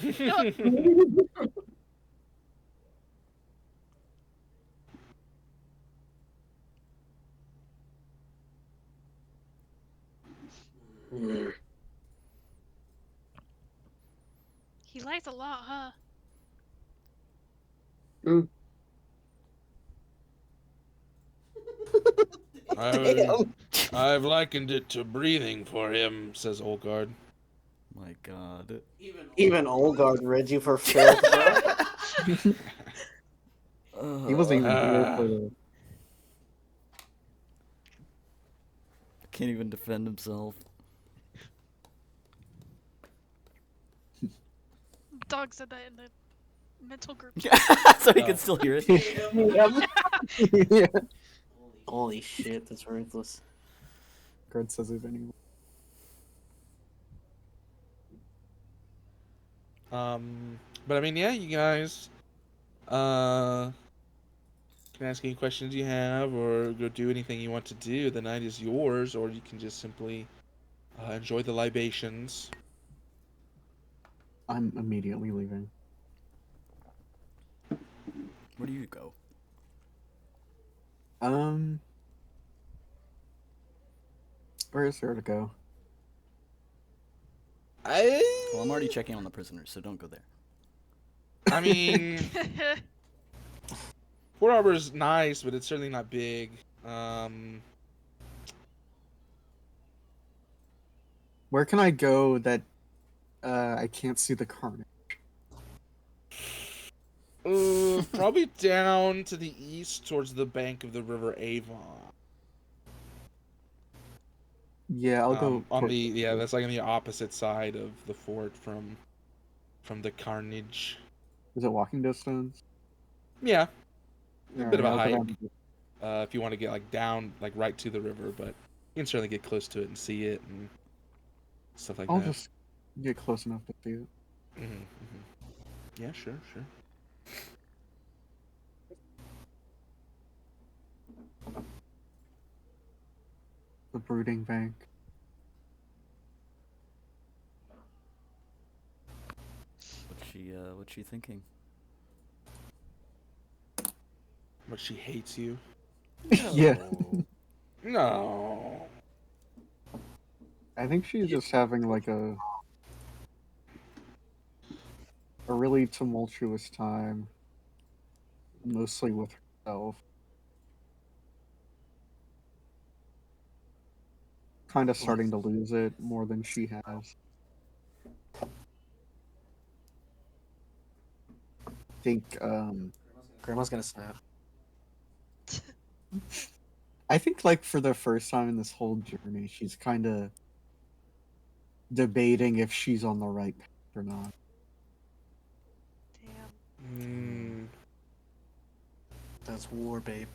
He lies a lot, huh? I've likened it to breathing for him, says Olgard. My God. Even Olgard read you for filth, bro. He wasn't even here for the. Can't even defend himself. Dog said that in the mental group. So he can still hear it. Yeah. Holy shit, that's ruthless. Guard says if anyone. But I mean, yeah, you guys can ask any questions you have or go do anything you want to do. The night is yours, or you can just simply enjoy the libations. I'm immediately leaving. Where do you go? Where is there to go? Well, I'm already checking on the prisoners, so don't go there. I mean, Port Arbor's nice, but it's certainly not big. Where can I go that I can't see the carnage? Probably down to the east towards the bank of the River Avon. Yeah, I'll go on towards- the that's like on the opposite side of the fort from the carnage. Is it walking distance? Yeah, a bit of a I'll go hike. down to- If you want to get like down like right to the river, but you can certainly get close to it and see it and stuff like I'll that. just get close enough to see it. Yeah, sure. The brooding bank. What's she thinking? But she hates you. Yeah. No. I think she's just having like a really tumultuous time, mostly with herself. Kind of starting to lose it more than she has. I think Grandma's gonna snap. I think like for the first time in this whole journey, she's kind of debating if she's on the right path or not. Damn. That's war, babe.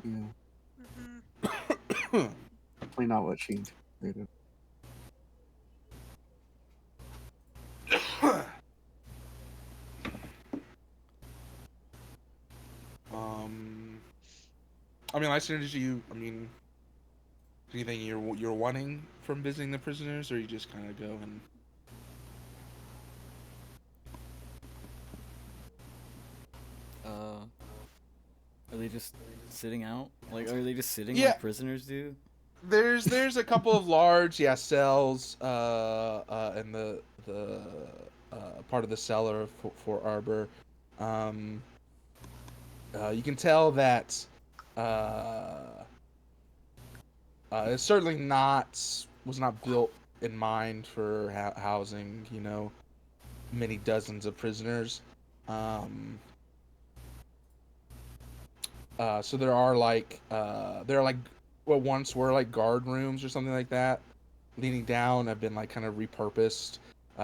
Yeah, Mm-hmm. definitely not what she anticipated. I mean, Lysander, did you? I mean, is there anything you're wanting from visiting the prisoners, or you just kind of go and? Are they just sitting out? Like, are they just sitting Yeah. like prisoners do? There's a couple of large cells in the part of the cellar for Arbor. You can tell that it's certainly was not built in mind for housing, you know, many dozens of prisoners. So there are like what once were like guard rooms or something like that, leaning down, have been like kind of repurposed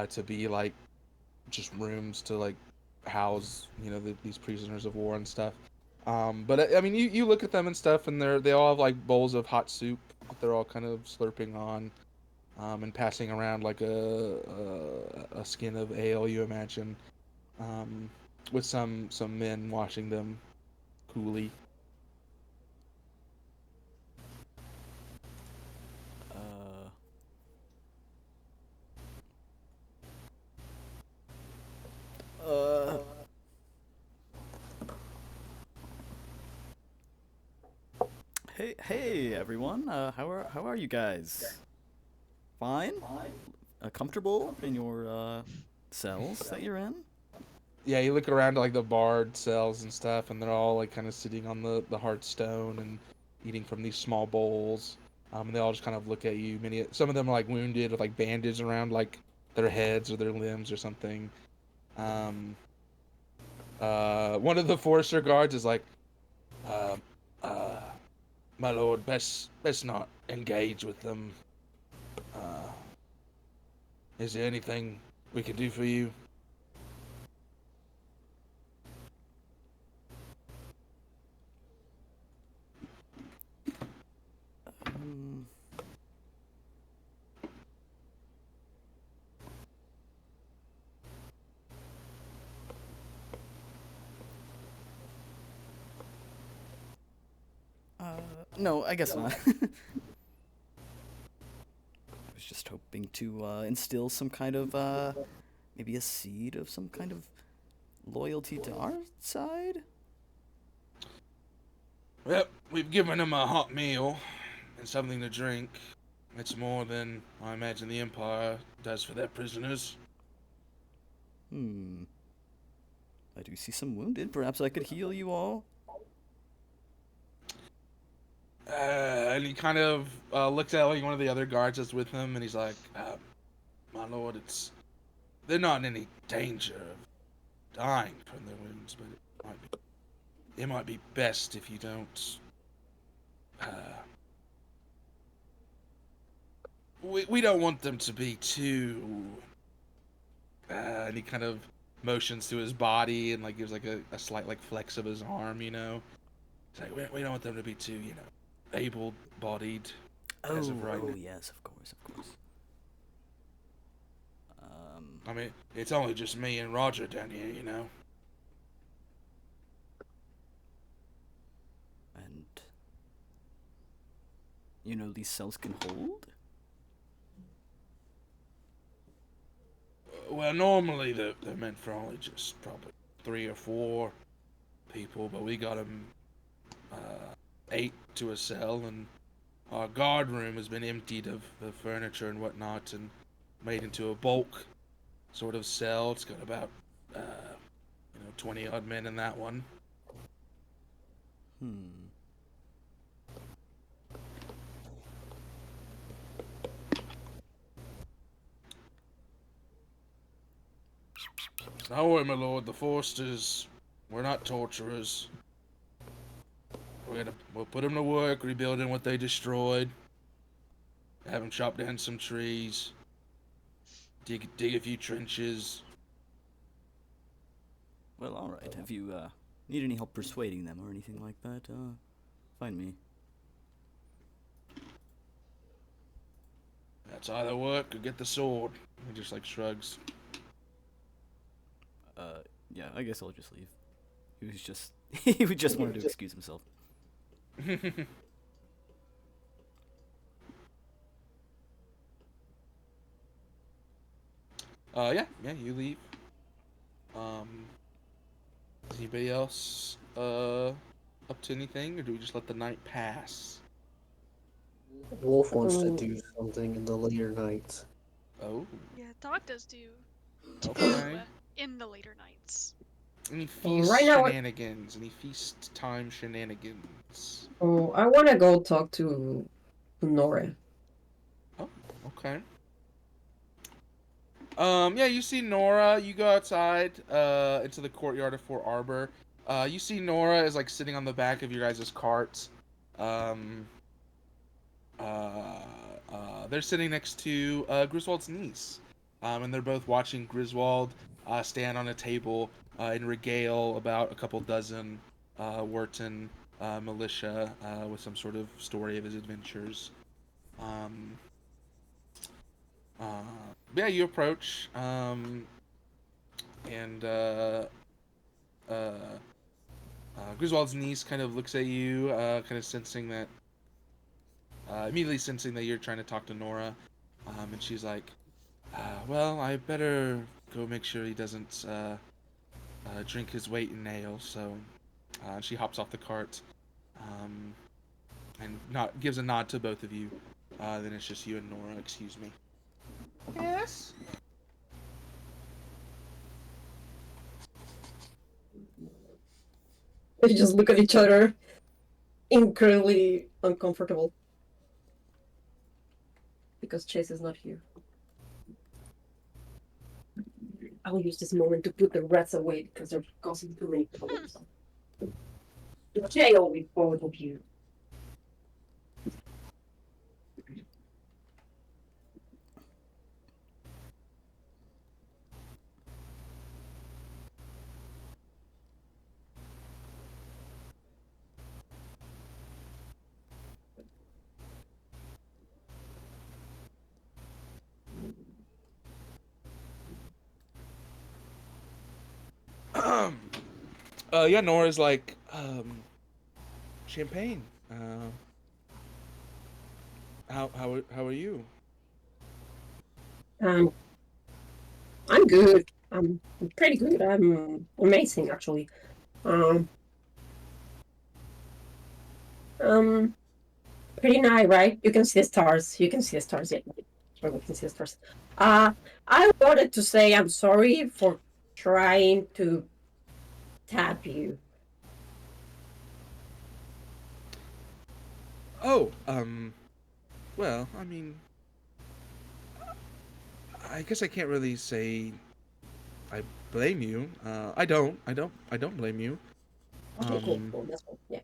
to be like just rooms to like house, you know, these prisoners of war and stuff. But I mean, you look at them and stuff, and they all have like bowls of hot soup that they're all kind of slurping on, and passing around like a skin of ale, you imagine, with some men watching them coolly. Hey everyone. How are you guys? Fine? Comfortable in your cells that you're in? Yeah, you look around at like the barred cells and stuff, and they're all like kind of sitting on the hard stone and eating from these small bowls. And they all just kind of look at you. Some of them are like wounded with like bandages around like their heads or their limbs or something. One of the Forester guards is like, my lord, best not engage with them. Is there anything we can do for you? No, I guess not. I was just hoping to instill some kind of maybe a seed of some kind of loyalty to our side. Well, we've given them a hot meal and something to drink. It's more than I imagine the Empire does for their prisoners. I do see some wounded. Perhaps I could heal you all. And he kind of looks at like one of the other guards that's with him, and he's like, "My lord, they're not in any danger of dying from their wounds, but it might be best if you don't. We don't want them to be too." And he kind of motions to his body and like gives like a slight like flex of his arm, you know. It's like we don't want them to be too, you know, able-bodied. As of right. Oh yes, of course. I mean, it's only just me and Roger down here, you know. And you know these cells can hold? Well, normally they're meant for only just probably 3 or 4 people, but we got them 8 to a cell, and our guard room has been emptied of the furniture and whatnot and made into a bulk sort of cell. It's got about 20 odd men in that one. Don't worry, my lord. The Forsters We're not torturers. We'll put them to work rebuilding what they destroyed. Have them chop down some trees. Dig a few trenches. Well, all right. If you need any help persuading them or anything like that, find me. That's either work or get the sword. He just like shrugs. Yeah, I guess I'll just leave. He just wanted to excuse himself. Yeah, you leave. Is anybody else up to anything, or do we just let the night pass? Wolf wants to do something in the later nights. Oh, Yeah, Doc does do okay. in the later nights. Any feast Right now, shenanigans? Any feast time shenanigans? oh, I want to go talk to Nora. Oh, okay. Yeah, you see Nora. You go outside, into the courtyard of Fort Arbor. You see Nora is like sitting on the back of your guys' cart. They're sitting next to Griswold's niece, and they're both watching Griswold stand on a table and regale about a couple dozen Wharton militia with some sort of story of his adventures. Yeah, you approach, and Griswold's niece kind of looks at you, kind of sensing that, immediately sensing that you're trying to talk to Nora, and she's like, well, I better go make sure he doesn't drink his weight in ale, so she hops off the cart, and gives a nod to both of you. Then it's just you and Nora, excuse me. Yes? They just look at each other, incredibly uncomfortable. Because Chase is not here. I will use this moment to put the rats away because they're causing too many problems. Jail with both of you. Yeah, Nora's like, champagne. How are you? I'm good. I'm pretty good. I'm amazing, actually. Pretty nice, right? You can see the stars. You can see the stars. Yeah, sure, we can see the stars. I wanted to say I'm sorry for trying to tap you. Oh, well, I mean, I guess I can't really say I blame you. I don't blame you. Okay, cool. That's cool. Yeah.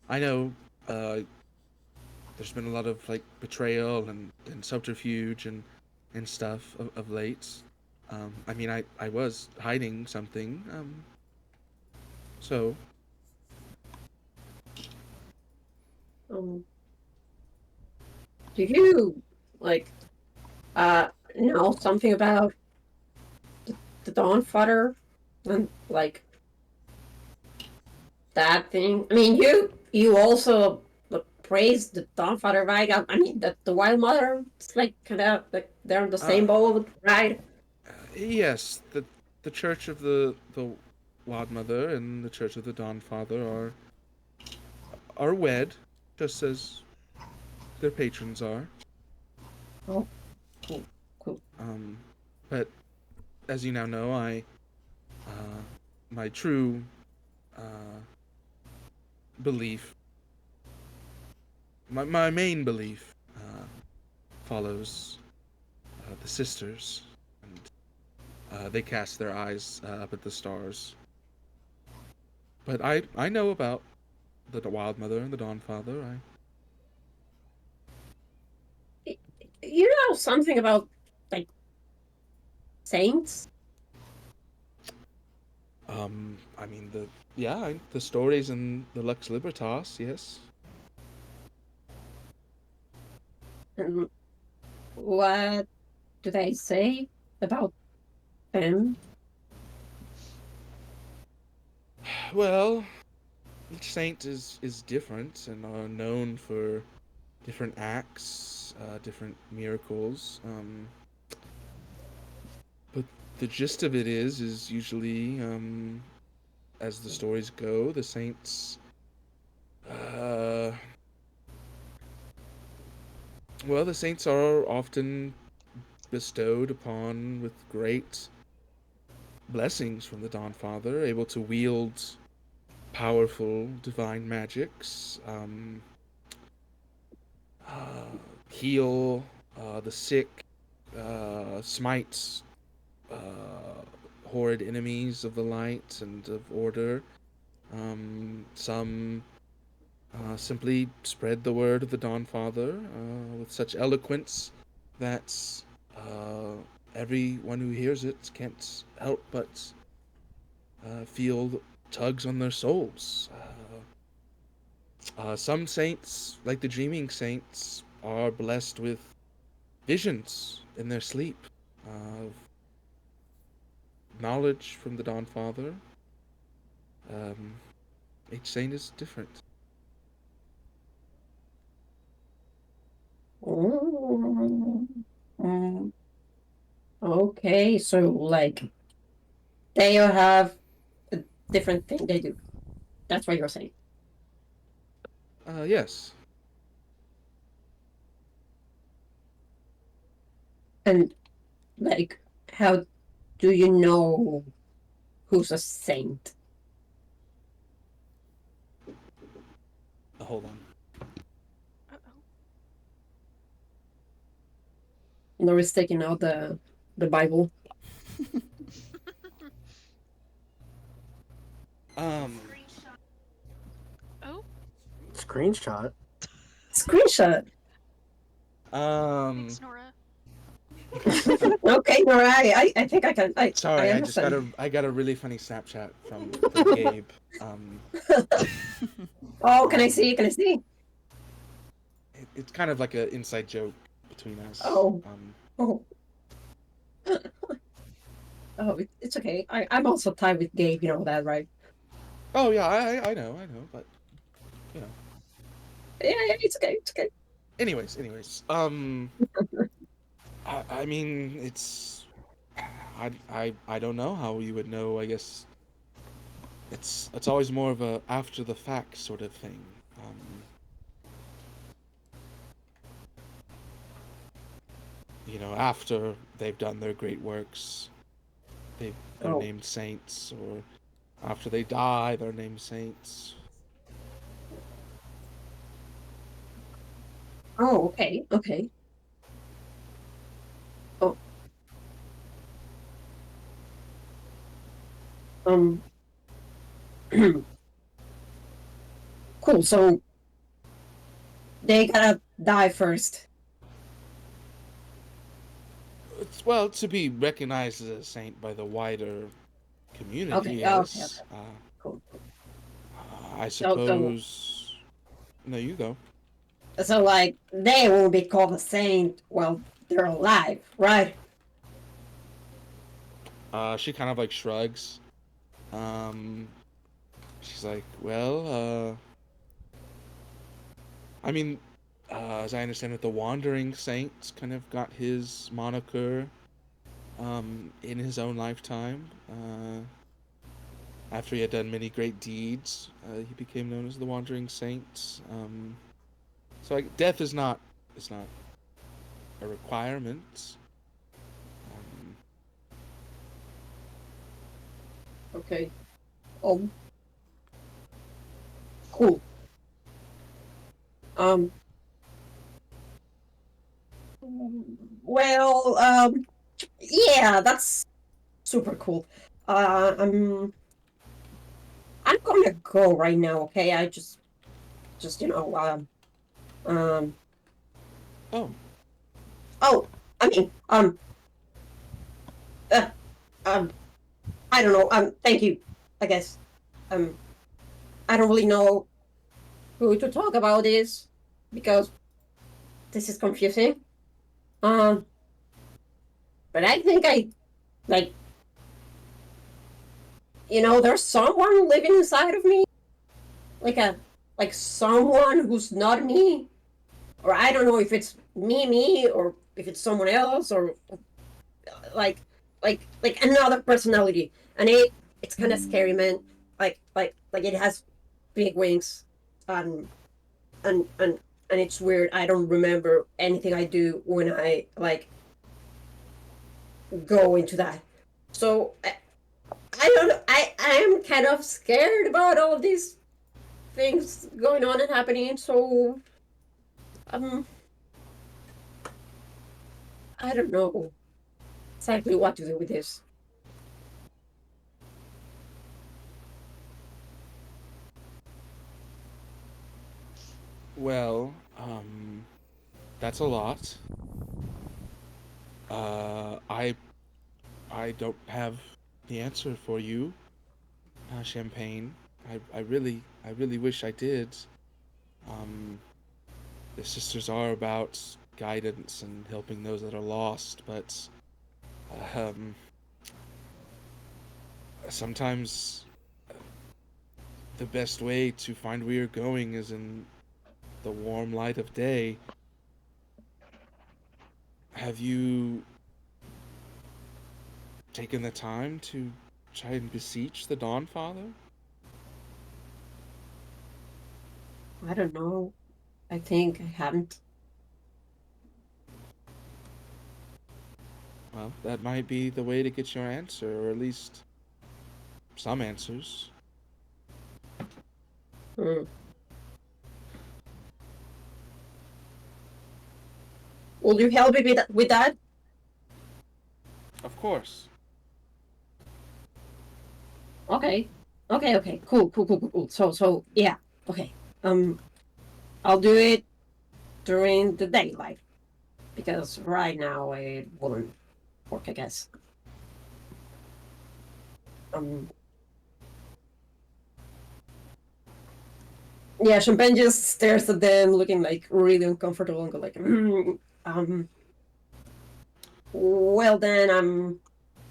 I know, there's been a lot of like betrayal and subterfuge and stuff of late. I mean, I was hiding something. So Do you like know something about the Dawn Fodder and like that thing? I mean, you also praise the Dawn Fodder, right? I mean, the Wild Mother. It's like kind of like they're in the same boat, right? yes, the Church of the Wild Mother and the Church of the Dawn Father are wed, just as their patrons are. Oh, cool. But as you now know, my true belief, my main belief, follows the sisters, and they cast their eyes up at the stars. But I know about the Wild Mother and the Dawn Father. You know something about like saints? I mean the stories in the Lux Libertas, yes. And what do they say about them? Well, each saint is different and are known for different acts, different miracles. But the gist of it is usually, as the stories go, the saints, well, the saints are often bestowed upon with great blessings from the Dawn Father, able to wield powerful divine magics, heal the sick, smite horrid enemies of the light and of order. Some simply spread the word of the Dawn Father with such eloquence that everyone who hears it can't help but feel tugs on their souls. Some saints, like the Dreaming Saints, are blessed with visions in their sleep of knowledge from the Dawn Father. Each saint is different. Mm. Okay, so like they all have a different thing they do. That's what you're saying. Yes. And like, how do you know who's a saint? Hold on. Uh-oh. Nora's taking out the Bible. Um, Oh, Screenshot. Screenshot. thanks, Nora. Okay, Nora, I think I can. Sorry, I I just got understand. a really funny Snapchat from Gabe. Oh, can I see? Can I see? It's kind of like an inside joke between us. Oh. Oh. Oh, it's okay. I'm also tied with Gabe, you know that, right? Oh yeah, I know, but you know. Yeah, it's okay, it's okay. Anyways, I mean, it's, I don't know how you would know. I guess it's always more of a after the fact sort of thing. You know, after they've done their great works, they're Oh. named saints, or after they die, they're named saints. Oh, okay, okay. Oh. Cool, so they gotta die first. It's, well, to be recognized as a saint by the wider community, Okay, yes. okay. Cool. I suppose. No, you go. So like they won't be called a saint while they're alive, right? She kind of like shrugs. She's like, well, I mean, as I understand it, the Wandering Saint kind of got his moniker, in his own lifetime. After he had done many great deeds, he became known as the Wandering Saint. So like, death is not a requirement. Okay. Oh. Cool. Well, yeah, that's super cool. I I'm gonna go right now, okay? I just you know, Oh, oh, I mean, uh, I don't know, thank you, I guess. I don't really know who to talk about this because this is confusing. Um, but I think like, there's someone living inside of me, like someone who's not me, or I don't know if it's me, or if it's someone else, or like like another personality, and it's kind of scary, man. Like it has big wings, and and and and it's weird. I don't remember anything I do when I like go into that. So I don't know. I am kind of scared about all of these things going on and happening. So um, I don't know exactly what to do with this. well, that's a lot. I don't have the answer for you, Champagne. I really wish I did. Um, the sisters are about guidance and helping those that are lost, but um, sometimes the best way to find where you're going is in the warm light of day. Have you taken the time to try and beseech the Dawn Father? I don't know. I think I haven't. Well, that might be the way to get your answer, or at least some answers. Hmm. Will you help me with that? Of course. Okay. Okay. Cool. So yeah. Okay. I'll do it during the daylight because right now it wouldn't work, I guess. Um. Yeah, Champagne just stares at them, looking like really uncomfortable, and go like, Well then,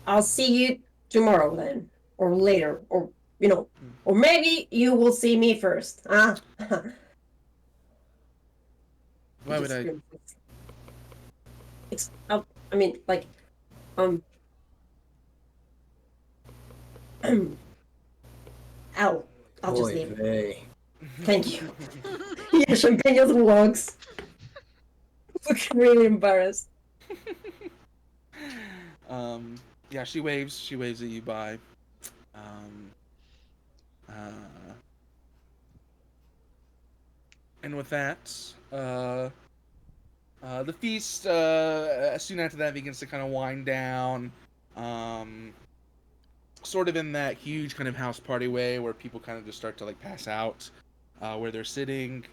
I'll see you tomorrow then, or later, or or maybe you will see me first. Why would I? It's I mean, like, um, I'll just Oy leave. vey. Thank you. Yeah, Champagne just walks. Look really embarrassed. Yeah, she waves. She waves at you by. Um, uh, and with that, the feast, soon after that, begins to kind of wind down. Um, Sort of in that huge kind of house party way where people kind of just start to like pass out where they're sitting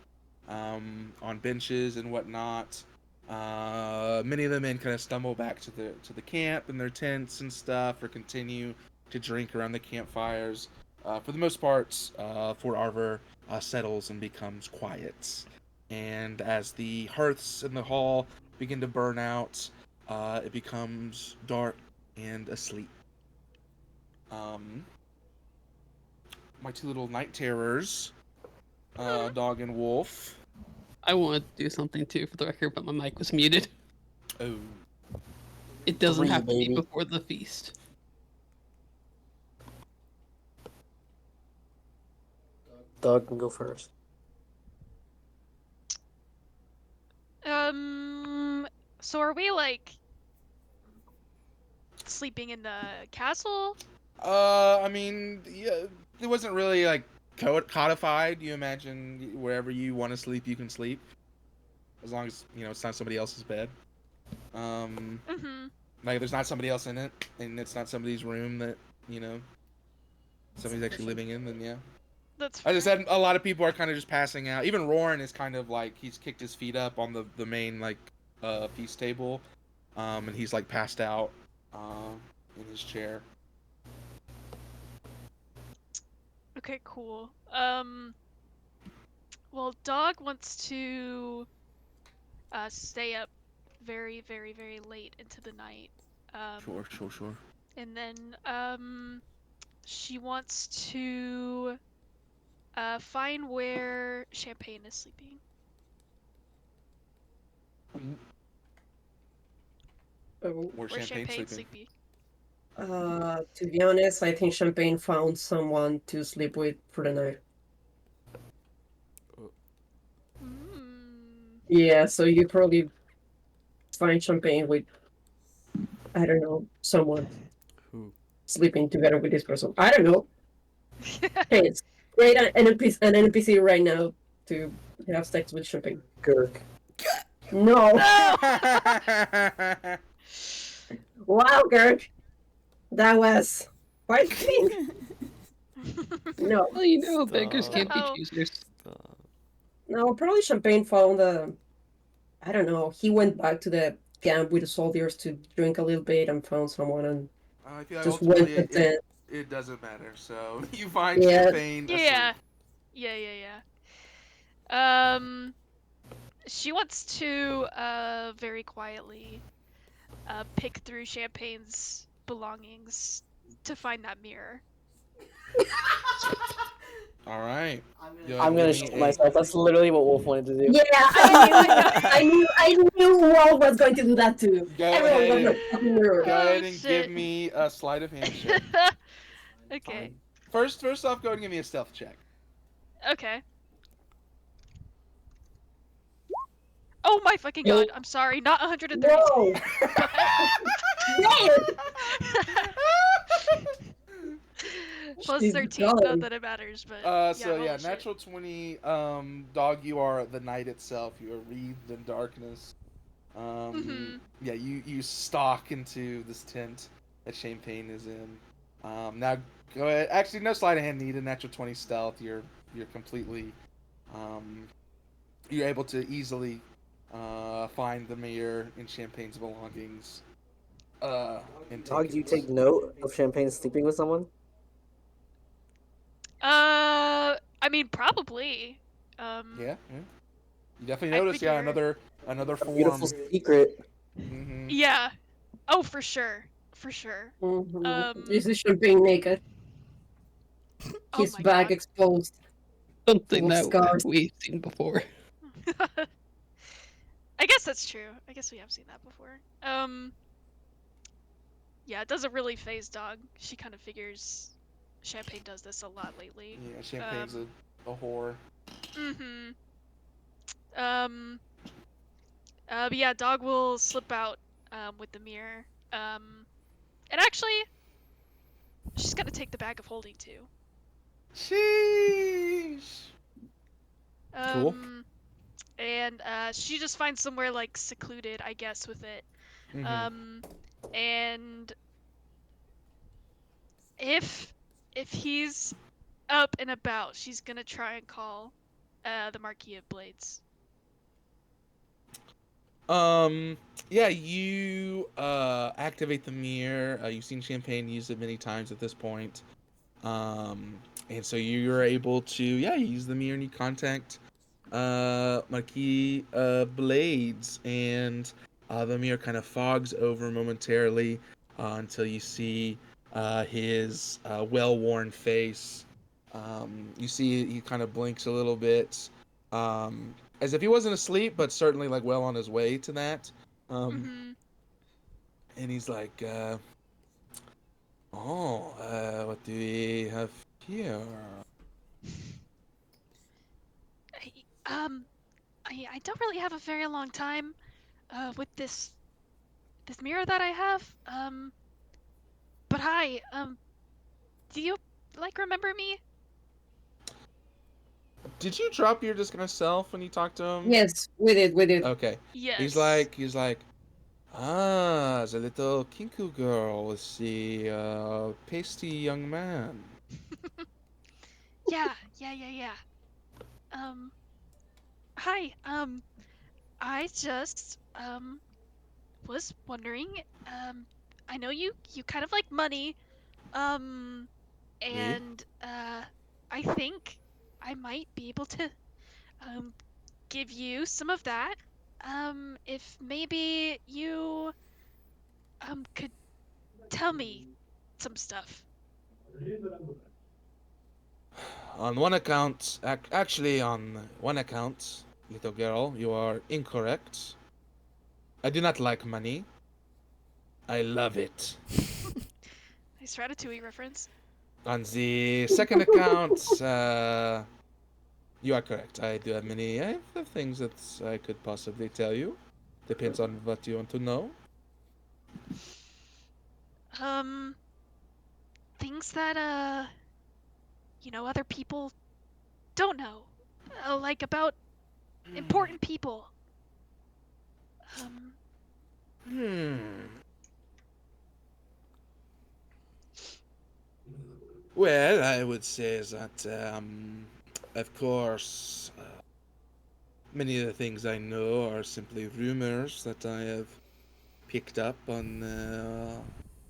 on benches and whatnot. Many of the men kind of stumble back to the camp and their tents and stuff, or continue to drink around the campfires. For the most part, Fort Arver settles and becomes quiet. And as the hearths in the hall begin to burn out, it becomes dark and asleep. Um, my two little night terrors, Dog and Wolf. I wanted to do something too for the record, but my mic was muted. Oh, It doesn't 3, have to be baby. before the feast. Doug can go first. So are we like sleeping in the castle? I mean, yeah, it wasn't really like codified. You imagine wherever you want to sleep, you can sleep, as long as it's not somebody else's bed. Mm-hmm. Like there's not somebody else in it, and it's not somebody's room that somebody's actually living in. Then yeah. That's I just fair. said a lot of people are kind of just passing out. Even Roran is kind of like he's kicked his feet up on the main like feast table, and he's like passed out in his chair. Okay, cool. Well, Dog wants to stay up very, very, very late into the night. Sure. And then she wants to find where Champagne is sleeping. Oh, Where's Where Champagne Champagne's sleeping? sleeping. to be honest, I think Champagne found someone to sleep with for the night. Mm. Yeah, so you probably find Champagne with, I don't know, someone Who? sleeping together with this person. I don't know. Hey, it's great an NPC right now to have sex with Champagne. Girk. No! No! Wow, Gert! That was quite clean. No. Well, you know, beggars Stop. can't be No. choosers. Stop. No, probably Champagne found I don't know, he went back to the camp with the soldiers to drink a little bit and found someone and I feel like just went ultimately to tent. it doesn't matter. So you find Yeah. Champagne Yeah. asleep. Yeah. She wants to very quietly pick through Champagne's belongings to find that mirror. All right. I'm gonna shit myself. That's literally what Wolf wanted to do. Yeah, I knew Walt was going to do that too. Go Everyone ahead. was a fucking mirror. Go ahead Oh, and shit. give me a sleight of hand check. Okay. First off, go ahead and give me a stealth check. Okay. Oh my fucking god! I'm sorry, not 130. No! Plus She's 13, not gone. that it matters, but So holy shit. natural 20. Dog, you are the night itself. You are wreathed in darkness. Yeah, you stalk into this tent that Champagne is in. Now go ahead. Actually, no sleight of hand needed. Natural 20 stealth. You're completely. You're able to easily find the mirror and Champagne's belongings. And Dog, do you it. take note of Champagne sleeping with someone? I mean, probably. Yeah. You definitely I notice. Yeah, figure- another A form. beautiful secret. Mm-hmm. Yeah. Oh, for sure. For sure. This is Champagne naked. Oh His my back god. exposed. Something Full of that scars. we've seen before. I guess that's true. I guess we have seen that before. Yeah, it doesn't really phase Dog. She kind of figures Champagne does this a lot lately. Yeah, Champagne's a whore. Mm-hmm. But yeah, Dog will slip out with the mirror. And actually, she's gonna take the bag of holding too. Sheesh. Cool. And she just finds somewhere like secluded, I guess, with it. Mhm. And if he's up and about, she's gonna try and call the Marquis of Blades. Yeah, you activate the mirror. You've seen Champagne use it many times at this point. And so you're able to use the mirror and you contact Marquis Blades, and the mirror kind of fogs over momentarily until you see his well-worn face. You see he kind of blinks a little bit, as if he wasn't asleep, but certainly like well on his way to that. Mm-hmm. And he's like, what do we have here? I don't really have a very long time with this mirror that I have. But hi, do you remember me? Did you drop your disguised self when you talked to him? Yes, we did. Okay. Yes. He's like, the little Kinku girl with the pasty young man. Yeah. Hi. I just was wondering. I know you kind of like money. Um, Me? and I think I might be able to um give you some of that. If maybe you could tell me some stuff. On one account, actually, on one account, little girl, you are incorrect. I do not like money. I love it. Nice Ratatouille reference. On the second account, you are correct. I do have many. I have things that I could possibly tell you. Depends on what you want to know. Um, things that other people don't know. Like about important people. Um, Hmm. Well, I would say that, of course, many of the things I know are simply rumors that I have picked up on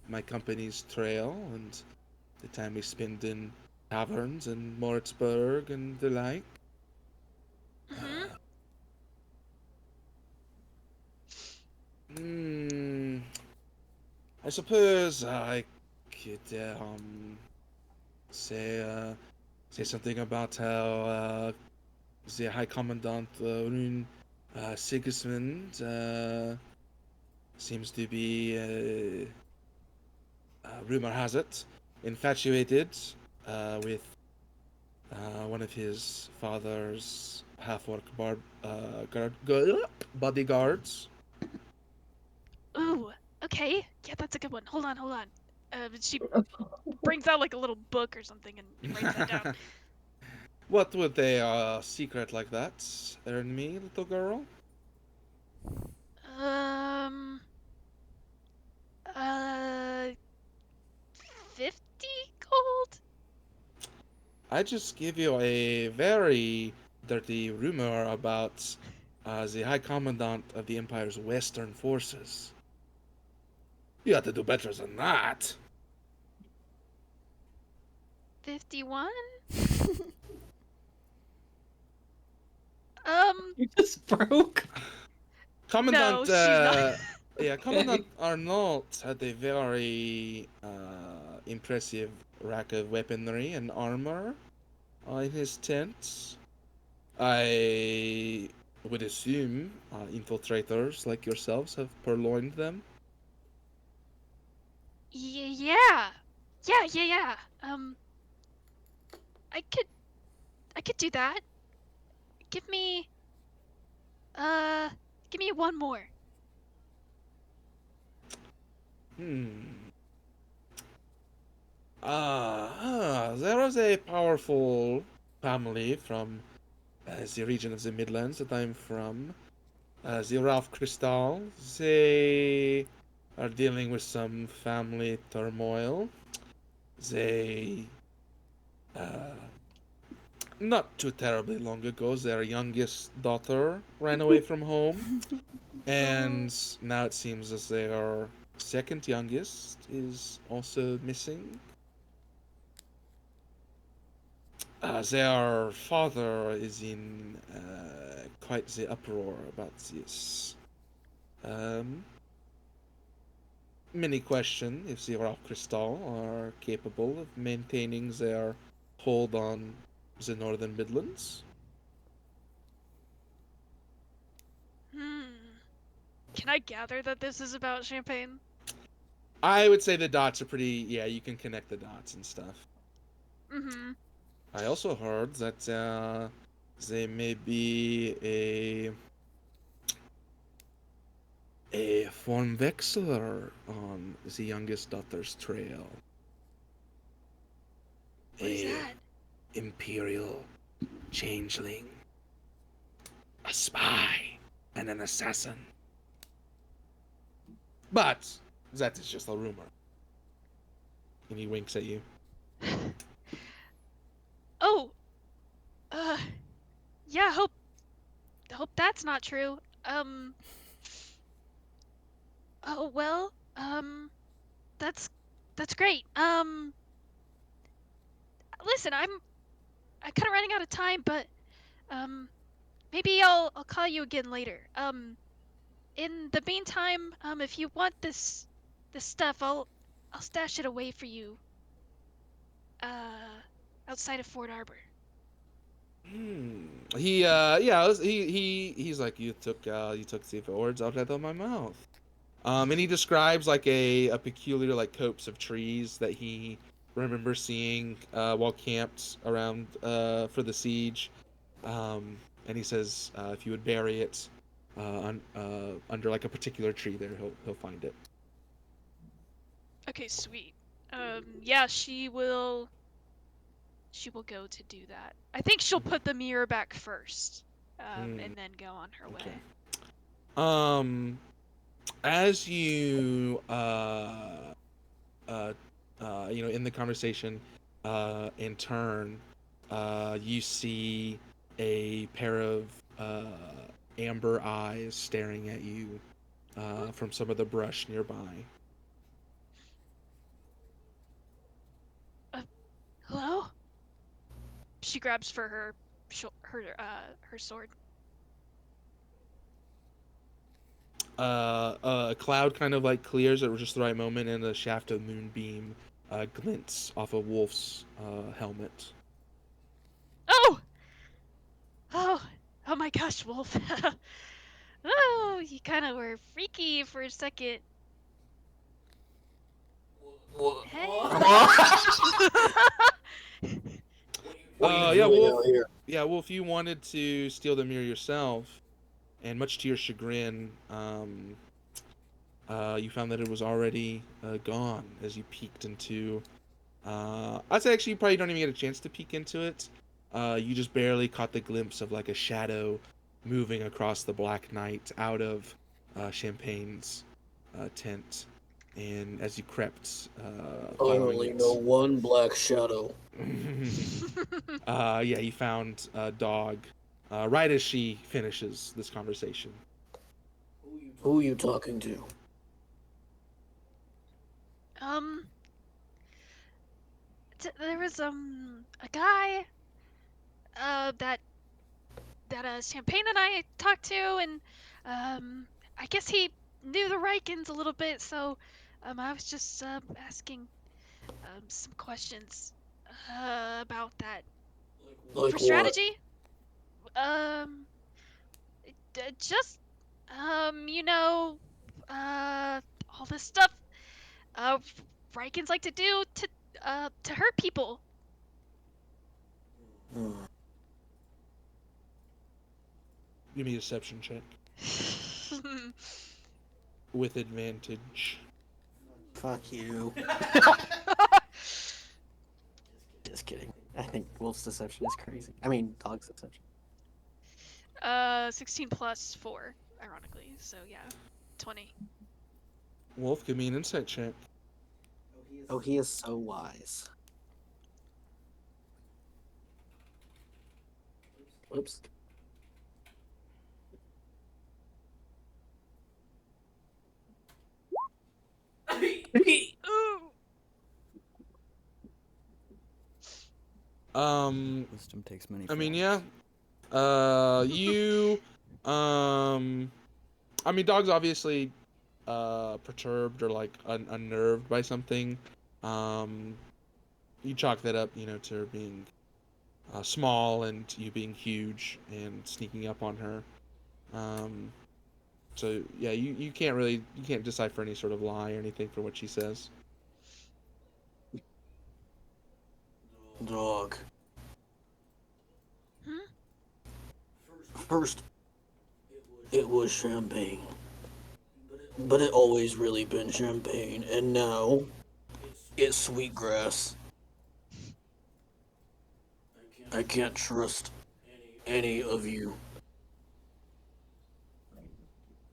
my company's trail and the time we spend in taverns in Moritzburg and the like. mhm. Hmm. I suppose I could say say something about how the High Commandant Rune Sigismund seems to be, rumor has it, infatuated with one of his father's half-orc bodyguards. Ooh, okay. Yeah, that's a good one. Hold on. She brings out like a little book or something and writes that down. What would a secret like that earn me, little girl? Um, uh, 50 gold? I just give you a very dirty rumor about the High Commandant of the Empire's Western forces. You have to do better than that. 51? Um, You just broke. Commandant, no, she's not. yeah, Commandant Arnault had a very impressive rack of weaponry and armor in his tent. I would assume infiltrators like yourselves have purloined them. Yeah. Yeah. I could I could do that. Give me uh give me one more. Hmm. There was a powerful family from the region of the Midlands that I'm from. The Ralph Cristal. They are dealing with some family turmoil. They, uh, not too terribly long ago, their youngest daughter ran away from home, and now it seems as their second youngest is also missing. Their father is in quite the uproar about this. Um, Many question if the Rock Crystal are capable of maintaining their hold on the Northern Midlands. Hmm. Can I gather that this is about champagne? I would say the dots are pretty. Yeah, you can connect the dots and stuff. Mm-hmm. I also heard that they may be a Von Wexler on the youngest daughter's trail. What is A that? Imperial changeling. A spy. And an assassin. But that is just a rumor. And he winks at you. Oh, yeah, hope that's not true. Oh well, that's great. Listen, I'm kind of running out of time, but maybe I'll call you again later. In the meantime, if you want this stuff, I'll stash it away for you. Outside of Fort Arbor. He yeah, he's like, you took the words out of my mouth. And he describes like a peculiar like copse of trees that he remembers seeing while camped around for the siege. And he says if you would bury it under like a particular tree there, he'll find it. Okay, sweet. Yeah, she will go to do that. I think she'll put the mirror back first, and then go on her way. Okay. As you in the conversation in turn, you see a pair of amber eyes staring at you from some of the brush nearby. Hello? She grabs for her sword. A cloud kind of like clears at just the right moment, and a shaft of moonbeam glints off of Wolf's helmet. Oh! Oh my gosh, Wolf. Oh, you kind of were freaky for a second. Hey. Yeah, Wolf. Yeah, Wolf. You wanted to steal the mirror yourself, and much to your chagrin, you found that it was already gone as you peeked into. I'd say actually you probably don't even get a chance to peek into it. You just barely caught the glimpse of like a shadow moving across the black night out of Champagne's tent, and as you crept, I only know one black shadow. yeah, you found Dog right as she finishes this conversation. Who are you talking to? There was a guy that Champagne and I talked to, and I guess he knew the Rikens a little bit, so I was just asking some questions about that. Like For strategy? Just all this stuff Rikens like to do to hurt people. what? Give me a deception check with advantage. Fuck you. Just kidding. I think Wolf's deception is crazy. I mean, Dog's deception. 16 plus 4, ironically. So yeah, 20. Wolf, give me an insight check. Oh, he is so wise. Whoops. Ooh. Wisdom takes many I mean, forms. yeah. I mean, Dog's obviously perturbed or like unnerved by something. You chalk that up, to her being small and you being huge and sneaking up on her. So yeah, you can't decipher any sort of lie or anything for what she says. Dog. Hmm? First, it was Champagne. But it always really been Champagne, and now it's Sweetgrass. I can't trust any of you.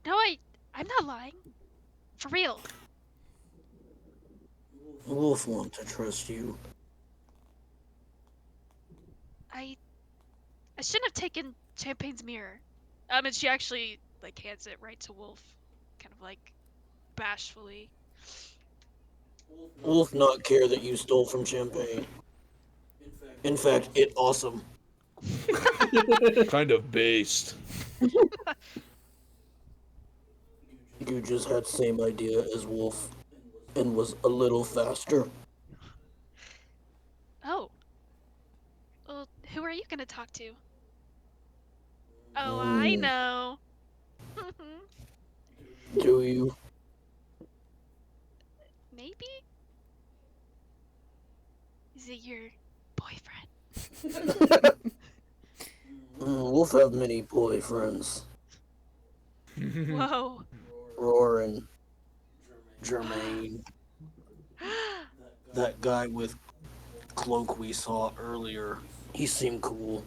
No, I'm not lying. For real. Wolf wants to trust you. I shouldn't have taken Champagne's mirror. And she actually like hands it right to Wolf, kind of like bashfully. Wolf not care that you stole from Champagne. In fact, it awesome. Kind of based. You just had same idea as Wolf and was a little faster. Oh. Well, who are you gonna talk to? Oh, I know. Do you? Maybe? Is it your boyfriend? Wolf have many boyfriends. Whoa. Roarin, Jermaine, that guy with cloak we saw earlier. He seemed cool.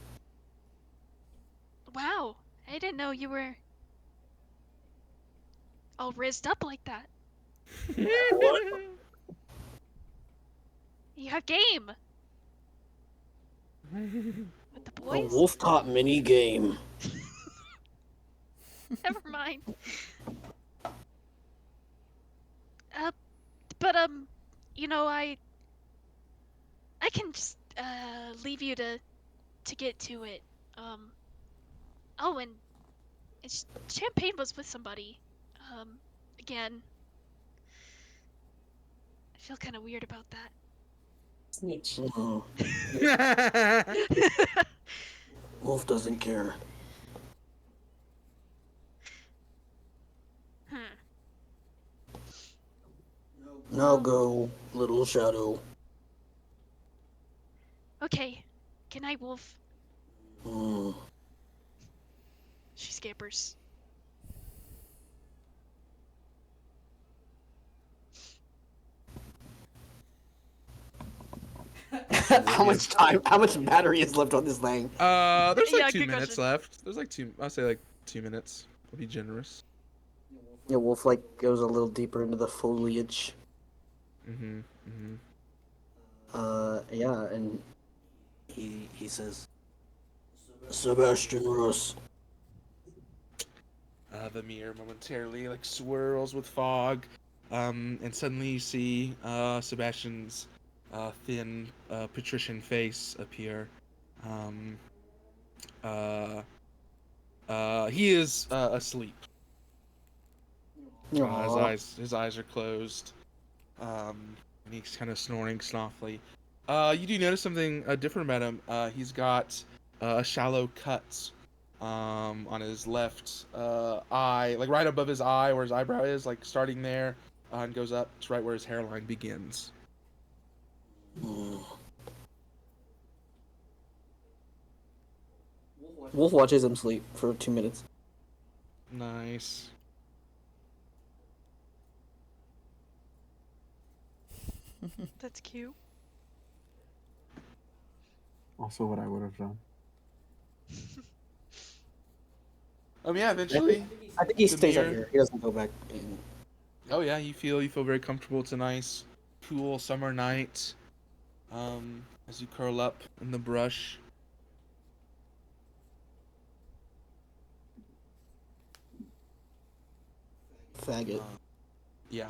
Wow. I didn't know you were all rizzed up like that. What? You have game. With the boys? Wolf taught mini game. Never mind. You know, I can just leave you to get to it. Oh, and Champagne was with somebody. Again, I feel kind of weird about that. Snitch. Oh, Wolf doesn't care. Now go, little shadow. Okay. Good night, Wolf. Hmm. She scampers. How much time? How much battery is left on this thing? There's like Yeah, 2 good minutes question. left. There's like I'll say like 2 minutes. I'll be generous. Yeah, Wolf like goes a little deeper into the foliage. Mm-hmm. Mm-hmm. Yeah, and He says, Sebastian Russ. The mirror momentarily like swirls with fog, and suddenly you see Sebastian's thin patrician face appear. He is asleep. Aw. His eyes are closed, and he's kind of snoring softly. You do notice something different about him. He's got a shallow cut on his left eye, like right above his eye where his eyebrow is, like starting there, and goes up to right where his hairline begins. Wolf watches him sleep for 2 minutes. Nice. That's cute. Also, what I would have done. Yeah, eventually. I think he The stays out mirror. here. He doesn't go back in. Oh yeah, you feel very comfortable. It's a nice, cool summer night. As you curl up in the brush. Faggot. Yeah.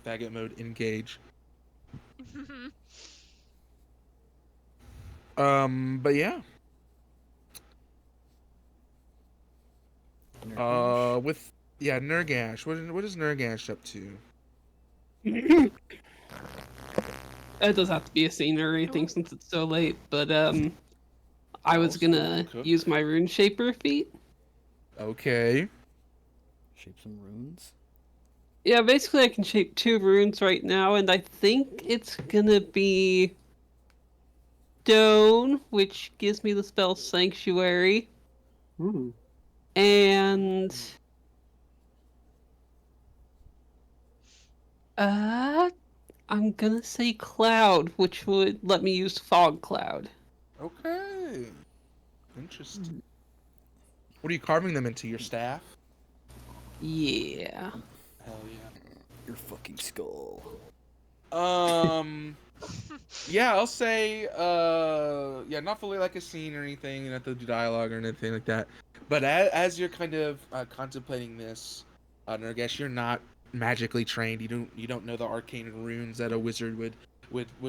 Faggot mode engage. But yeah. Nurgash. What is Nurgash up to? It doesn't have to be a scene or anything since it's so late, but I was gonna cook. use my rune shaper feat. Okay. Shape some runes. Yeah, basically I can shape 2 runes right now, and I think it's gonna be Stone, which gives me the spell Sanctuary, Ooh. and I'm gonna say Cloud, which would let me use Fog Cloud. Okay. Interesting. What are you carving them into? Your staff? Yeah. Hell yeah. Your fucking skull. Yeah, I'll say, yeah, not fully like a scene or anything, you don't have to do dialogue or anything like that. But as you're kind of contemplating this, Nurgesh, you're not magically trained. You don't know the arcane runes that a wizard would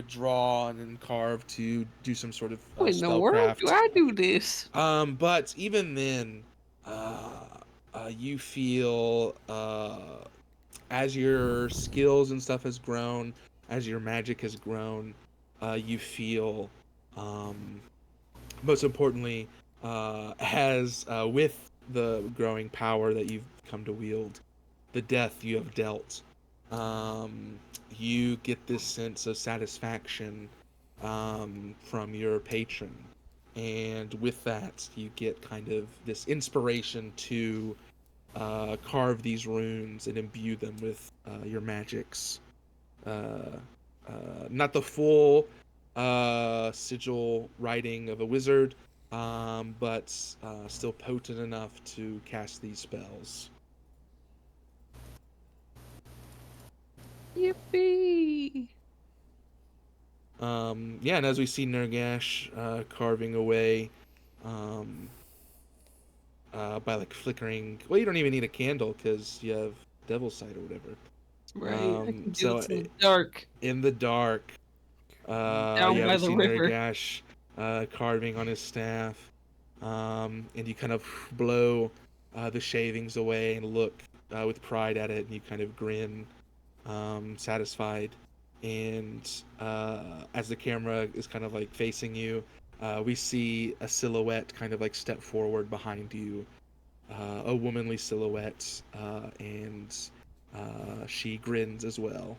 draw and then carve to do some sort of How in the world do spellcraft. I do this? But even then, you feel as your skills and stuff has grown, as your magic has grown, you feel, most importantly, as with the growing power that you've come to wield, the death you have dealt, you get this sense of satisfaction from your patron. And with that, you get kind of this inspiration to carve these runes and imbue them with your magics. Not the full sigil writing of a wizard, but still potent enough to cast these spells. Yippee! Yeah, and as we see Nurgash carving away by like flickering. Well, you don't even need a candle because you have Devil's Sight or whatever. Right, I can do So it in the dark. in the dark, Down yeah, by we the see river. Nurgash carving on his staff, and you kind of blow the shavings away and look with pride at it, and you kind of grin, satisfied. And as the camera is kind of like facing you, we see a silhouette kind of like step forward behind you, a womanly silhouette, and she grins as well.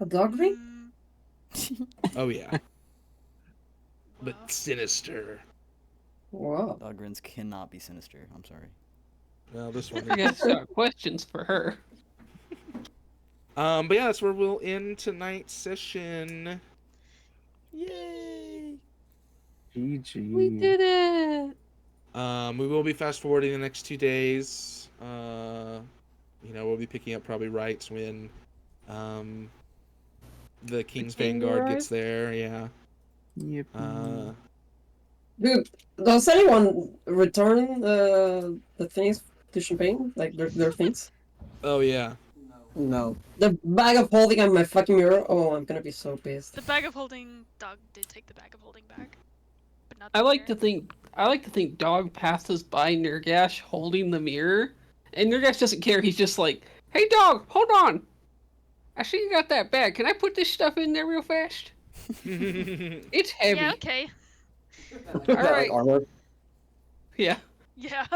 A dog ring? Oh yeah, Wow. but sinister. Whoa. Dog grins cannot be sinister. I'm sorry. Well, this one. I guess got questions for her. But yeah, that's where we'll end tonight's session. Yay! GG. We did it! We will be fast forwarding the next 2 days. We'll be picking up probably right when the King's King Vanguard arrives? gets there. Yeah. Yep. Dude, does anyone return the things to Champagne? Like their things? Oh yeah. No. The bag of holding on my fucking mirror? Oh, I'm gonna be so pissed. The bag of holding dog did take the bag of holding back, but not. The I like to mirror. think Dog passes by Nurgash holding the mirror, and Nurgash doesn't care. He's just like, "Hey, Dog, hold on. I see you got that bag. Can I put this stuff in there real fast? It's heavy." Yeah. Okay. All That, right. like, armor. Yeah. Yeah.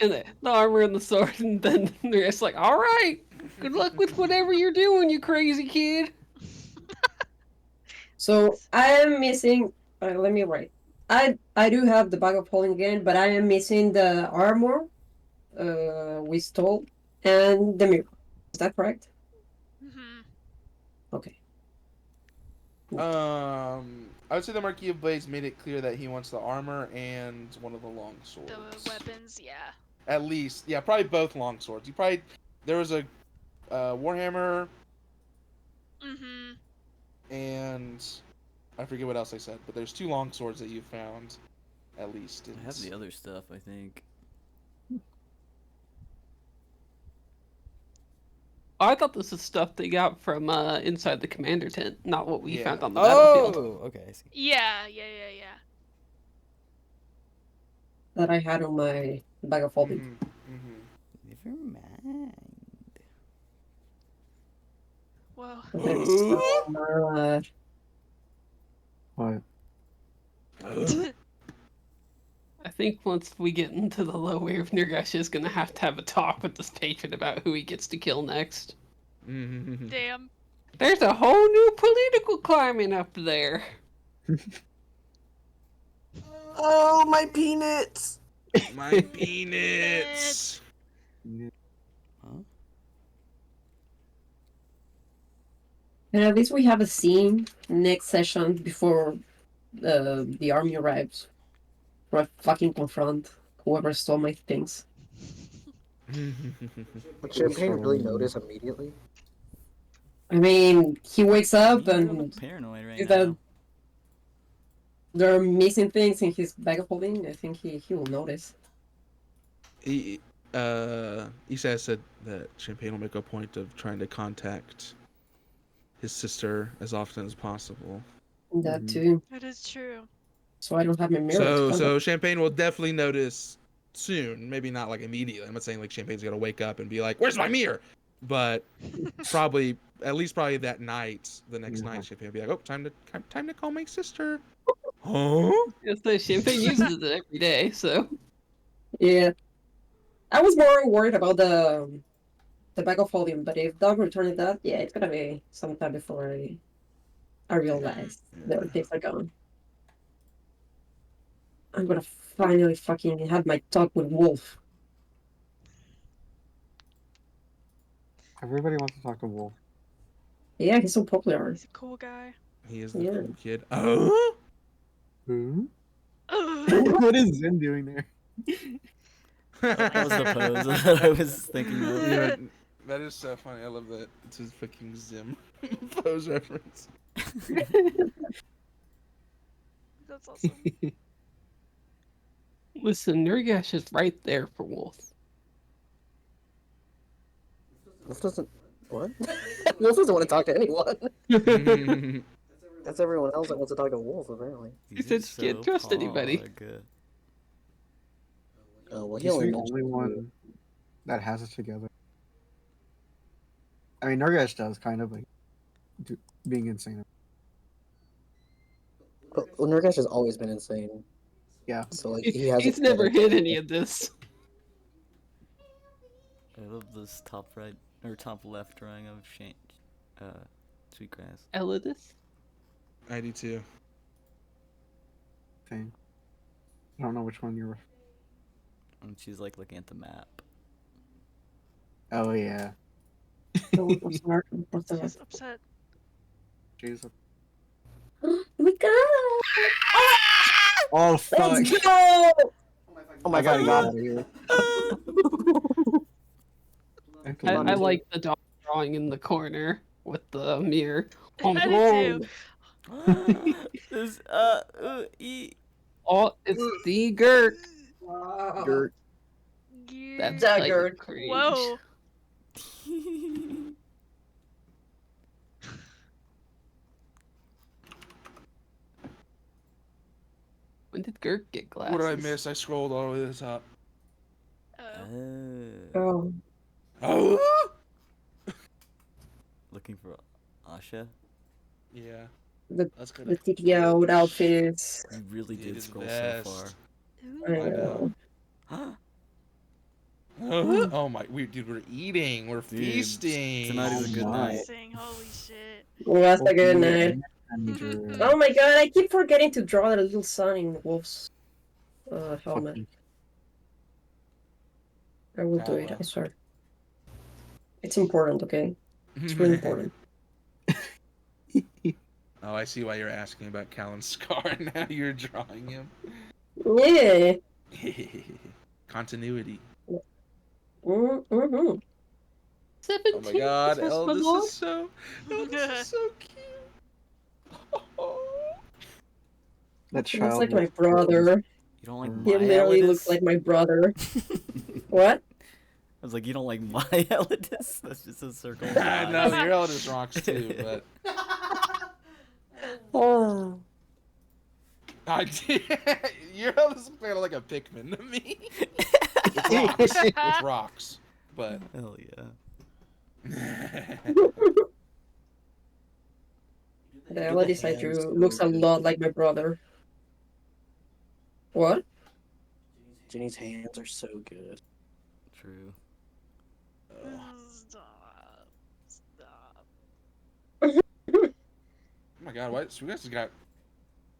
And the armor and the sword, and then Nurgash like, "All right. Good luck with whatever you're doing, you crazy kid." So I am missing. Let me write. I do have the bag of holding again, but I am missing the armor. We stole and the mirror. Is that correct? hmm Okay. I would say the Marquis of Blades made it clear that he wants the armor and one of the long swords. The weapons. Yeah. At least, yeah, probably both long swords. There was a Warhammer hmm and I forget what else I said, but there's 2 long swords that you found, at least. I have the other stuff, I think. I thought this was stuff they got from inside the commander tent, not what we found on the battlefield. Oh, okay, I see. Yeah. That I had on my bag of holding. Never mind. Whoa. There's so much. What? I think once we get into the low wave, Nurgash is gonna have to have a talk with this patron about who he gets to kill next. Damn. There's a whole new political climate up there. Oh, my peanuts! My peanuts. Huh? And at least we have a scene next session before the army arrives. Or I fucking confront whoever stole my things. Would Champagne really notice immediately? I mean, he wakes up You're a little and paranoid right is now. that there are missing things in his bag of holding. I think he will notice. Isai said that Champagne will make a point of trying to contact his sister as often as possible. That Mhm. too. That is true. So I don't have my mirror. to So contact. Champagne will definitely notice soon. Maybe not like immediately. I'm not saying like Champagne's gonna wake up and be like, "Where's my mirror?" But probably at least probably that night, the next Yeah. night, Champagne will be like, "Oh, time to call my sister." Huh? Yes, the Champagne uses it every day, so. Yeah, I was more worried about the bag of holding, but if dog returned that, yeah, it's gonna be sometime before I realize Yeah. the things are gone. I'm gonna finally fucking have my talk with Wolf. Everybody wants to talk to Wolf. Yeah, he's so popular. He's a cool guy. He is the Yeah. cool kid. Oh. Who? Ugh. What is Zim doing there? That was the pose that I was thinking of. Yeah, that is so funny. I love that. It's his fucking Zim pose reference. That's awesome. Listen, Nurgash is right there for Wolf. Wolf doesn't. What? Wolf doesn't want to talk to anyone. That's everyone else that wants to talk to Wolf, apparently. He said He's you can't trust anybody. pog. Oh, well, he He's only the mentioned only one that has us together. I mean, Nurgash does kind of like being insane. Well, Nurgash has always been insane. Yeah. So like he has. He's never hit any of this. I love this top right or top left drawing of Shane, Sweetgrass. Elidus? I do too. Thing. I don't know which one you're. And she's like looking at the map. Oh yeah. What's the She's upset. Jeez. We got it! Oh fuck! Let's go! Oh my I gotta god, get out of here. I like the dog drawing in the corner with the mirror. Oh, I no. do This Oh, it's the Gurk. Dirt. too. That's The like Gurk. cringe. Whoa. When did Gurk get glasses? What did I miss? I scrolled all the way to the top. Oh. Oh. Looking for Asha. Yeah. The- That's good. The tiki out outfits. You really It did is scroll best. so I I know. far. Oh my, dude, we're eating, we're Dude, feasting. tonight is a good night. Saying holy shit. Well, that's a good night. Manager. Oh my god, I keep forgetting to draw the little sun in Wolf's helmet. Fucking- I will do it, I swear. It's important, okay? It's really important. Oh, I see why you're asking about Callan's scar. Now you're drawing him. Yeah. Continuity. Mm-hmm. 17 Oh my god, Christmas Elle, this love? is so. Oh, this is so cute. Oh. That He child. looks like my was- brother. You don't like He my He literally Elidus? looks like my brother. What? I was like, you don't like my Elidus? That's just a circle. of No, eyes. your eldest rocks too, but Oh. I did. Your eldest is kind of like a Pikmin to me. With rocks, with rocks, but. Hell yeah. The Elodie I drew looks a lot like my brother. What? Jenny's hands are so good. True. Stop. Stop. Oh my god, what? Sweetgrass has got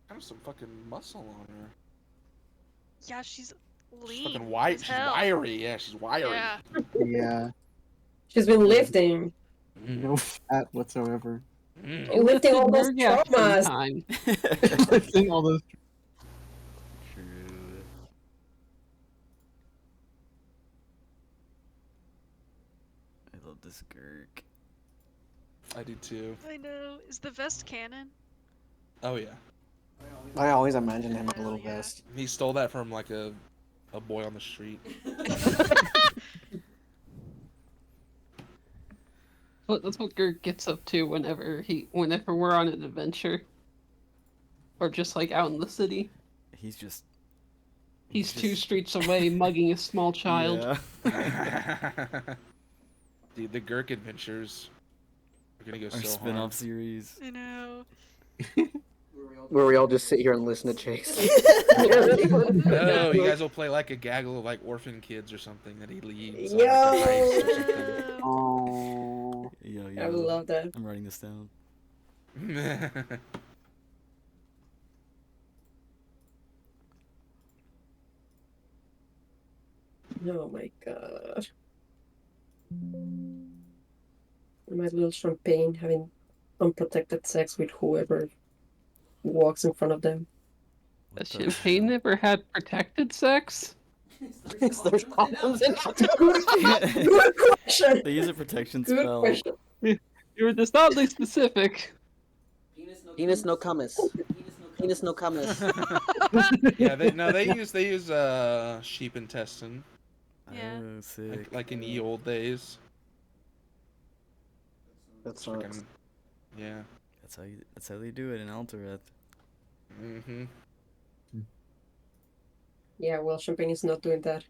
kind of some fucking muscle on her. Yeah, she's She's lean. fucking white. as She's hell. wiry. Yeah, she's wiry. Yeah. Yeah. She's been lifting. No fat whatsoever. Mm. Lifting all those Nurgash traumas. sometime. Lifting all those. True. I love this Gurk. I do too. I know. Is the vest canon? Oh yeah, I always imagine him in a Hell little yeah. vest. he stole that from like a boy on the street. But that's what Gert gets up to whenever we're on an adventure. Or just like out in the city. He's just. He's 2 streets away mugging a small child. Yeah. Dude, the Gurk Adventures are gonna go Our so spin-off hard. series. I know. Where we all just sit here and listen to Chase. No, you guys will play like a gaggle of like orphan kids or something that he leads. on, like, a heist or something. Oh, Yo, I would love that. I'm writing this down. Oh my god. My little champagne having unprotected sex with whoever walks in front of them. What the Champagne hell? never had protected sex? There's condoms in Good question. They use a protection Good spell. question. You were just oddly specific. Penis no camis. Penis no camis. Yeah, they use sheep intestine Yeah. Oh, sick. like in ye old days. That's Freaking- not. yeah. That's how they do it in Altereth. Mm-hmm. Yeah, well, champagne is not doing that.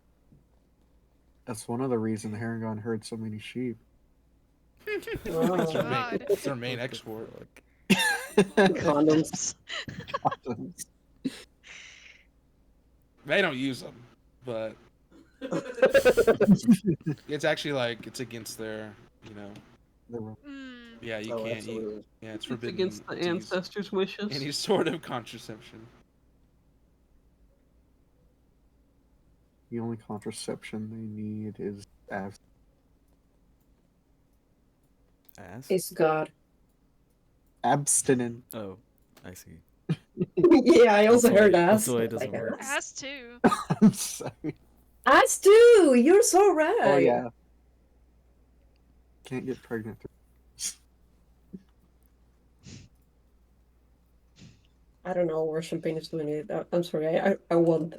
that's one of the reasons Harangon herd so many sheep. Oh. God. It's their main export. Condoms. They don't use them, but it's actually like it's against their, Mm. yeah, you Oh, can't. absolutely. Yeah, it's It's forbidden. against the to use ancestors' wishes. any sort of contraception. The only contraception they need is abs. Ass? It's God. Abstinent. Oh, I see. Yeah, I also That's why- heard that's ass. why it doesn't Like, work. ass. Ass too. I'm sorry. Ass too! You're so right! Oh yeah. Can't get pregnant. I don't know where champagne is doing it. I'm sorry. I won't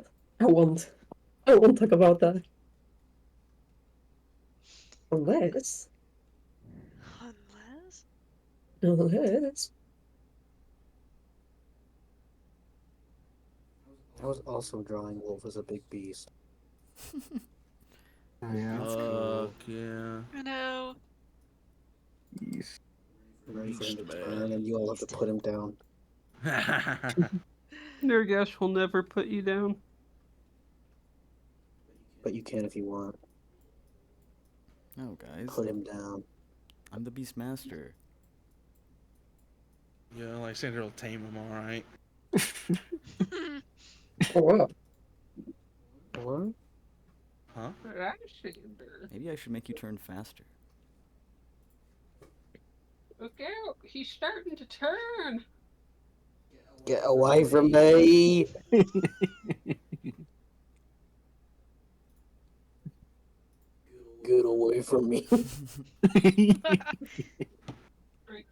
talk about that. Unless. Unless. I was also drawing Wolf as a big beast. Oh yeah. Fuck yeah. I know. Yeast. Ready for him to turn, and you all have to put him down. Nurgash will never put you down. But you can if you want. No, guys. Put him down. I'm the Beast Master. Yeah, Lysander will tame him, all right. Oh, wow. What? Huh? Maybe I should make you turn faster. Look out! He's starting to turn! Get away from me! Get away from me. Right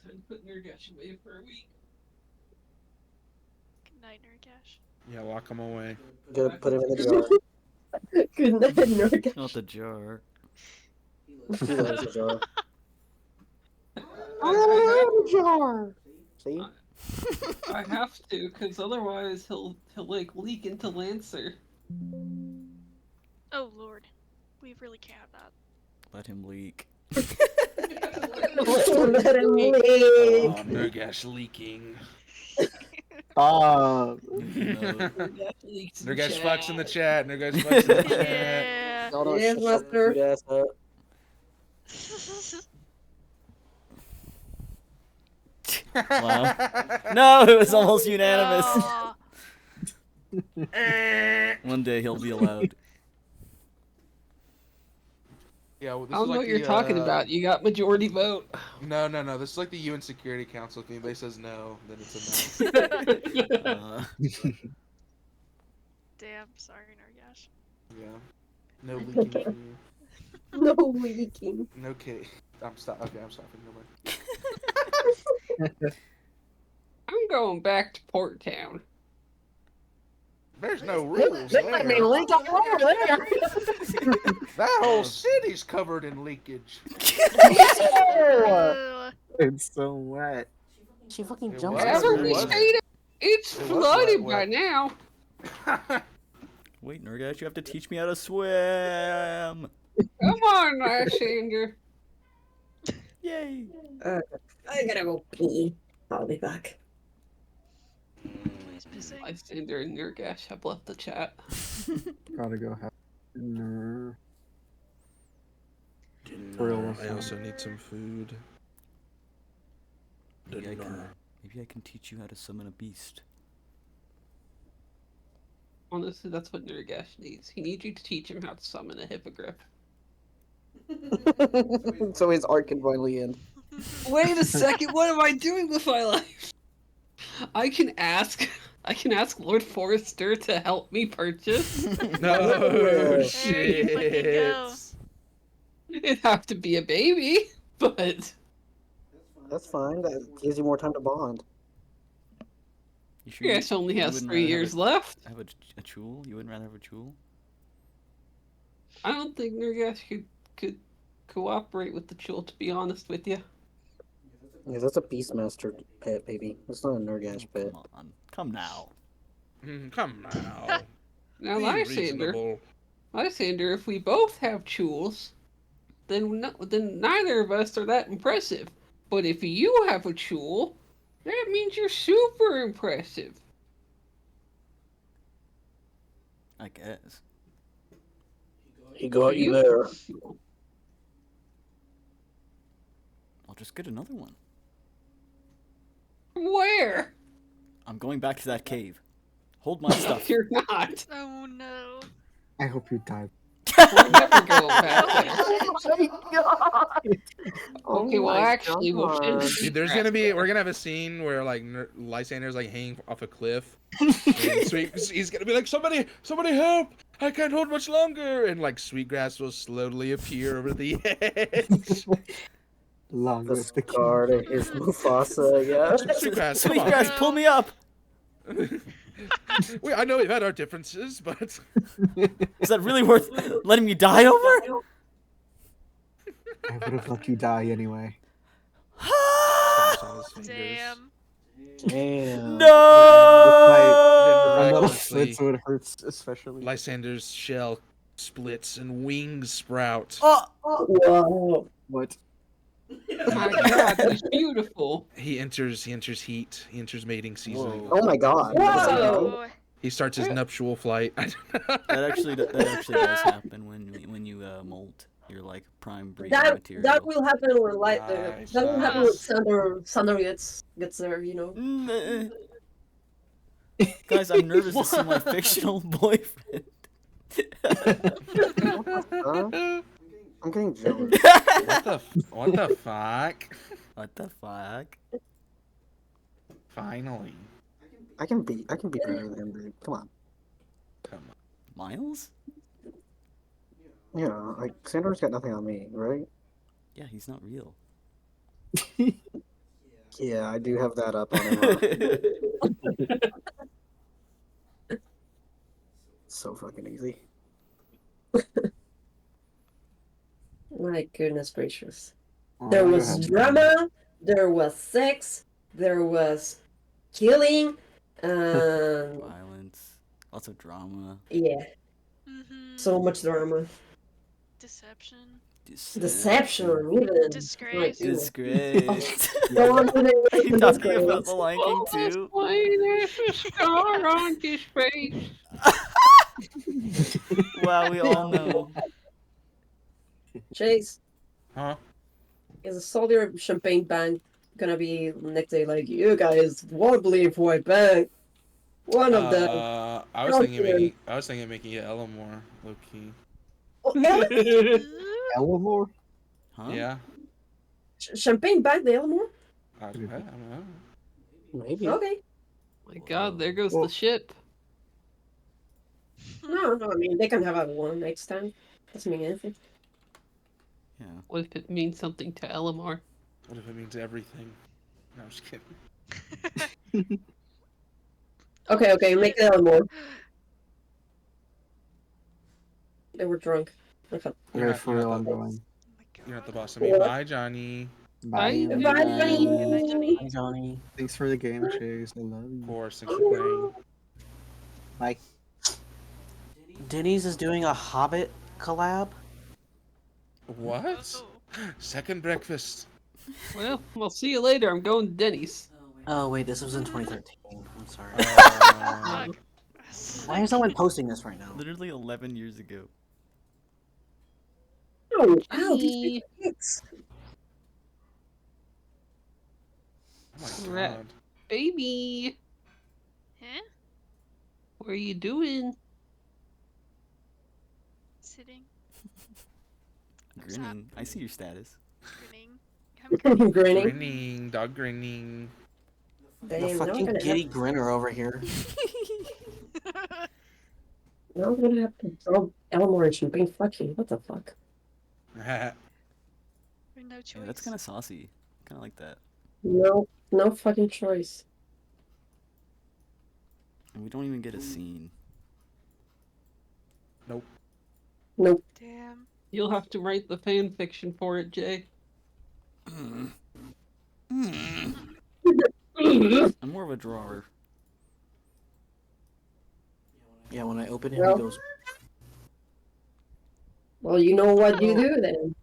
time to put Nurgash away for a week. Good night, Nurgash. Yeah, lock him away. Gotta put him in the jar. Good night, Nurgash. Not the jar. He loves the jar. I jar. See? have to, because otherwise he'll like leak into Lancer. Oh lord. We really can't have that. Let him leak. Let him leave. Oh, Nurgash leaking. Ah, Nurgash leaks. Nurgash fucks in the chat. Nurgash fucks in the chat. Yeah. No, no, Yes, shut your master. cute ass up. Wow. No, it was almost unanimous. Aw. One day he'll be allowed. Yeah, well, this I don't is know like what you're the, talking about. You got majority vote. No. This is like the UN Security Council. If anybody says no, then it's a no. Damn, sorry, Nurgash. Yeah. No leaking for you. No leaking. No kidding. I'm stopping. No more. I'm going back to Port Town. There's no rules They might be there. legal over there. That whole city's covered in leakage. Ew. It's so wet. She fucking It jumps was. out. Wherever It we was. stayed, it's It was flooded wet. by now. Wait, Nurgash, you have to teach me how to swim. Come on, Lysander. Yay! I gotta go pee. I'll be back. Please pissing. Lysander and Nurgash have left the chat. Gotta go have dinner. I also need some food. Maybe I can teach you how to summon a beast. Honestly, that's what Nurgash needs. He needs you to teach him how to summon a hippogriff. So his art can finally end. Wait a second, what am I doing with my life? I can ask Lord Forrester to help me purchase. No Yeah. Hey, look at go. It'd have to be a baby, but That's fine. That gives you more time to bond. You sure Nurgash only you has wouldn't 3 rather years have left. Have a chul? You wouldn't rather have a chul? I don't think Nurgash could cooperate with the Chul, to be honest with you. Yeah, that's a Beastmaster pet, baby. That's not a Nurgash pet. Come on. Come now. Come now. Now, Be Lysander, reasonable. if we both have Chuls, then neither of us are that impressive. But if you have a Chul, that means you're super impressive. I guess. He got you there. I'll just get another one. Where? I'm going back to that cave. Hold my stuff. You're not. Oh no. I hope you die. We're never going back there. Oh Okay, well, my actually, we'll God. finish Dude, this we're gonna have a scene where like Lysander's like hanging off a cliff, and he's gonna be like, somebody help! I can't hold much longer, and like Sweetgrass will slowly appear over the edge. Long The live the scar king. to his Mufasa, yeah. Sweetgrass, come on. Sweetgrass, pull me up! I know we've had our differences, but Is that really worth letting me die over? I would have let you die anyway. Damn. Damn. No! My little Miraculously, slit so it hurts especially. Lysander's shell splits and wings sprout. Oh! Whoa. What? Oh my God, he's beautiful. He enters heat. He enters mating season. Whoa. Oh my god. Whoa. He starts his nuptial flight. That actually does happen when you molt. You're like prime breeding That material. will happen when Nice, that will happen when nice. Sander gets there, you know. Guys, I'm nervous to see my fictional boyfriend. Huh? I'm getting jealous. What the fuck? What the fuck? Finally. I can be better than him, dude. Come on. Miles? Yeah, like Sandor's got nothing on me, right? Yeah, he's not real. Yeah, I do have that up on him. So fucking easy. My goodness gracious. Oh, There you was had- drama, there was sex, there was killing, and Violence. Lots of drama. yeah, Mm-hmm. so much drama. Deception. Deception, even. Disgrace. Disgrace. Go on to the You talking about the Lion King Oh, too? why there's a scar on his face. Wow, we all know. Chase, Huh? is a soldier champagne band gonna be next day like, you guys won't believe who I banged? One of them. I was thinking of making it Ellamore, low key. Oh, yeah? Elmore? Huh? Yeah. Champagne band, the Elmore? I don't know. Maybe. Okay. My God, there goes Well- the ship. No, I mean, they can have a one night stand. Doesn't mean anything. Yeah. What if it means something to Elamar? What if it means everything? No, I'm just kidding. Okay, make it out more. They were drunk. Okay. You're Okay, not- for you're real, not I'm the- going. You're not the boss of me. What? Bye, Johnny. Bye, Bye, Johnny. Good night, Johnny. Bye, Johnny. Thanks for the game, Chase. I love Of you. course, thanks for playing. Bye. Denny's is doing a Hobbit collab. What? Second breakfast. Well, we'll see you later. I'm going to Denny's. Oh wait, this was in 2013. I'm sorry. Uh, Why is someone posting this right now? Literally 11 years ago. Oh, wow, these Jenny. people hits. oh my Right. god. Baby, Huh? what are you doing? Sitting, Grinning. I see your status. grinning. I'm Grinning. Grinning, dog grinning. The Damn, now I'm fucking gonna giddy have, grinner over here. now I'm gonna have to draw Elmore and Champagne. Fuck you. What the fuck? no choice. Yeah, that's kind of saucy. Kind of like that. No fucking choice. And we don't even get a scene. Nope. Damn. You'll have to write the fan fiction for it, Jay. I'm more of a drawer. Yeah, when I open it, Well. he goes. Well, you know what you do then.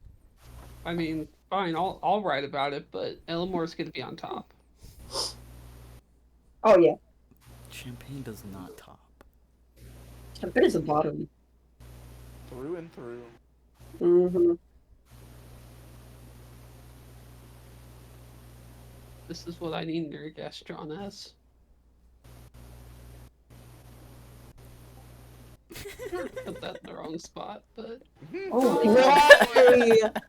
I mean, fine, I'll write about it, but Eleanor's gonna be on top. Oh yeah, Champagne does not top. Champagne is the bottom. Through and through. Mm-hmm. This is what I need your guest drawn as. Put that in the wrong spot, but Oh my god.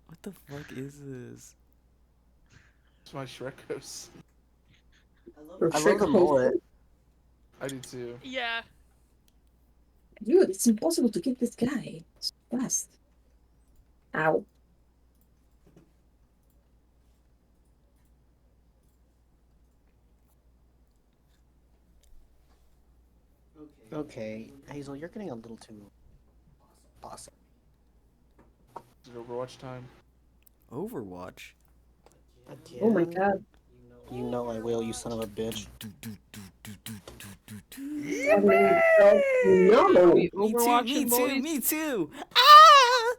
What the fuck is this? It's my Shrekos. I love the mullet. I do too. Yeah. Dude, it's impossible to get this guy so fast. Ow. Okay, Hazel, you're getting a little too awesome. Is it Overwatch time? Overwatch? Oh my god. You know I will, you son of a bitch. I mean, no. we Overwatching, boys. me too! Ah!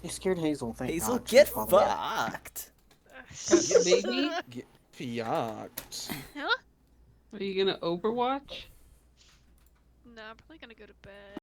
You scared Hazel, thank Hazel, God. get She's probably- fucked! Baby, Get fiat. Huh? are you gonna Overwatch? No, I'm probably gonna go to bed.